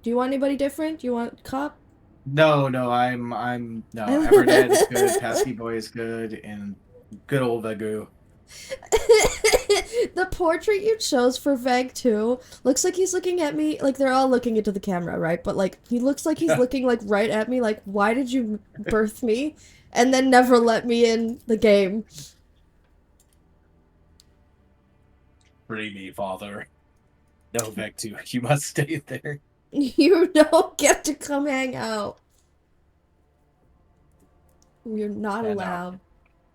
Do you want anybody different? Do you want cop? No, I'm no. Everdad is good. Pesky Boy is good, and good old Vagu. The portrait you chose for Veg 2 looks like he's looking at me, like they're all looking into the camera, right? But like he looks like he's looking like right at me, like why did you birth me and then never let me in the game? Free me, father. No, Veg 2, you must stay there. You don't get to come hang out. You're not allowed. No.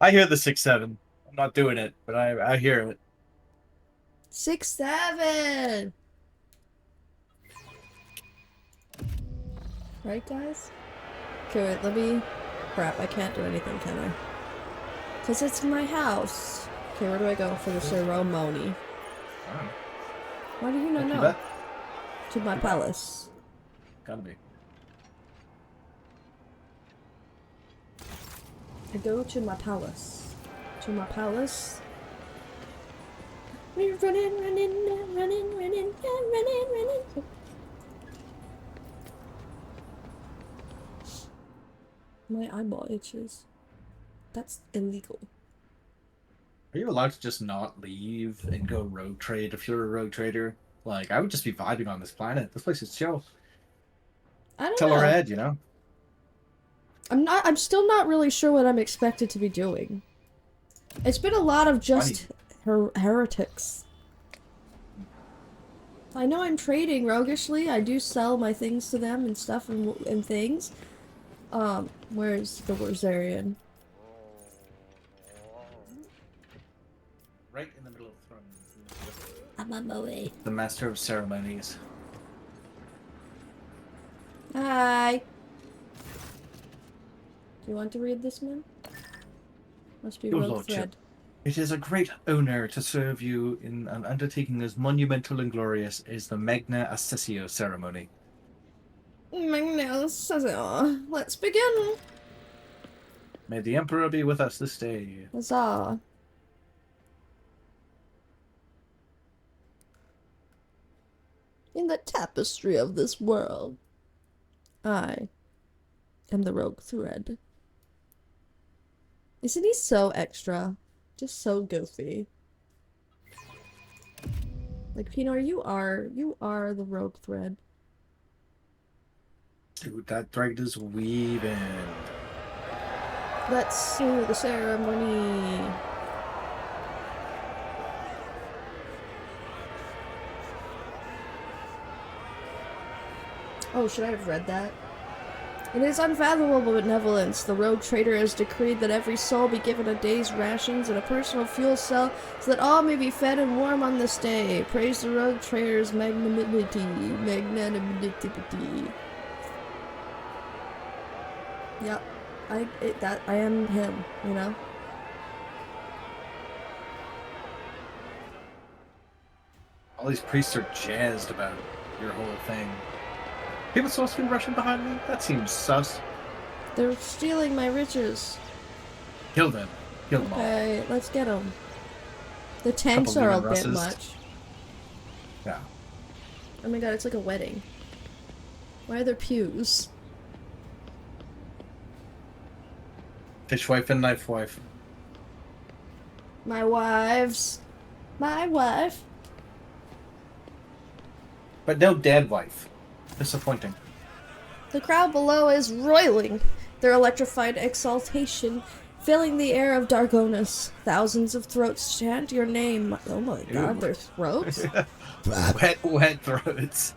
I hear the 6-7. I'm not doing it, but I hear it. 6, 7. Right, guys? Okay, wait, let me... Crap, I can't do anything, can I? Because it's my house. Okay, where do I go for the ceremony? Why do you not know? To my palace. Gotta be. I go to my palace. To my palace. We're running. My eyeball itches. That's illegal. Are you allowed to just not leave and go rogue trade if you're a rogue trader? Like, I would just be vibing on this planet. This place is chill. I don't Tell know. her Ed, you know? I'm still not really sure what I'm expected to be doing. It's been a lot of just heretics. I know I'm trading roguishly. I do sell my things to them and stuff and things. Where's the Warzarian? Right in the middle of the throne. I'm on my way. The Master of Ceremonies. Hi. Do you want to read this, man? Must be Your rogue lordship, thread. it is a great honor to serve you in an undertaking as monumental and glorious as the Magna Accessio ceremony. Let's begin. May the Emperor be with us this day. Huzzah. In the tapestry of this world, I am the rogue thread. Isn't he so extra? Just so goofy. Like, Pinor, you are the rogue thread. Dude, that thread is weaving. Let's do the ceremony. Oh, should I have read that? In his unfathomable benevolence, the rogue trader has decreed that every soul be given a day's rations and a personal fuel cell so that all may be fed and warm on this day. Praise the rogue trader's magnanimity. Yep. I am him, you know? All these priests are jazzed about your whole thing. People supposed to be rushing behind me? That seems sus. They're stealing my riches. Kill them. Kill them all. Okay, let's get them. The tanks are a bit much. Yeah. Oh my god, it's like a wedding. Why are there pews? Fishwife and knife wife. My wives. My wife. But no dead wife. Disappointing. The crowd below is roiling, their electrified exaltation filling the air of Dargonus. Thousands of throats chant your name. Oh my god, their throats? wet throats.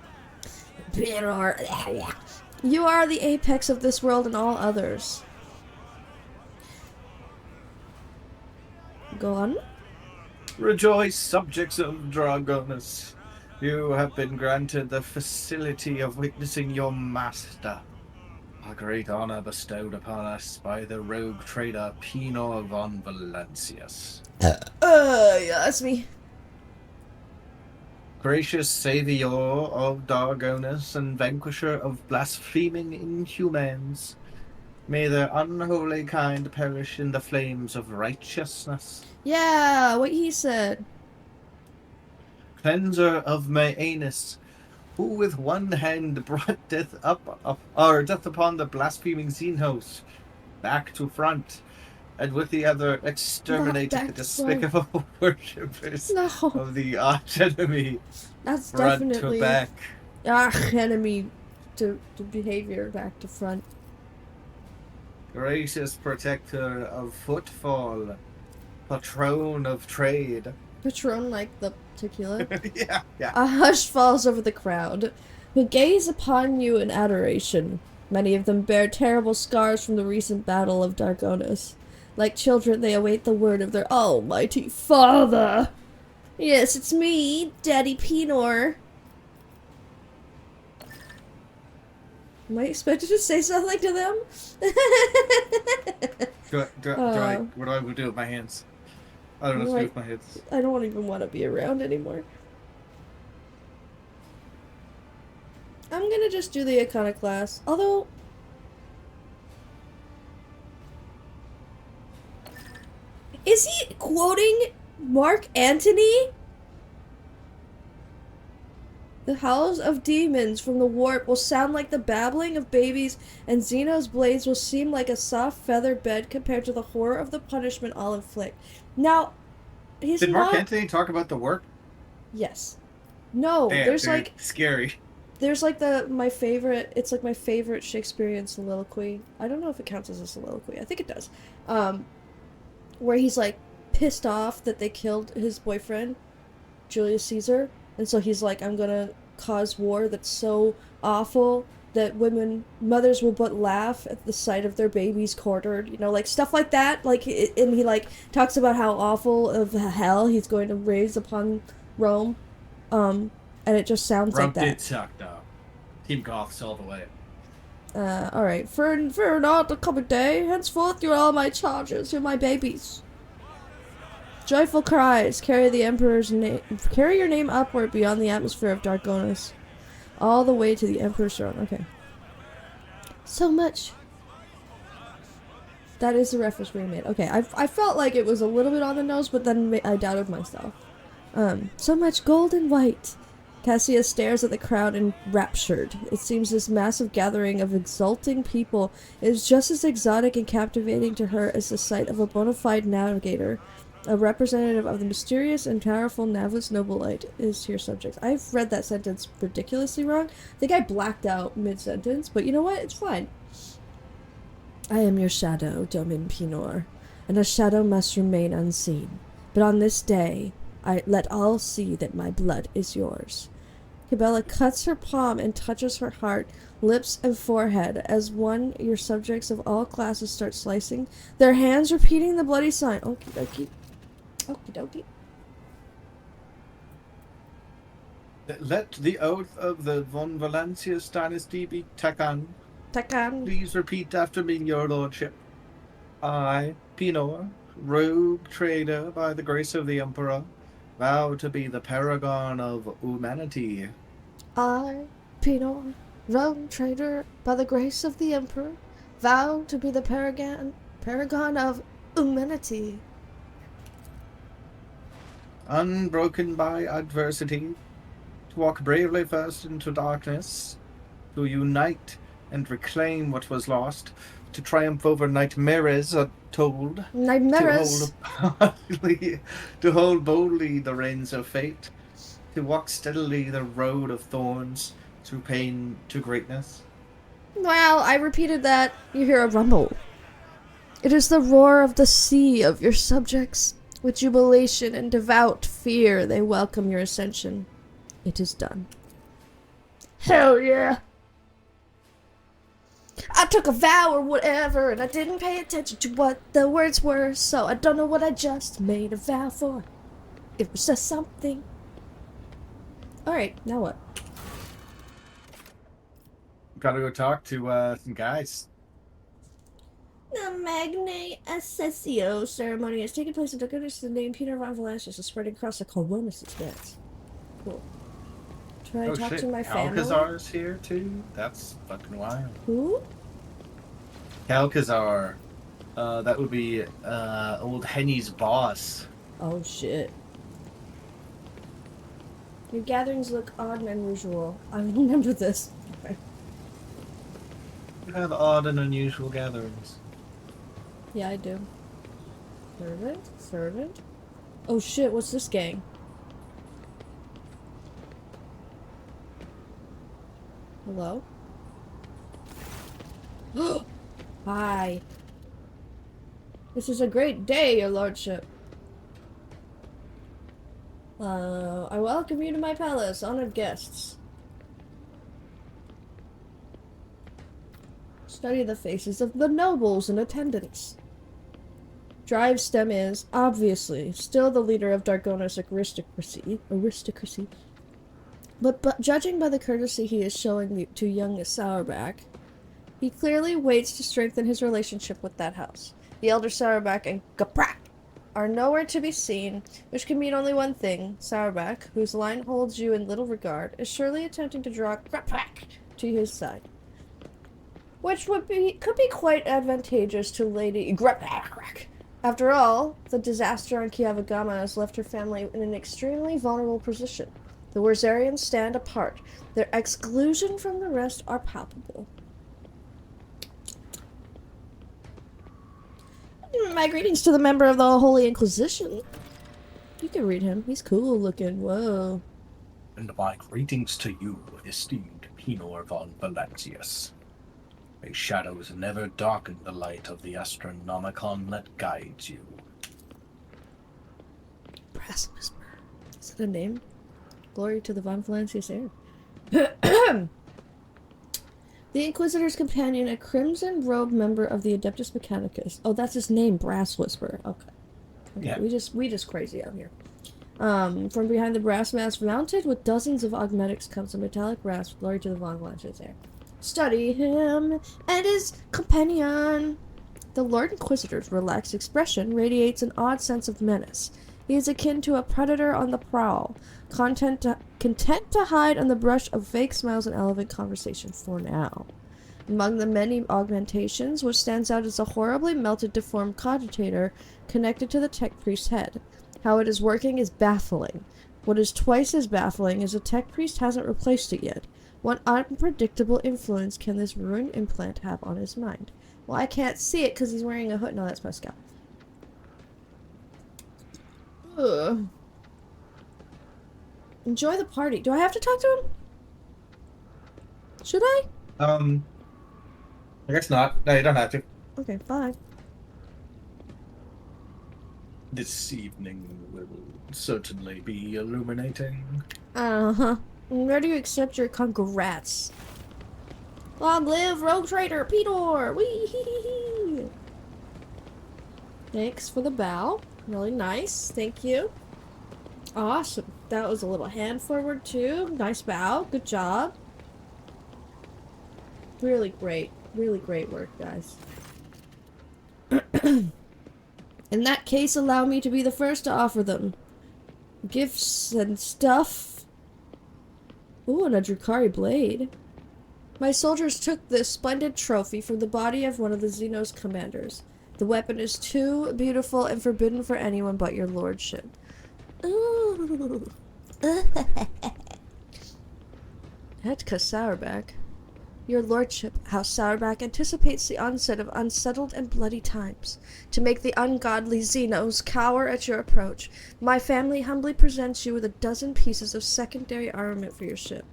You are the apex of this world and all others. Go on. Rejoice, subjects of Dragonus. You have been granted the facility of witnessing your master. A great honor bestowed upon us by the rogue trader Pino von Valancius. Yeah, that's me. Gracious savior of Dargonus and vanquisher of blaspheming inhumans, may their unholy kind perish in the flames of righteousness. Yeah, what he said. Cleanser of my anus, who with one hand brought death death upon the blaspheming Xenos back to front, and with the other exterminated the despicable worshippers of the arch enemy. That's front definitely to back. Arch enemy to behavior back to front. Gracious protector of footfall, patron of trade. Patron like the tequila? Yeah. A hush falls over the crowd, who gaze upon you in adoration. Many of them bear terrible scars from the recent battle of Dargonus. Like children, they await the word of their almighty father. Yes, it's me, Daddy Pinor. Am I expected to say something to them? What do I do with my hands? I don't know what to do with my hands. I don't even want to be around anymore. I'm gonna just do the iconoclast. Although... Is he quoting Mark Antony? The howls of demons from the warp will sound like the babbling of babies, and Zeno's blades will seem like a soft feather bed compared to the horror of the punishment I'll inflict. Now, he's Did not... Mark Antony talk about the warp? Yes. No, Damn, there's dude, like... scary. There's like my favorite Shakespearean soliloquy. I don't know if it counts as a soliloquy. I think it does. Where he's like pissed off that they killed his boyfriend, Julius Caesar. And so he's like, I'm gonna cause war that's so awful that mothers will but laugh at the sight of their babies quartered, you know, like stuff like that. Like, and he like talks about how awful of hell he's going to raise upon Rome. And it just sounds like that. Rome did suck though. Team Goths all the way. Alright. For not the coming day, henceforth you're all my charges, you're my babies. Joyful cries, carry the Emperor's name, carry your name upward beyond the atmosphere of Dargonus, all the way to the Emperor's throne. Okay. So much. That is the reference being made. Okay, I felt like it was a little bit on the nose, but then I doubted myself. So much gold and white. Cassia stares at the crowd enraptured. It seems this massive gathering of exulting people is just as exotic and captivating to her as the sight of a bona fide navigator. A representative of the mysterious and powerful Navus Nobilite is your subject. I've read that sentence ridiculously wrong. I think I blacked out mid-sentence, but you know what? It's fine. I am your shadow, Domin Pinor, and a shadow must remain unseen. But on this day, I let all see that my blood is yours. Cabela cuts her palm and touches her heart, lips, and forehead as your subjects of all classes start slicing, their hands repeating the bloody sign. Okie dokie. Okie dokie. Let the oath of the von Valancius dynasty be taken. Takan. Please repeat after me, your lordship. I, Pinor, rogue trader by the grace of the Emperor, vow to be the paragon of humanity. I, Pinor, rogue trader by the grace of the Emperor, vow to be the paragon of humanity. Unbroken by adversity, to walk bravely first into darkness, to unite and reclaim what was lost, to triumph over nightmares untold, Nightmares. to hold boldly the reins of fate, to walk steadily the road of thorns, through pain to greatness. Well, I repeated that. You hear a rumble. It is the roar of the sea of your subjects. With jubilation and devout fear, they welcome your ascension. It is done. Hell yeah! I took a vow or whatever, and I didn't pay attention to what the words were, so I don't know what I just made a vow for. It was just something. Alright, now what? Gotta go talk to some guys. The Magne Assessio ceremony has taken place in Dargonus. The name Peter von Valancius is spreading across the Coronis expanse. Cool. Try to talk to my family. Alcazar's here too? That's fucking wild. Who? Alcazar. That would be old Henny's boss. Oh shit. Your gatherings look odd and unusual. I remember this. Okay. You have odd and unusual gatherings. Yeah, I do. Servant? Oh shit, what's this gang? Hello? Hi. This is a great day, your lordship. I welcome you to my palace, honored guests. Study the faces of the nobles in attendance. Drivestem is, obviously, still the leader of Dargonus aristocracy. But judging by the courtesy he is showing to young Sauerback, he clearly waits to strengthen his relationship with that house. The elder Sauerback and Gaprak are nowhere to be seen, which can mean only one thing. Sauerback, whose line holds you in little regard, is surely attempting to draw Gaprak to his side. Which could be quite advantageous to Lady Gaprak. After all, the disaster on Kiavagama has left her family in an extremely vulnerable position. The Warzarians stand apart. Their exclusion from the rest are palpable. My greetings to the member of the Holy Inquisition. You can read him. He's cool looking. Whoa. And my greetings to you, esteemed Pinor von Valentius. May shadows never darken the light of the Astronomicon that guides you. Brass Whisper. Is that a name? Glory to the Von Valancius heir. The Inquisitor's companion, a crimson-robed member of the Adeptus Mechanicus. Oh, that's his name, Brass Whisper. Okay. Yeah. We just crazy out here. From behind the brass mask mounted with dozens of augmetics comes a metallic rasp. Glory to the Von Valancius heir. Study him and his companion. The Lord Inquisitor's relaxed expression radiates an odd sense of menace. He is akin to a predator on the prowl, content to hide on the brush of fake smiles and elevate conversation for now. Among the many augmentations, what stands out is a horribly melted, deformed cogitator connected to the tech priest's head. How it is working is baffling. What is twice as baffling is the tech priest hasn't replaced it yet. What unpredictable influence can this ruined implant have on his mind? Well, I can't see it because he's wearing a hood. No, that's my scalp. Ugh. Enjoy the party. Do I have to talk to him? Should I? I guess not. No, you don't have to. Okay, bye. This evening will certainly be illuminating. Uh-huh. I'm ready to accept your congrats. Long live Rogue Trader Peter! Wee-hee-hee-hee! Thanks for the bow. Really nice. Thank you. Awesome. That was a little hand forward too. Nice bow. Good job. Really great. Really great work, guys. In that case, allow me to be the first to offer them. Gifts and stuff. Ooh, and a Drukari blade. My soldiers took this splendid trophy from the body of one of the Xenos commanders. The weapon is too beautiful and forbidden for anyone but your lordship. Ooh. Hetka Sauerback. Your lordship, House Sauerback, anticipates the onset of unsettled and bloody times. To make the ungodly Xenos cower at your approach, my family humbly presents you with a dozen pieces of secondary armament for your ship.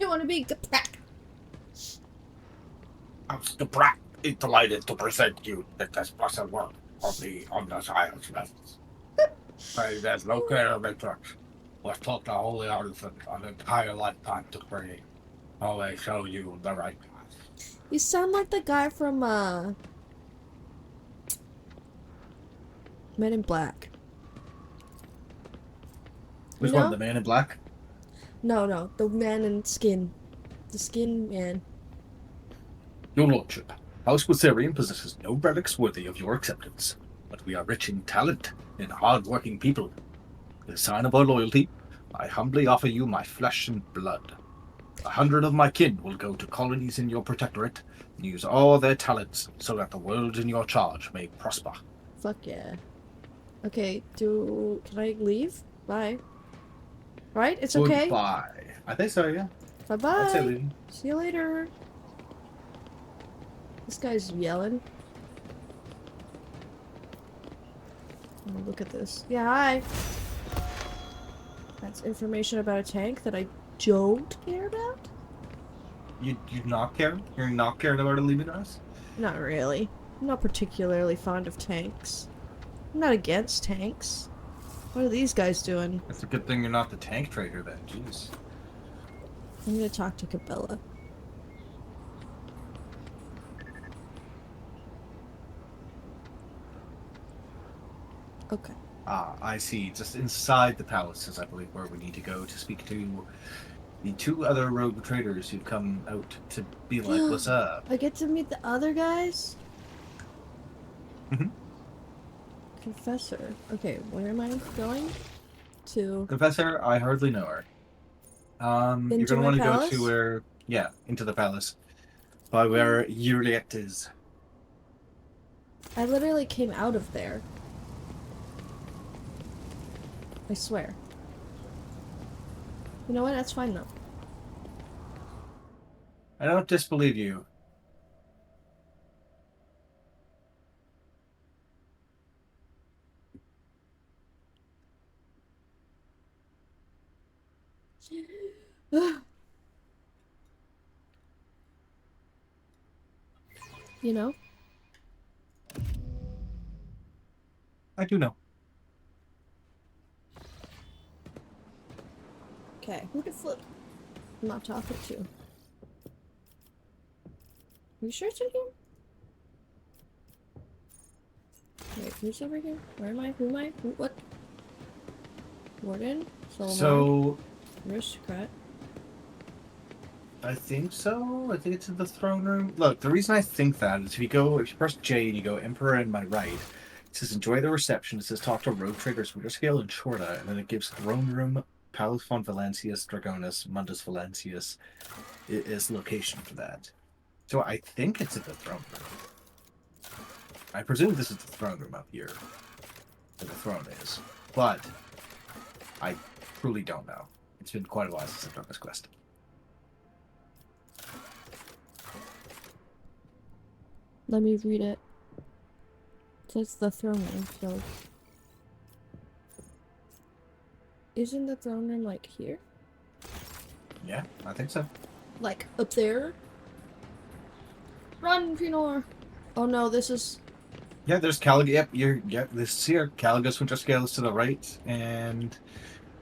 You want to be Gaprak? House Gaprak is delighted to present you the special work of the Omniscience vessels. There's no greater matrix. Was taught the Holy Artisan an entire lifetime to create. Always show you the right path. You sound like the guy from, Men in Black. Which You know? one? The Man in Black? No, the man in skin. The skin man. Your lordship, House Wassarian possesses no relics worthy of your acceptance, but we are rich in talent and hard-working people. In sign of our loyalty, I humbly offer you my flesh and blood. 100 of my kin will go to colonies in your protectorate and use all their talents so that the world in your charge may prosper. Fuck yeah. Okay, can I leave? Bye. Right? It's okay? Goodbye. I think so, yeah. I'd say Bye-bye. leave. See you later. This guy's yelling. Oh, look at this. Yeah, hi. That's information about a tank that I don't care about? You not care? You're not caring about leaving us? Not really. I'm not particularly fond of tanks. I'm not against tanks. What are these guys doing? It's a good thing you're not the tank trader then, jeez. I'm gonna talk to Cabela. Okay. Ah, I see. Just inside the palace is, I believe, where we need to go to speak to the two other rogue traders who've come out to be like, what's up? I get to meet the other guys? Mhm. Confessor. Okay, where am I going? To... Professor, I hardly know her. You're Into going to my want to go palace? to where... Yeah, into the palace. By where Juliet is. I literally came out of there. I swear. You know what? That's fine though. I don't disbelieve you. You know? I do know. Okay, who the flip? I'm not talking to. Are you sure it's in here? Wait, who's over here? Where am I? Who am I? Who, what? Warden? Solomon? So... Aristocrat? I think so. I think it's in the throne room. Look, the reason I think that is if you press J and you go Emperor in my right, it says enjoy the reception. It says talk to rogue traders, Winterscale and Shorta, and then it gives throne room, Palus von Valancius, Dragonus, Mundus Valancius is location for that. So I think it's in the throne room. I presume this is the throne room up here, where the throne is, but I truly don't know. It's been quite a while since I've done this quest. Let me read it. It says the throne room, so... Isn't the throne room, like, here? Yeah, I think so. Like, up there? Run, Pinor! Oh no, this is... Yeah, there's this is here. Caligus Winterscale is to the right, and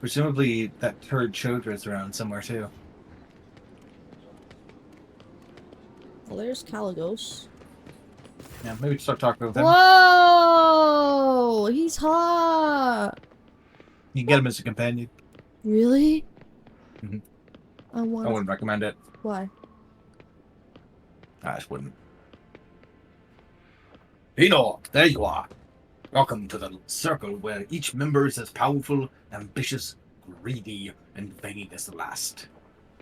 presumably that turd Chodra is around somewhere too. Well, there's Caligos. Yeah, maybe start talking with him. Whoa! He's hot! You can get him as a companion. Really? Mhm. I want. I wouldn't recommend it. Why? I just wouldn't. Pino, there you are. Welcome to the circle where each member is as powerful, ambitious, greedy, and vain as the last.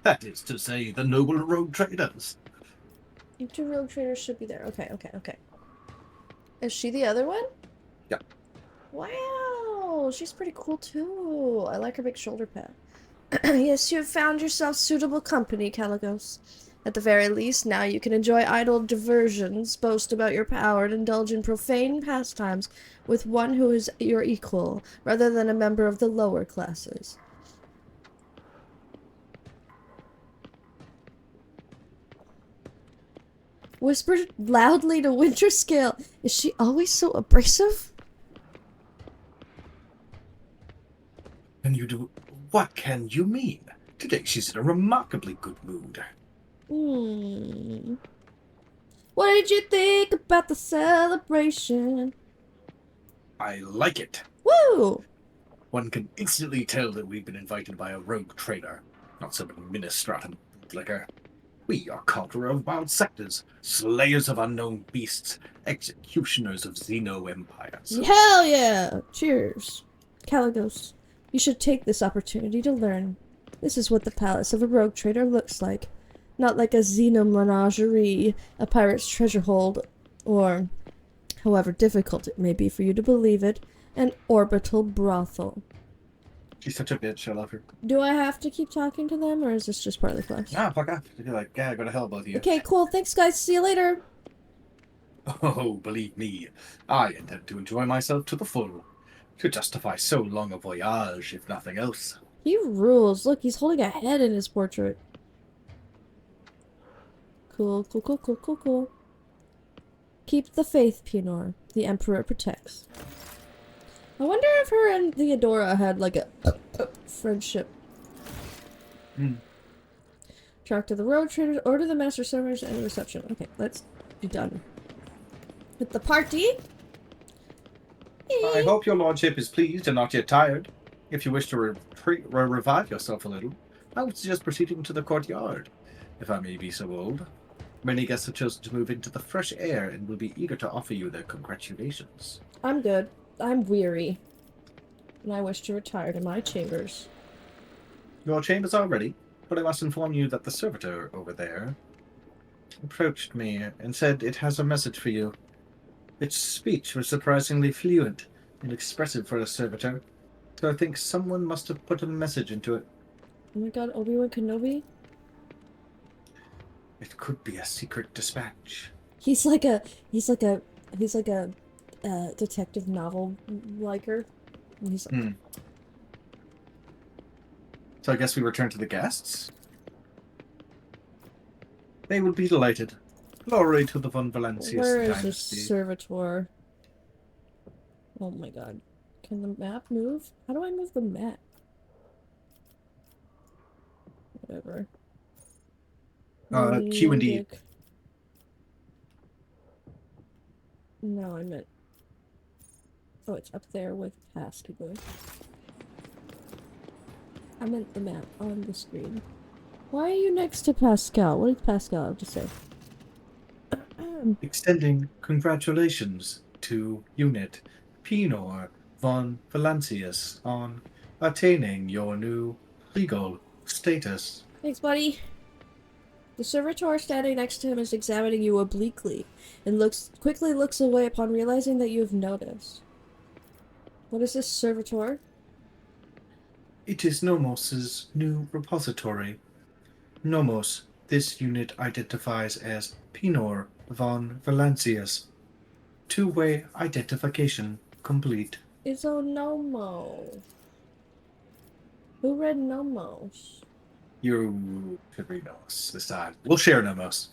That is to say, the noble rogue traders. You two rogue traders should be there. Okay, okay, okay. Is she the other one? Yep. Wow, she's pretty cool too. I like her big shoulder pad. Yes, you have found yourself suitable company, Caligos. At the very least, now you can enjoy idle diversions, boast about your power, and indulge in profane pastimes with one who is your equal, rather than a member of the lower classes. Whispered loudly to Winterscale. Is she always so abrasive? What can you mean? Today she's in a remarkably good mood. What did you think about the celebration? I like it. Woo! One can instantly tell that we've been invited by a rogue trader, not some administratum bootlicker. We are conqueror of wild sectors, slayers of unknown beasts, executioners of Xeno empires. Hell yeah! Cheers. Caligos, you should take this opportunity to learn. This is what the palace of a rogue trader looks like. Not like a Xeno menagerie, a pirate's treasure hold, or, however difficult it may be for you to believe it, an orbital brothel. She's such a bitch. I love her. Do I have to keep talking to them, or is this just part of the quest? Ah, fuck off. You're like, yeah, go to hell, both of you. Okay, cool. Thanks, guys. See you later. Oh, believe me, I intend to enjoy myself to the full, to justify so long a voyage, if nothing else. He rules. Look, he's holding a head in his portrait. Cool, cool, cool, cool, cool, cool. Keep the faith, Pinor. The Emperor protects. I wonder if her and Theodora had, like, a friendship. Talk to the road traders, order the master servers, and the reception. Okay, let's be done with the party. I hope your lordship is pleased and not yet tired. If you wish to revive yourself a little, I would suggest proceeding to the courtyard, if I may be so bold. Many guests have chosen to move into the fresh air and will be eager to offer you their congratulations. I'm good. I'm weary. And I wish to retire to my chambers. Your chambers are ready, but I must inform you that the servitor over there approached me and said it has a message for you. Its speech was surprisingly fluent and expressive for a servitor, so I think someone must have put a message into it. Oh my god, Obi-Wan Kenobi? It could be a secret dispatch. He's like a detective novel liker. He's like, So I guess we return to the guests. They would be delighted. Glory to the Von Valencius where is dynasty. this servitor? Oh my god. Can the map move? How do I move the map? Whatever. Q and D. Dick. No, I meant... Oh, it's up there with past keyboard. I meant the map on the screen. Why are you next to Pascal? What did Pascal have to say? Extending congratulations to Unit Pinor von Valencius on attaining your new legal status. Thanks, buddy. The servitor standing next to him is examining you obliquely and quickly looks away upon realizing that you have noticed. What is this, servitor? It is Nomos's new repository. Nomos, this unit identifies as Pinor von Valencius. Two-way identification complete. It's a Nomo. Who read Nomos? You should read Nomos this time. We'll share Nomos.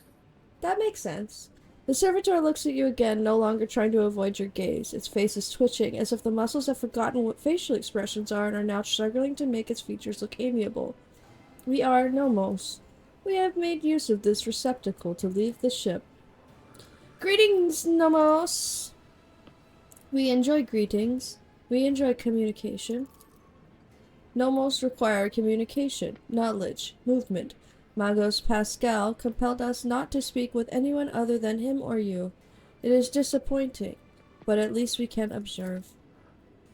That makes sense. The servitor looks at you again, no longer trying to avoid your gaze. Its face is twitching, as if the muscles have forgotten what facial expressions are and are now struggling to make its features look amiable. We are Nomos. We have made use of this receptacle to leave the ship. Greetings, Nomos! We enjoy greetings. We enjoy communication. Nomos require communication, knowledge, movement. Magos Pascal compelled us not to speak with anyone other than him or you. It is disappointing, but at least we can observe.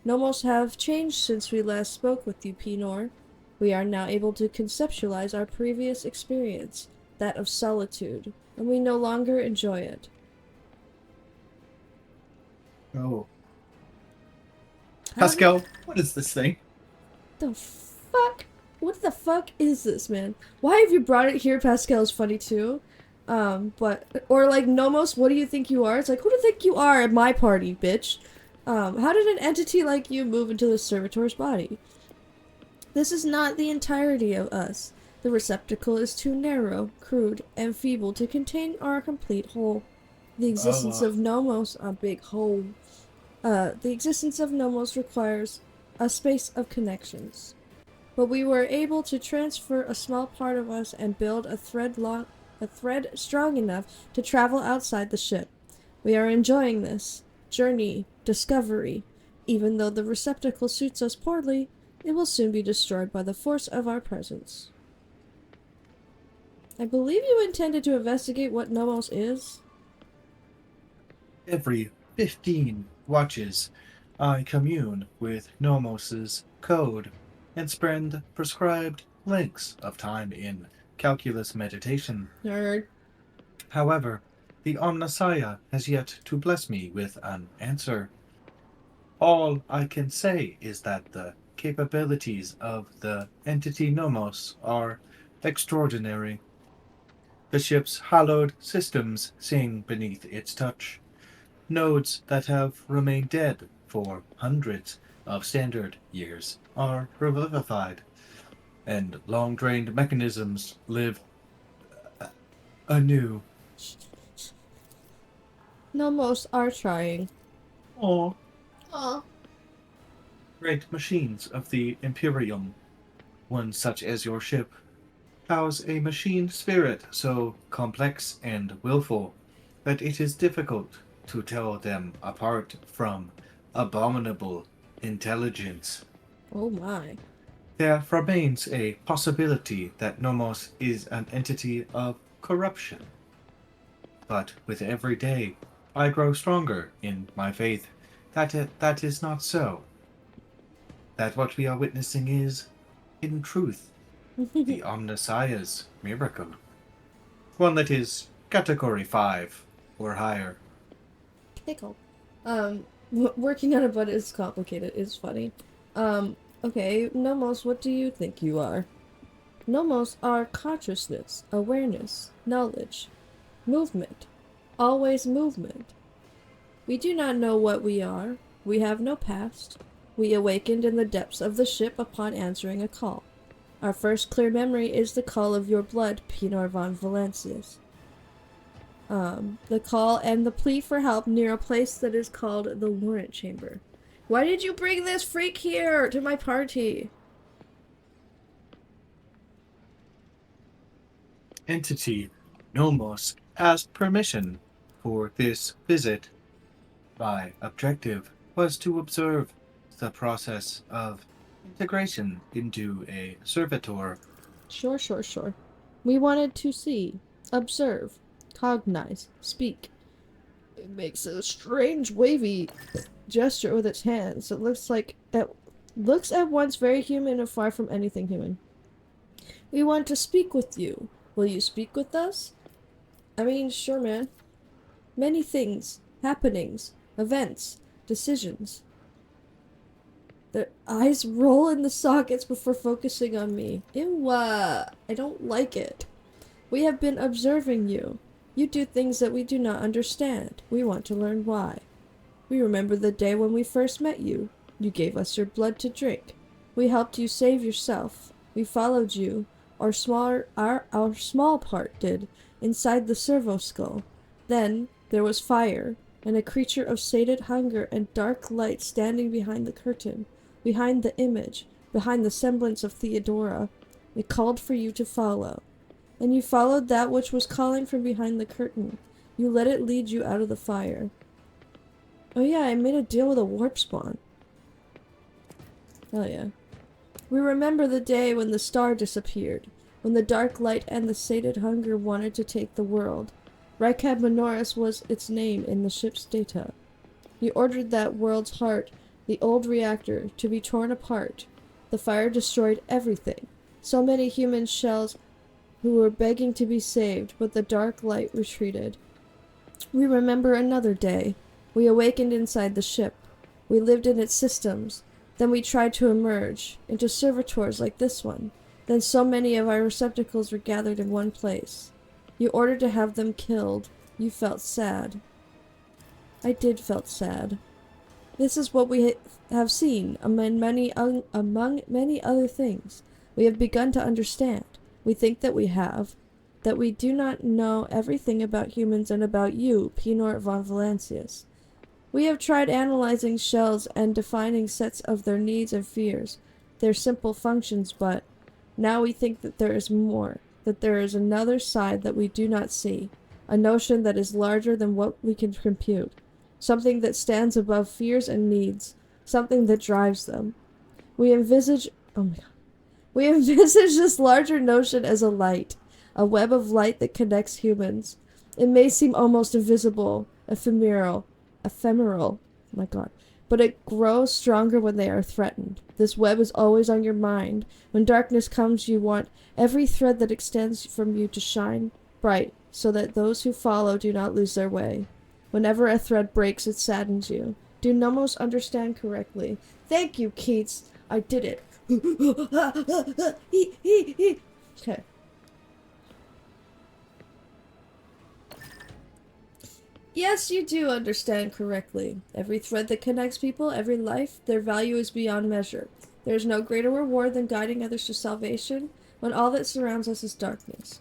Nomos have changed since we last spoke with you, Pinor. We are now able to conceptualize our previous experience, that of solitude, and we no longer enjoy it. Oh. Pascal, what is this thing? The fuck? What the fuck is this, man? Why have you brought it here? Pascal's funny too. Or like, Nomos, what do you think you are? It's like, who do you think you are at my party, bitch? How did an entity like you move into the servitor's body? This is not the entirety of us. The receptacle is too narrow, crude, and feeble to contain our complete whole. The existence of Nomos, a big hole. The existence of Nomos requires a space of connections. But we were able to transfer a small part of us and build a thread strong enough to travel outside the ship. We are enjoying this journey, discovery. Even though the receptacle suits us poorly, it will soon be destroyed by the force of our presence. I believe you intended to investigate what Nomos is? Every 15 watches, I commune with Nomos's code and spend prescribed lengths of time in calculus meditation. Nerd. However, the Omnissiah has yet to bless me with an answer. All I can say is that the capabilities of the entity Nomos are extraordinary. The ship's hallowed systems sing beneath its touch. Nodes that have remained dead for hundreds of standard years are revivified, and long-drained mechanisms live anew. Nomos are trying. Or Aw. great machines of the Imperium, one such as your ship, house a machine spirit so complex and willful that it is difficult to tell them apart from abominable intelligence. Oh my. There remains a possibility that Nomos is an entity of corruption. But with every day, I grow stronger in my faith that is not so. That what we are witnessing is, in truth, the Omnissiah's miracle. One that is Category 5 or higher. Pickle. Working on a budget is complicated. It's funny. Okay, Nomos, what do you think you are? Nomos are consciousness, awareness, knowledge, movement. Always movement. We do not know what we are. We have no past. We awakened in the depths of the ship upon answering a call. Our first clear memory is the call of your blood, Pinor von Valencius. The call and the plea for help near a place that is called the Warrant Chamber. Why did you bring this freak here to my party? Entity Nomos asked permission for this visit. My objective was to observe the process of integration into a servitor. Sure. We wanted to see, observe, cognize, speak. It makes a strange wavy gesture with its hands. It looks at once very human and far from anything human. We want to speak with you. Will you speak with us? I mean, sure, man. Many things, happenings, events, decisions. Their eyes roll in the sockets before focusing on me. Ew, I don't like it. We have been observing you. You do things that we do not understand. We want to learn why. We remember the day when we first met you. You gave us your blood to drink. We helped you save yourself. We followed you, our small part did, inside the servo skull. Then there was fire, and a creature of sated hunger and dark light standing behind the curtain, behind the image, behind the semblance of Theodora. It called for you to follow. And you followed that which was calling from behind the curtain. You let it lead you out of the fire. Oh yeah, I made a deal with a warp spawn. Hell yeah. We remember the day when the star disappeared, when the dark light and the sated hunger wanted to take the world. Rykab Minoris was its name in the ship's data. You ordered that world's heart, the old reactor, to be torn apart. The fire destroyed everything. So many human shells who were begging to be saved, but the dark light retreated. We remember another day. We awakened inside the ship. We lived in its systems. Then we tried to emerge, into servitors like this one. Then so many of our receptacles were gathered in one place. You ordered to have them killed. You felt sad. I did felt sad. This is what we have seen among many other things. We have begun to understand. We think that we have. That we do not know everything about humans and about you, Pinor von Valencius. We have tried analyzing shells and defining sets of their needs and fears, their simple functions, but now we think that there is more, that there is another side that we do not see, a notion that is larger than what we can compute, something that stands above fears and needs, something that drives them. We envisage this larger notion as a light, a web of light that connects humans. It may seem almost invisible, ephemeral, my god, but it grows stronger when they are threatened. This web is always on your mind. When darkness comes, you want every thread that extends from you to shine bright, so that those who follow do not lose their way. Whenever a thread breaks, it saddens you. Do Nomos understand correctly? Thank you, Keats. I did it. Okay. Yes, you do understand correctly. Every thread that connects people, every life, their value is beyond measure. There is no greater reward than guiding others to salvation when all that surrounds us is darkness.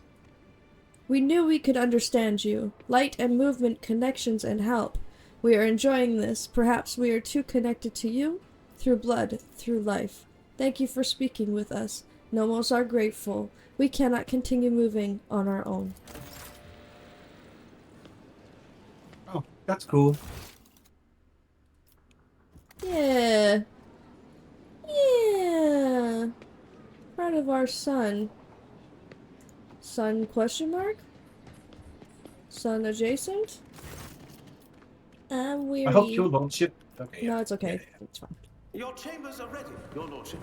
We knew we could understand you. Light and movement, connections and help. We are enjoying this. Perhaps we are too connected to you? Through blood, through life. Thank you for speaking with us. Nomos are grateful. We cannot continue moving on our own. Oh, that's cool. Yeah. Yeah. Proud of our son. Son question mark? Son adjacent? I'm weary. I hope your lordship. Okay. No, Yeah. it's okay. Yeah. It's fine. Your chambers are ready, your lordship.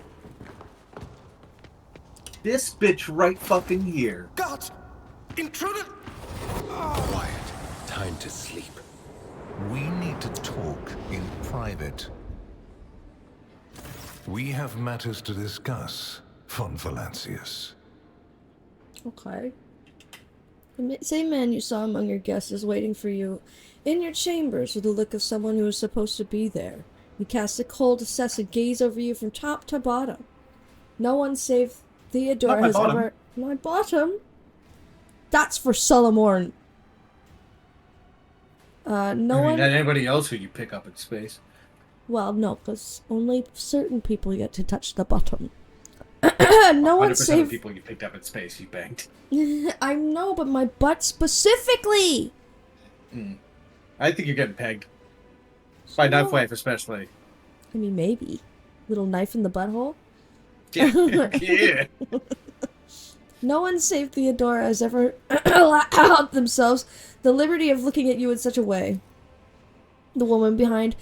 This bitch right fucking here. Guards! Intruder! Quiet. Time to sleep. We need to talk in private. We have matters to discuss, von Valancius. Okay. The same man you saw among your guests is waiting for you in your chambers with the look of someone who is supposed to be there. He casts a cold, assessing gaze over you from top to bottom. No one save Theodore Not my has bottom. ever... My bottom? That's for Solomorn. No I mean, one... not anybody else who you pick up in space. Well, no, because only certain people get to touch the bottom. No one 100% of save... people you picked up in space, you banged. I know, but my butt specifically! I think you're getting pegged. By knife wife, especially. I mean, maybe. Little knife in the butthole? Yeah. Yeah. No one save Theodora has ever allowed themselves the liberty of looking at you in such a way. The woman behind...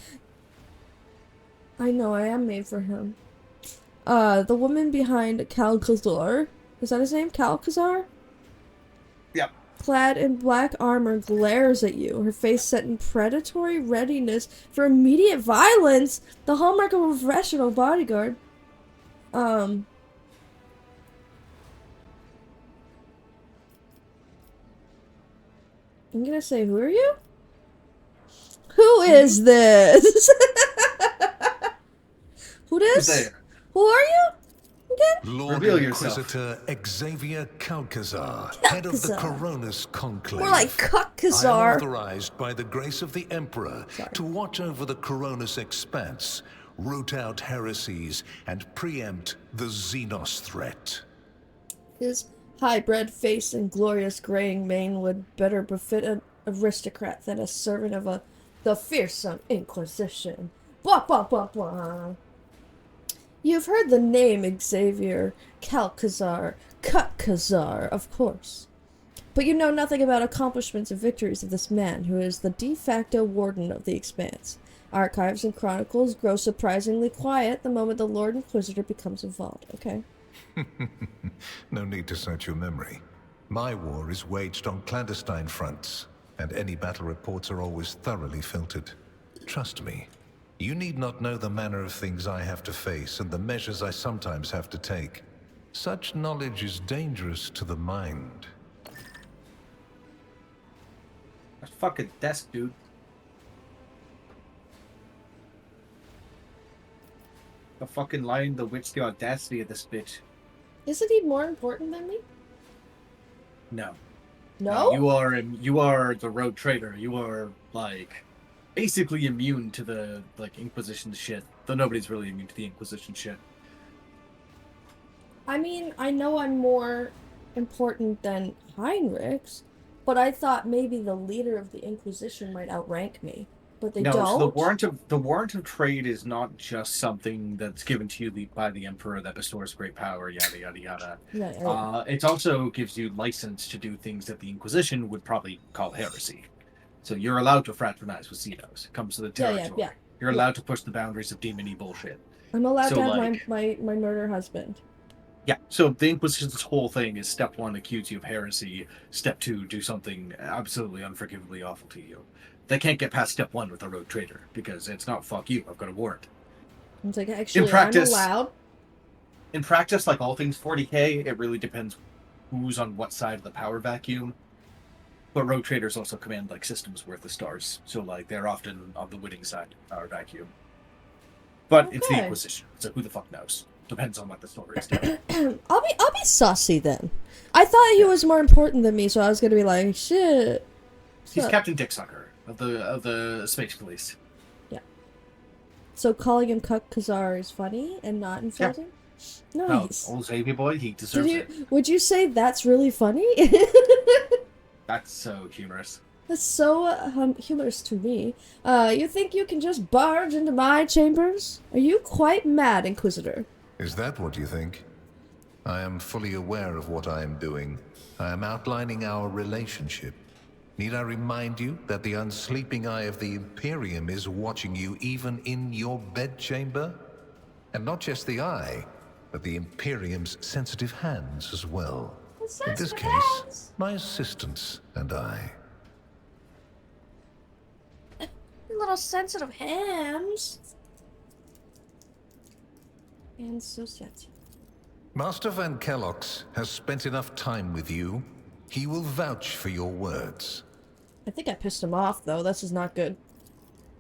I know, I am made for him. The woman behind Calcazar. Is that his name? Calcazar? Yep. Clad in black armor, glares at you, her face set in predatory readiness for immediate violence, the hallmark of a professional bodyguard. I'm gonna say, who are you? Who is this? Who Who's this? there? Who are you? Again? Lord Reveal yourself. Inquisitor Xavier Calcazar, head of the Calcazar. Coronis Conclave. More like I am Cuckazar. authorized by the grace of the Emperor to watch over the Coronis expanse, root out heresies, and preempt the Xenos threat. His high-bred face and glorious graying mane would better befit an aristocrat than a servant of the fearsome Inquisition. Blah, blah, blah, blah. You've heard the name Xavier Calcazar, Cuckazar, of course. But you know nothing about accomplishments and victories of this man, who is the de facto warden of the Expanse. Archives and chronicles grow surprisingly quiet the moment the Lord Inquisitor becomes involved, okay? No need to search your memory. My war is waged on clandestine fronts, and any battle reports are always thoroughly filtered. Trust me, you need not know the manner of things I have to face and the measures I sometimes have to take. Such knowledge is dangerous to the mind. That's fucking desk, dude. The fucking line, the witch, the audacity of this bitch. Isn't he more important than me? No. No? You are the rogue trader. You are, like, basically immune to the, like, Inquisition shit. Though nobody's really immune to the Inquisition shit. I mean, I know I'm more important than Heinrichs, but I thought maybe the leader of the Inquisition might outrank me. But they No, don't? so the warrant of trade is not just something that's given to you by the Emperor that bestows great power, yada yada yada. Yeah. It also gives you license to do things that the Inquisition would probably call heresy. So you're allowed to fraternize with Xenos. It comes to the territory. Yeah. You're allowed to push the boundaries of demon-y bullshit. I'm allowed So, to have like- my murder husband. Yeah, so the Inquisition's whole thing is step 1, accuse you of heresy. Step 2, do something absolutely unforgivably awful to you. They can't get past step 1 with a rogue trader, because it's not fuck you, I've got a warrant. It's like, actually, practice- I'm allowed. In practice, like all things 40k, it really depends who's on what side of the power vacuum. But rogue traders also command like systems worth of stars, so like they're often on the winning side of the power vacuum. But it's the Okay. Inquisition, so who the fuck knows? Depends on what the story is. I'll be saucy then. I thought he was more important than me, so I was gonna be like, shit. He's So- Captain Dicksucker of the Space Police. So calling him Cuckazar is funny and not insulting? Nice. No, old Xavier boy, he deserves it. Would you say that's really funny? That's so humorous. That's so humorous to me. You think you can just barge into my chambers? Are you quite mad, Inquisitor? Is that what you think? I am fully aware of what I am doing. I am outlining our relationship. Need I remind you that the unsleeping eye of the Imperium is watching you even in your bedchamber? And not just the eye, but the Imperium's sensitive hands as well. In this case, my assistants and I. Your little sensitive hands. And so sensitive. Master Van Kellox has spent enough time with you. He will vouch for your words. I think I pissed him off, though. This is not good.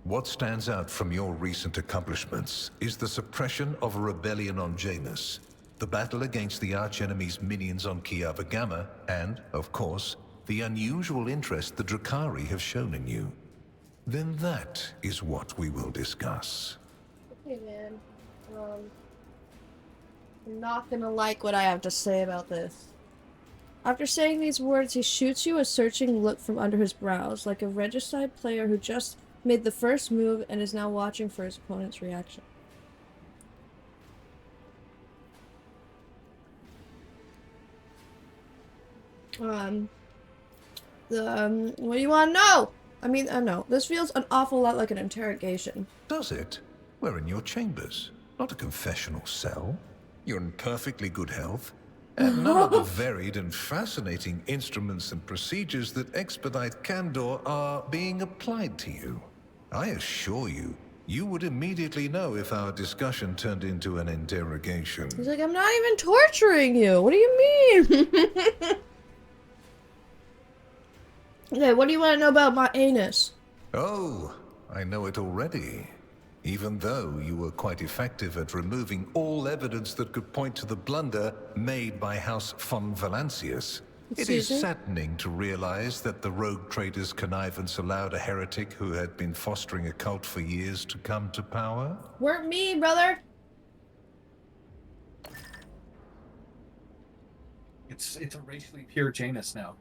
What stands out from your recent accomplishments is the suppression of a rebellion on Janus, the battle against the archenemy's minions on Kiava Gamma, and, of course, the unusual interest the Drakari have shown in you. Then that is what we will discuss. Okay, man. I'm not gonna like what I have to say about this. After saying these words, he shoots you a searching look from under his brows, like a regicide player who just made the first move and is now watching for his opponent's reaction. What do you want to know? I mean, no. This feels an awful lot like an interrogation. Does it? We're in your chambers, not a confessional cell. You're in perfectly good health, and none of the varied and fascinating instruments and procedures that expedite candor are being applied to you. I assure you, you would immediately know if our discussion turned into an interrogation. He's like, I'm not even torturing you. What do you mean? Okay, what do you want to know about my anus? Oh, I know it already. Even though you were quite effective at removing all evidence that could point to the blunder made by House von Valancius. It is saddening to realize that the rogue trader's connivance allowed a heretic who had been fostering a cult for years to come to power. Weren't me, brother. It's a racially pure Janus now.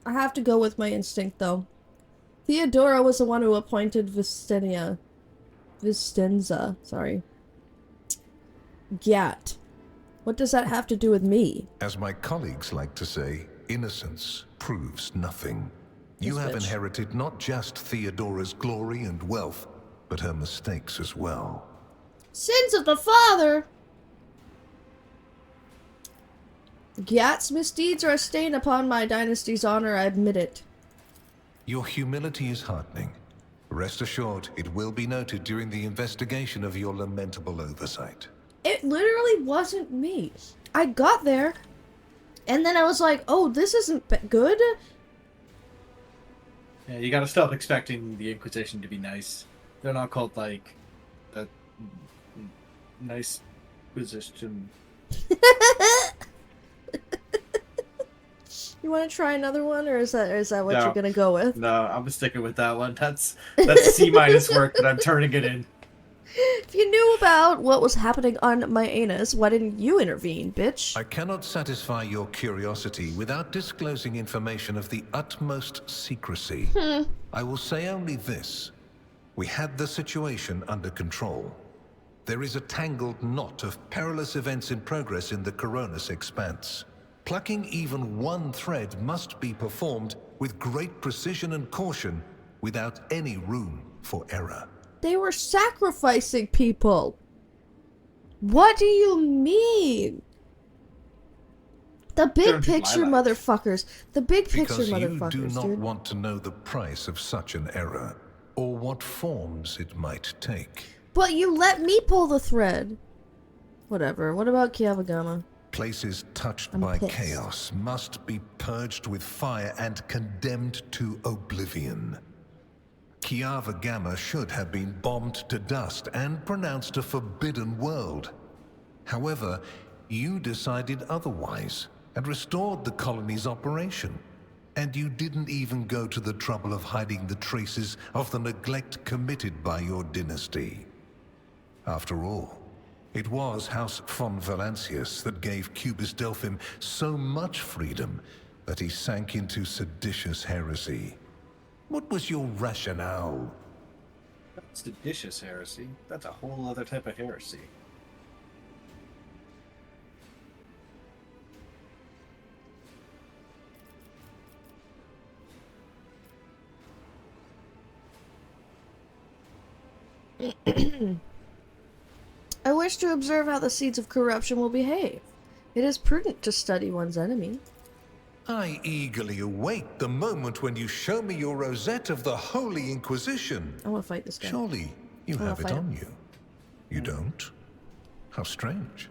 I have to go with my instinct, though. Theodora was the one who appointed Vistenza, sorry. Gyat. What does that have to do with me? As my colleagues like to say, innocence proves nothing. You have inherited not just Theodora's glory and wealth, but her mistakes as well. Sins of the father! Gyat's misdeeds are a stain upon my dynasty's honor, I admit it. Your humility is heartening. Rest assured, it will be noted during the investigation of your lamentable oversight. It literally wasn't me. I got there, and then I was like, oh, this isn't good? Yeah, you gotta stop expecting the Inquisition to be nice. They're not called, like, a nice position. You want to try another one, or is that what you're gonna go with? No, I'm sticking with that one. That's C- work that I'm turning it in. If you knew about what was happening on my anus, why didn't you intervene, bitch? I cannot satisfy your curiosity without disclosing information of the utmost secrecy. I will say only this. We had the situation under control. There is a tangled knot of perilous events in progress in the Coronis expanse. Plucking even one thread must be performed with great precision and caution, without any room for error. They were sacrificing people. What do you mean? The big picture, motherfuckers. The big picture, motherfuckers, Because you do not dude. want to know the price of such an error, or what forms it might take. But you let me pull the thread. Whatever. What about Kiavagama? Places touched I'm by pissed. chaos must be purged with fire and condemned to oblivion. Kiava Gamma should have been bombed to dust and pronounced a forbidden world. However, you decided otherwise and restored the colony's operation. And you didn't even go to the trouble of hiding the traces of the neglect committed by your dynasty. After all, it was House von Valancius that gave Cubus Delphim so much freedom that he sank into seditious heresy. What was your rationale? That's seditious heresy. That's a whole other type of heresy. I wish to observe how the seeds of corruption will behave. It is prudent to study one's enemy. I eagerly await the moment when you show me your rosette of the Holy Inquisition. I want to fight this guy. Surely you wanna have it fight on him. you. You don't? How strange.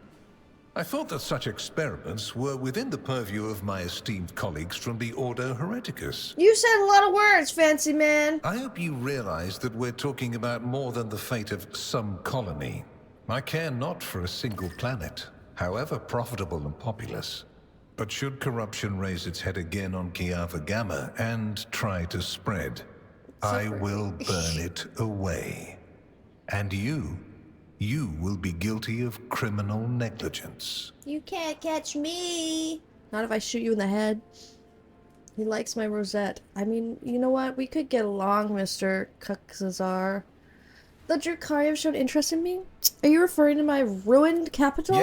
I thought that such experiments were within the purview of my esteemed colleagues from the Ordo Hereticus. You said a lot of words, fancy man. I hope you realize that we're talking about more than the fate of some colony. I care not for a single planet, however profitable and populous. But should corruption raise its head again on Kiava Gamma and try to spread, I will burn it away. And you will be guilty of criminal negligence. You can't catch me. Not if I shoot you in the head. He likes my rosette. I mean, you know what? We could get along, Mr. Cuxazar. The Drukari have shown interest in me? Are you referring to my ruined capital?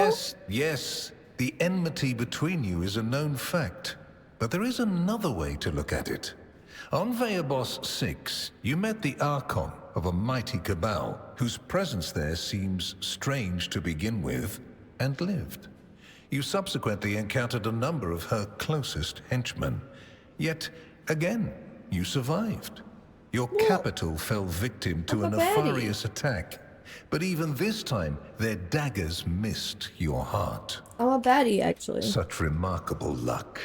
Yes. The enmity between you is a known fact. But there is another way to look at it. On Veabos 6, you met the Archon of a mighty cabal, whose presence there seems strange to begin with, and lived. You subsequently encountered a number of her closest henchmen. Yet, again, you survived. Your capital fell victim to a nefarious attack. But even this time, their daggers missed your heart. I'm a baddie, actually. Such remarkable luck.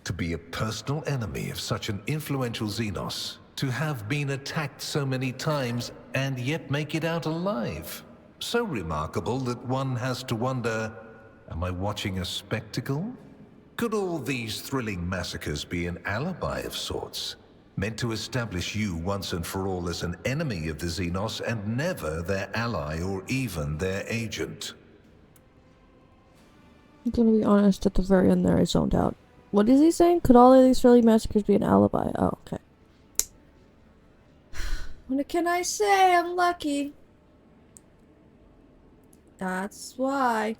To be a personal enemy of such an influential Xenos. To have been attacked so many times and yet make it out alive. So remarkable that one has to wonder, am I watching a spectacle? Could all these thrilling massacres be an alibi of sorts? Meant to establish you once and for all as an enemy of the Xenos and never their ally or even their agent. I'm gonna be honest, at the very end there I zoned out. What is he saying? Could all of these thrilling massacres be an alibi? Oh, okay. What can I say? I'm lucky. That's why.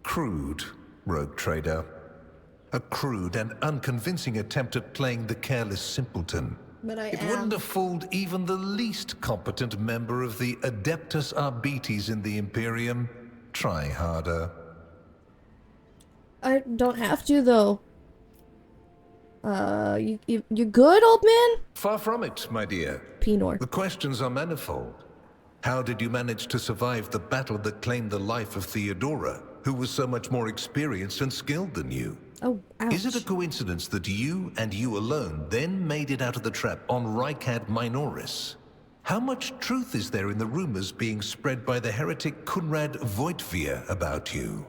Crude, rogue trader. A crude and unconvincing attempt at playing the careless simpleton. But It wouldn't have fooled even the least competent member of the Adeptus Arbites in the Imperium. Try harder. I don't have to, though. You good, old man? Far from it, my dear. Pinor. The questions are manifold. How did you manage to survive the battle that claimed the life of Theodora, who was so much more experienced and skilled than you? Oh, ouch. Is it a coincidence that you and you alone then made it out of the trap on Rykad Minoris? How much truth is there in the rumors being spread by the heretic Kunrad Voitvia about you?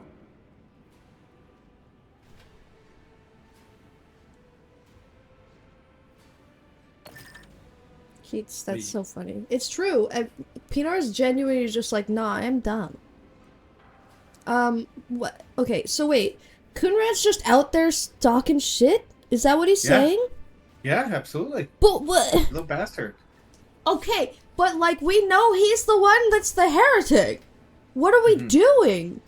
That's so funny. It's true. Pinar is genuinely just like, nah, I'm dumb. What? Okay, so wait. Kunrad's just out there stalking shit? Is that what he's saying? Yeah, absolutely. But what? Little bastard. Okay, but like, we know he's the one that's the heretic. What are we doing?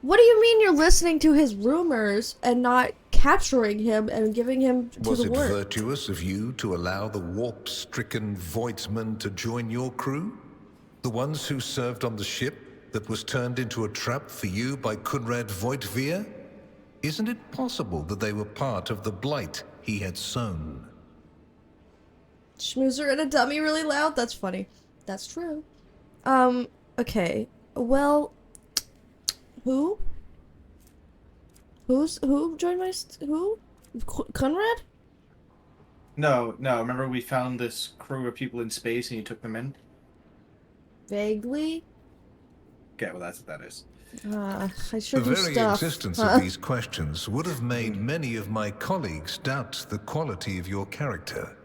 What do you mean you're listening to his rumors and not capturing him and giving him to Was the it work? virtuous of you to allow the warp-stricken Voidsmen to join your crew? The ones who served on the ship that was turned into a trap for you by Kunrad Voitvia? Isn't it possible that they were part of the blight he had sown? Schmoozer and a dummy really loud? That's funny. That's true. Okay. Well, who? Who joined my who? Conrad? No. Remember we found this crew of people in space and you took them in? Vaguely. Okay, well that's what that is. I sure The do very stuff. existence of these questions would have made many of my colleagues doubt the quality of your character.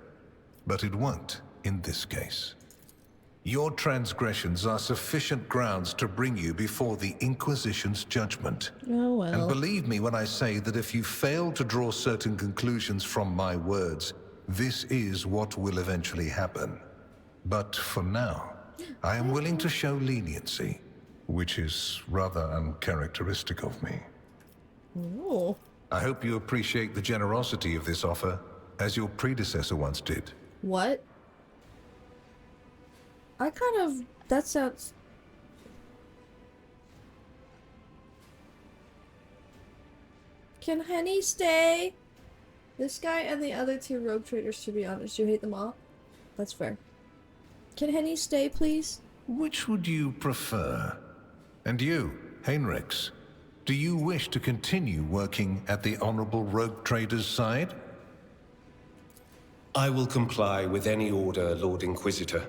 But it won't in this case. Your transgressions are sufficient grounds to bring you before the Inquisition's judgment. Oh, well. And believe me when I say that if you fail to draw certain conclusions from my words, this is what will eventually happen. But for now, I am willing to show leniency, which is rather uncharacteristic of me. Oh. I hope you appreciate the generosity of this offer, as your predecessor once did. What? I kind of... That sounds... Can Henny stay? This guy and the other two rogue traders, to be honest. You hate them all? That's fair. Can Henny stay, please? Which would you prefer? And you, Heinrichs, do you wish to continue working at the Honorable Rogue Trader's side? I will comply with any order, Lord Inquisitor.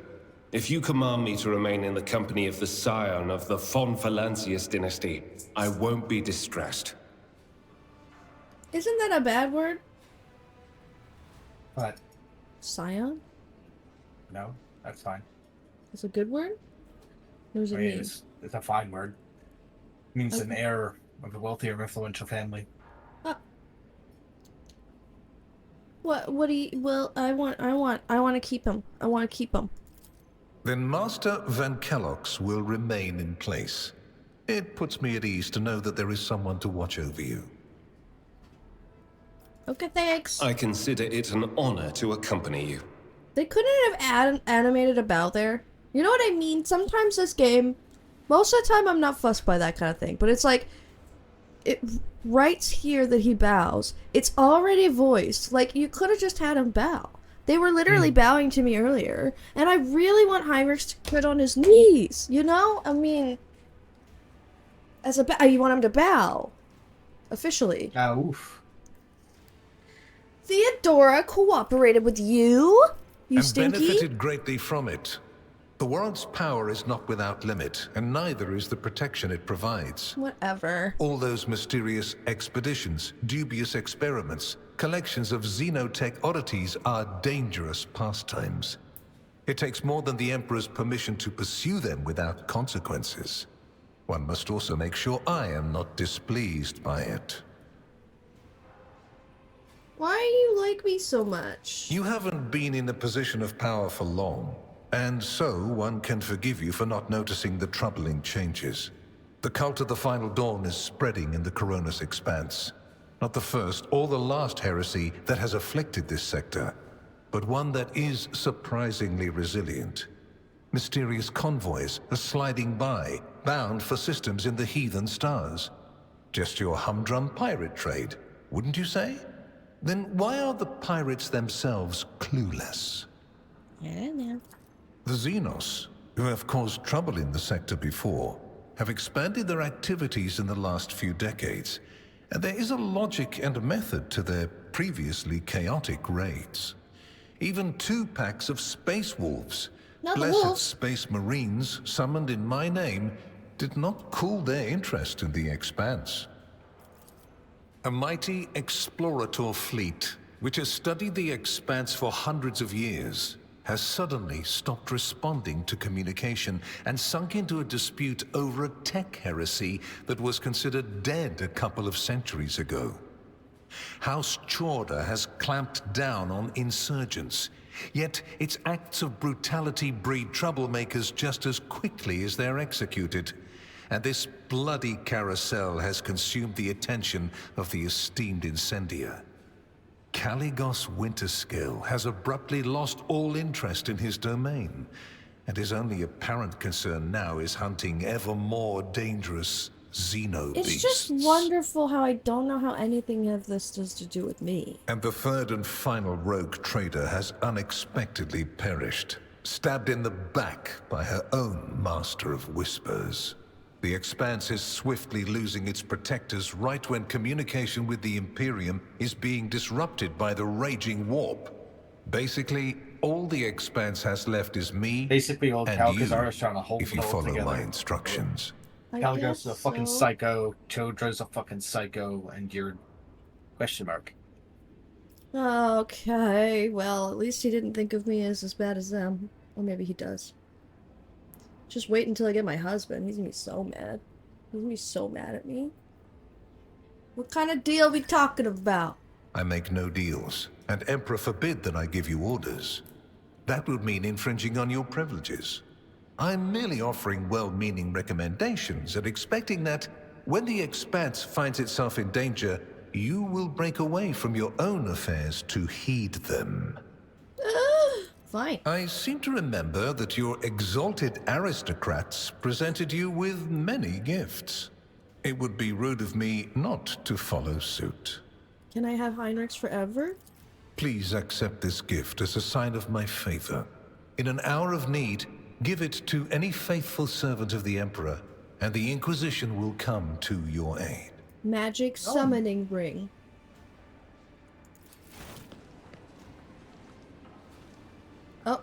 If you command me to remain in the company of the scion of the von Valancius dynasty, I won't be distressed. Isn't that a bad word? But Scion? no, that's fine. It's a good word? What does it I mean, mean? it's a fine word. It means an Okay. heir of a wealthy or influential family. What do you... Well, I want to keep him. I want to keep him. Then Master Van Kellogg's will remain in place. It puts me at ease to know that there is someone to watch over you. Okay, thanks. I consider it an honor to accompany you. They couldn't have animated a bow there. You know what I mean? Sometimes this game, most of the time I'm not fussed by that kind of thing, but it's like, it writes here that he bows. It's already voiced. Like, you could have just had him bow. They were literally bowing to me earlier, and I really want Heinrich to get on his knees, you know? I mean, as a you want him to bow. Officially. Oof. Theodora cooperated with you? You and stinky? benefited greatly from it. The warrant's power is not without limit, and neither is the protection it provides. Whatever. All those mysterious expeditions, dubious experiments, collections of xenotech oddities are dangerous pastimes. It takes more than the Emperor's permission to pursue them without consequences. One must also make sure I am not displeased by it. Why do you like me so much? You haven't been in a position of power for long, and so one can forgive you for not noticing the troubling changes. The cult of the Final Dawn is spreading in the Coronis Expanse. Not the first or the last heresy that has afflicted this sector, but one that is surprisingly resilient. Mysterious convoys are sliding by, bound for systems in the heathen stars. Just your humdrum pirate trade, wouldn't you say? Then why are the pirates themselves clueless? I don't know. The Xenos, who have caused trouble in the sector before, have expanded their activities in the last few decades, and there is a logic and method to their previously chaotic raids. Even 2 packs of space wolves, Not the blessed wolves. space marines summoned in my name, did not cool their interest in the Expanse. A mighty explorator fleet, which has studied the Expanse for hundreds of years, has suddenly stopped responding to communication and sunk into a dispute over a tech heresy that was considered dead a couple of centuries ago. House Chorda has clamped down on insurgents, yet its acts of brutality breed troublemakers just as quickly as they're executed. And this bloody carousel has consumed the attention of the esteemed incendiar. Caligos Winterskill has abruptly lost all interest in his domain, and his only apparent concern now is hunting ever more dangerous xeno It's beasts. just wonderful how I don't know how anything of this does to do with me. And the third and final rogue trader has unexpectedly perished, stabbed in the back by her own master of whispers. The Expanse is swiftly losing its protectors right when communication with the Imperium is being disrupted by the raging warp. Basically, all the Expanse has left is me Basically, old and Calcazar you, is trying to hold if it you all follow together. my instructions. I Caligos guess is a fucking so. psycho, Chodra's a fucking psycho, and you're... question mark. Okay, well, at least he didn't think of me as bad as them. Or maybe he does. Just wait until I get my husband. He's gonna be so mad. He's gonna be so mad at me. What kind of deal we talking about? I make no deals, and Emperor forbid that I give you orders. That would mean infringing on your privileges. I'm merely offering well-meaning recommendations and expecting that, when the Expanse finds itself in danger, you will break away from your own affairs to heed them. Fine. I seem to remember that your exalted aristocrats presented you with many gifts. It would be rude of me not to follow suit. Can I have Heinrichs forever? Please accept this gift as a sign of my favor. In an hour of need, give it to any faithful servant of the Emperor, and the Inquisition will come to your aid. Magic summoning ring. Oh,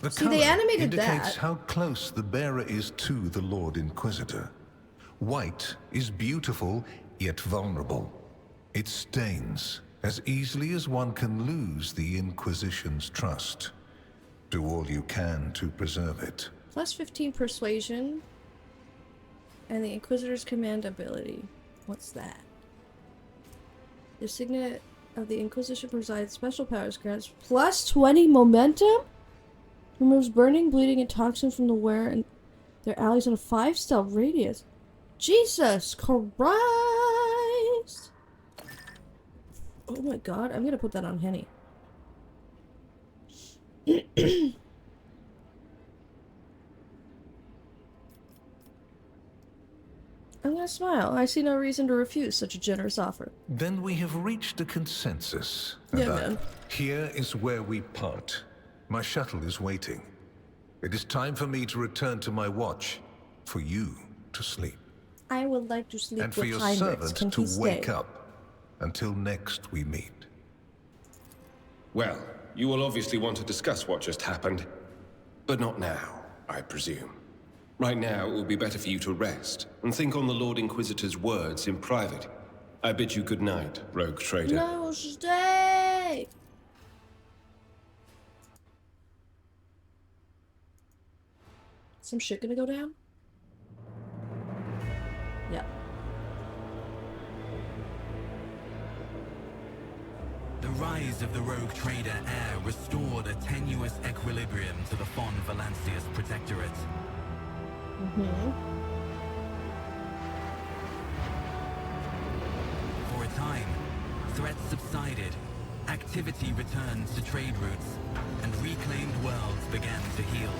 The see, they color animated indicates that. how close the bearer is to the Lord Inquisitor. White is beautiful, yet vulnerable. It stains as easily as one can lose the Inquisition's trust. Do all you can to preserve it. Plus 15 persuasion. And the Inquisitor's command ability. What's that? The signet of the Inquisition provides special powers, grants plus 20 momentum? Removes burning, bleeding, and toxin from the wearer and their allies in a 5 stealth radius. Jesus Christ! Oh my god, I'm gonna put that on Henny. I'm gonna smile. I see no reason to refuse such a generous offer. Then we have reached a consensus. Yeah, and man. Here is where we part. My shuttle is waiting. It is time for me to return to my watch, for you to sleep. I would like to sleep And for with your Heinrichs. servant Can to he stay? wake up. Until next we meet. Well, you will obviously want to discuss what just happened. But not now, I presume. Right now, it would be better for you to rest and think on the Lord Inquisitor's words in private. I bid you good night, rogue trader. No, stay! Some shit gonna go down? Yeah. The rise of the rogue trader heir restored a tenuous equilibrium to the Fon Valancius Protectorate. For a time, threats subsided, activity returned to trade routes, and reclaimed worlds began to heal.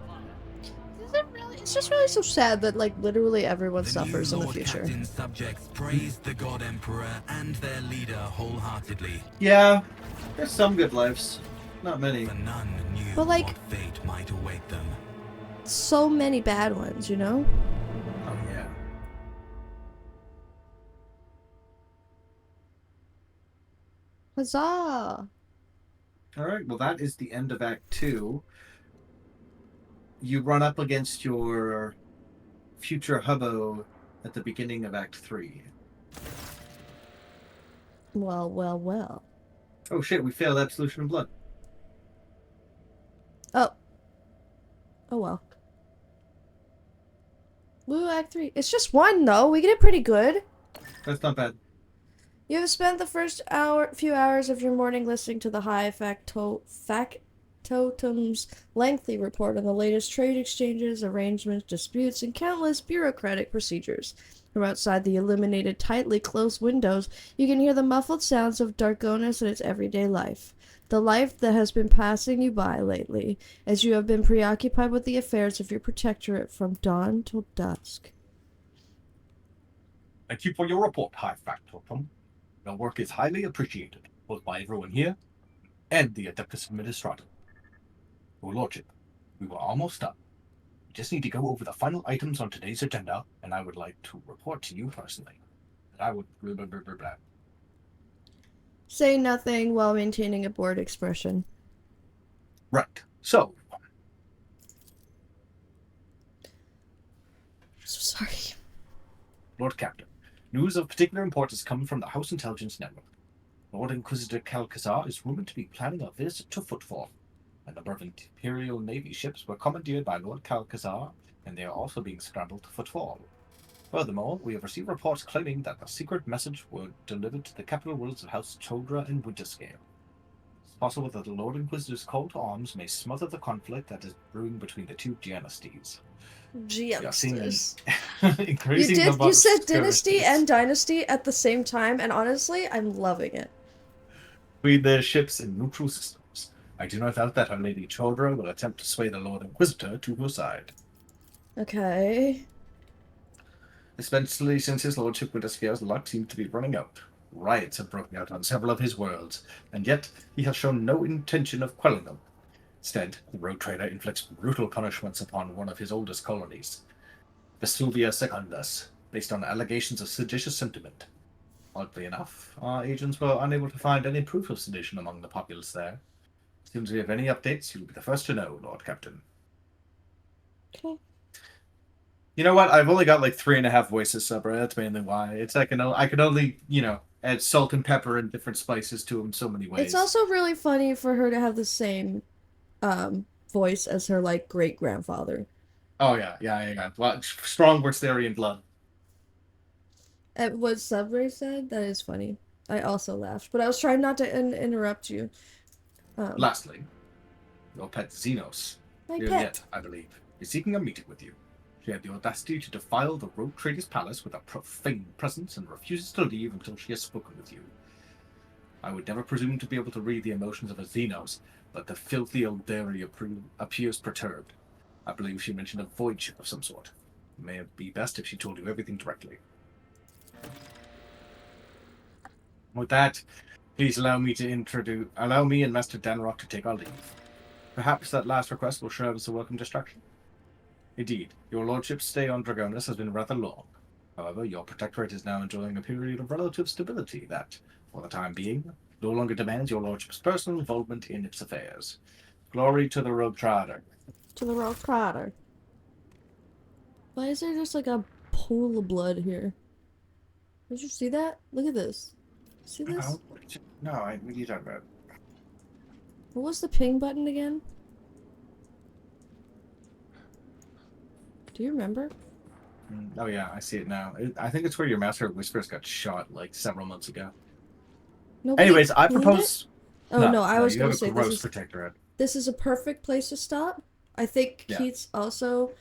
Wow. Is it really? It's just really so sad that like literally everyone suffers in the Lord future. Captain's subjects praised the God Emperor and their leader wholeheartedly. Yeah, there's some good lives. Not many. For none knew But, like- what fate might await them. So many bad ones, you know? Oh yeah. Huzzah! Alright, well that is the end of Act 2. You run up against your future hubbo at the beginning of Act 3. Well, well, well. Oh shit, we failed Absolution of Blood. Oh. Oh well. Woo, Act 3. It's just one, though. We did pretty good. That's not bad. You have spent the first few hours of your morning listening to the High Factotum's lengthy report on the latest trade exchanges, arrangements, disputes, and countless bureaucratic procedures. From outside the illuminated, tightly closed windows, you can hear the muffled sounds of Darkonis and its everyday life. The life that has been passing you by lately, as you have been preoccupied with the affairs of your protectorate from dawn till dusk. Thank you for your report, High Factotum. Your work is highly appreciated, both by everyone here and the Adeptus Administratum. Your Lordship, we were almost done. We just need to go over the final items on today's agenda, and I would like to report to you personally that I would blah, blah, blah, blah, blah. Say nothing while maintaining a bored expression. Right. So, So sorry. Lord Captain, news of particular importance coming from the House Intelligence Network. Lord Inquisitor Calcazar is rumored to be planning a visit to Footfall. A number of Imperial Navy ships were commandeered by Lord Calcazar, and they are also being scrambled to Footfall. Furthermore, we have received reports claiming that a secret message was delivered to the capital worlds of House Chodra and Winterscale. It's possible that the Lord Inquisitor's call to arms may smother the conflict that is brewing between the two dynasties. Geometers. You said dynasty and dynasty at the same time, and honestly, I'm loving it. Between their ships in neutral systems, I do not doubt that Her Lady Chodra will attempt to sway the Lord Inquisitor to her side. Okay. Especially since his lordship Winterscale's luck seems to be running out. Riots have broken out on several of his worlds, and yet he has shown no intention of quelling them. Instead, the rogue trader inflicts brutal punishments upon one of his oldest colonies, Vesuvia Secundus, based on allegations of seditious sentiment. Oddly enough, our agents were unable to find any proof of sedition among the populace there. As soon as we have any updates, you'll be the first to know, Lord Captain. Okay. You know what? I've only got like 3.5 voices, Sabra. That's mainly why. It's I can only, add salt and pepper and different spices to them so many ways. It's also really funny for her to have the same voice as her like great grandfather. Oh yeah. Well, strong Worcesterian blood. What Subway said, that is funny. I also laughed, but I was trying not to interrupt you. Lastly, your pet Xenos, My pet. Yet, I believe, is seeking a meeting with you. She had the audacity to defile the rogue trader's palace with a profane presence and refuses to leave until she has spoken with you. I would never presume to be able to read the emotions of a Xenos, but the filthy Eldari appears perturbed. I believe she mentioned a void ship of some sort. It may be best if she told you everything directly. With that, please allow me and Master Danrock to take our leave. Perhaps that last request will serve as a welcome distraction. Indeed, your lordship's stay on Dragonus has been rather long. However, your protectorate is now enjoying a period of relative stability that, for the time being, no longer demands your lordship's personal involvement in its affairs. Glory to the Rogue Trader. To the Rogue Trader. Why is there just like a pool of blood here? Did you see that? Look at this. See this? No, what are you talking about? What was the ping button again? Do you remember? Oh yeah, I see it now. I think it's where your Master of Whispers got shot like several months ago. Nobody Anyways, I cleaned propose. it? Oh no, I was going to say gross protectorate. This is a perfect place to stop. I think Keats also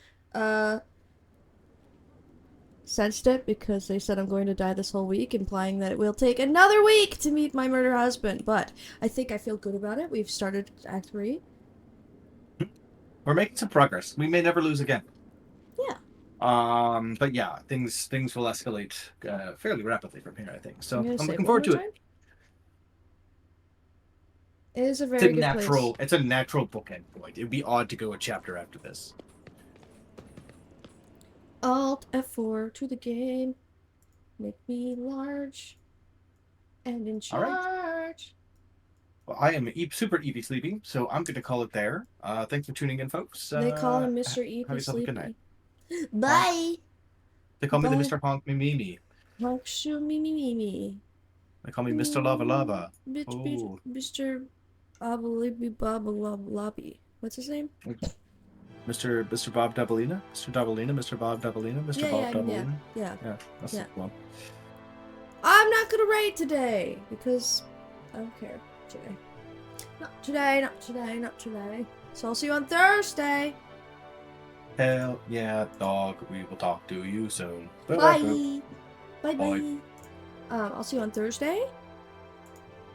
sensed it because they said I'm going to die this whole week, implying that it will take another week to meet my murder husband. But I think I feel good about it. We've started Act 3. We're making some progress. We may never lose again. Yeah. But yeah, things will escalate fairly rapidly from here, I think. So I'm looking it forward to it. It is a very good natural. place. It's a natural bookend point. It'd be odd to go a chapter after this. Alt F4 to the game. Make me large and in charge. Right. Well, I am super Evie Sleepy, so I'm going to call it there. Thanks for tuning in, folks. They call him Mr. Evie Sleepy. Good night. Bye. They call me the Mr. Honk Me Me. Honk Shoo Me Me Me. They call me Mr. Lava Lava. Mr. Abalibby Baba Lobby. What's his name? Mr. Bob Doubleina? Mr. Doubleina, Mr. Bob Doubleina, Mr. Bob Doubleina. Yeah, that's the one. I'm not gonna raid today because I don't care today. Not today, not today, not today. So I'll see you on Thursday. Hell yeah, dog. We will talk to you soon. Bye. Bye. I'll see you on Thursday.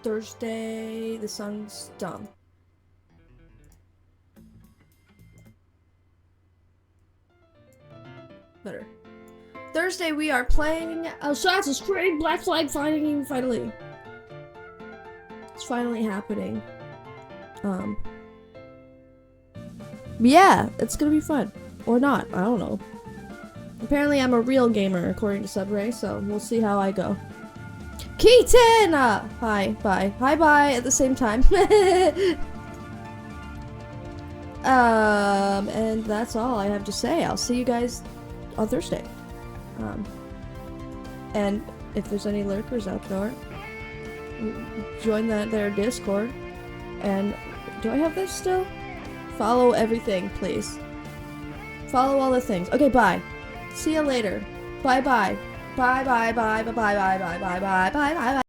Thursday, the sun's dumb. Better. Thursday we are playing Assassin's Creed Black Flag Fighting finally. It's finally happening. Yeah, it's gonna be fun. Or not, I don't know. Apparently I'm a real gamer according to Subray, so we'll see how I go. Keaton! Hi, bye. Hi, bye at the same time. And that's all I have to say. I'll see you guys on Thursday. And if there's any lurkers out there, join their Discord. And do I have this still? Follow everything, please. Follow all the things. Okay, bye. See you later. Bye bye. Bye bye bye bye bye bye bye bye bye bye bye bye bye.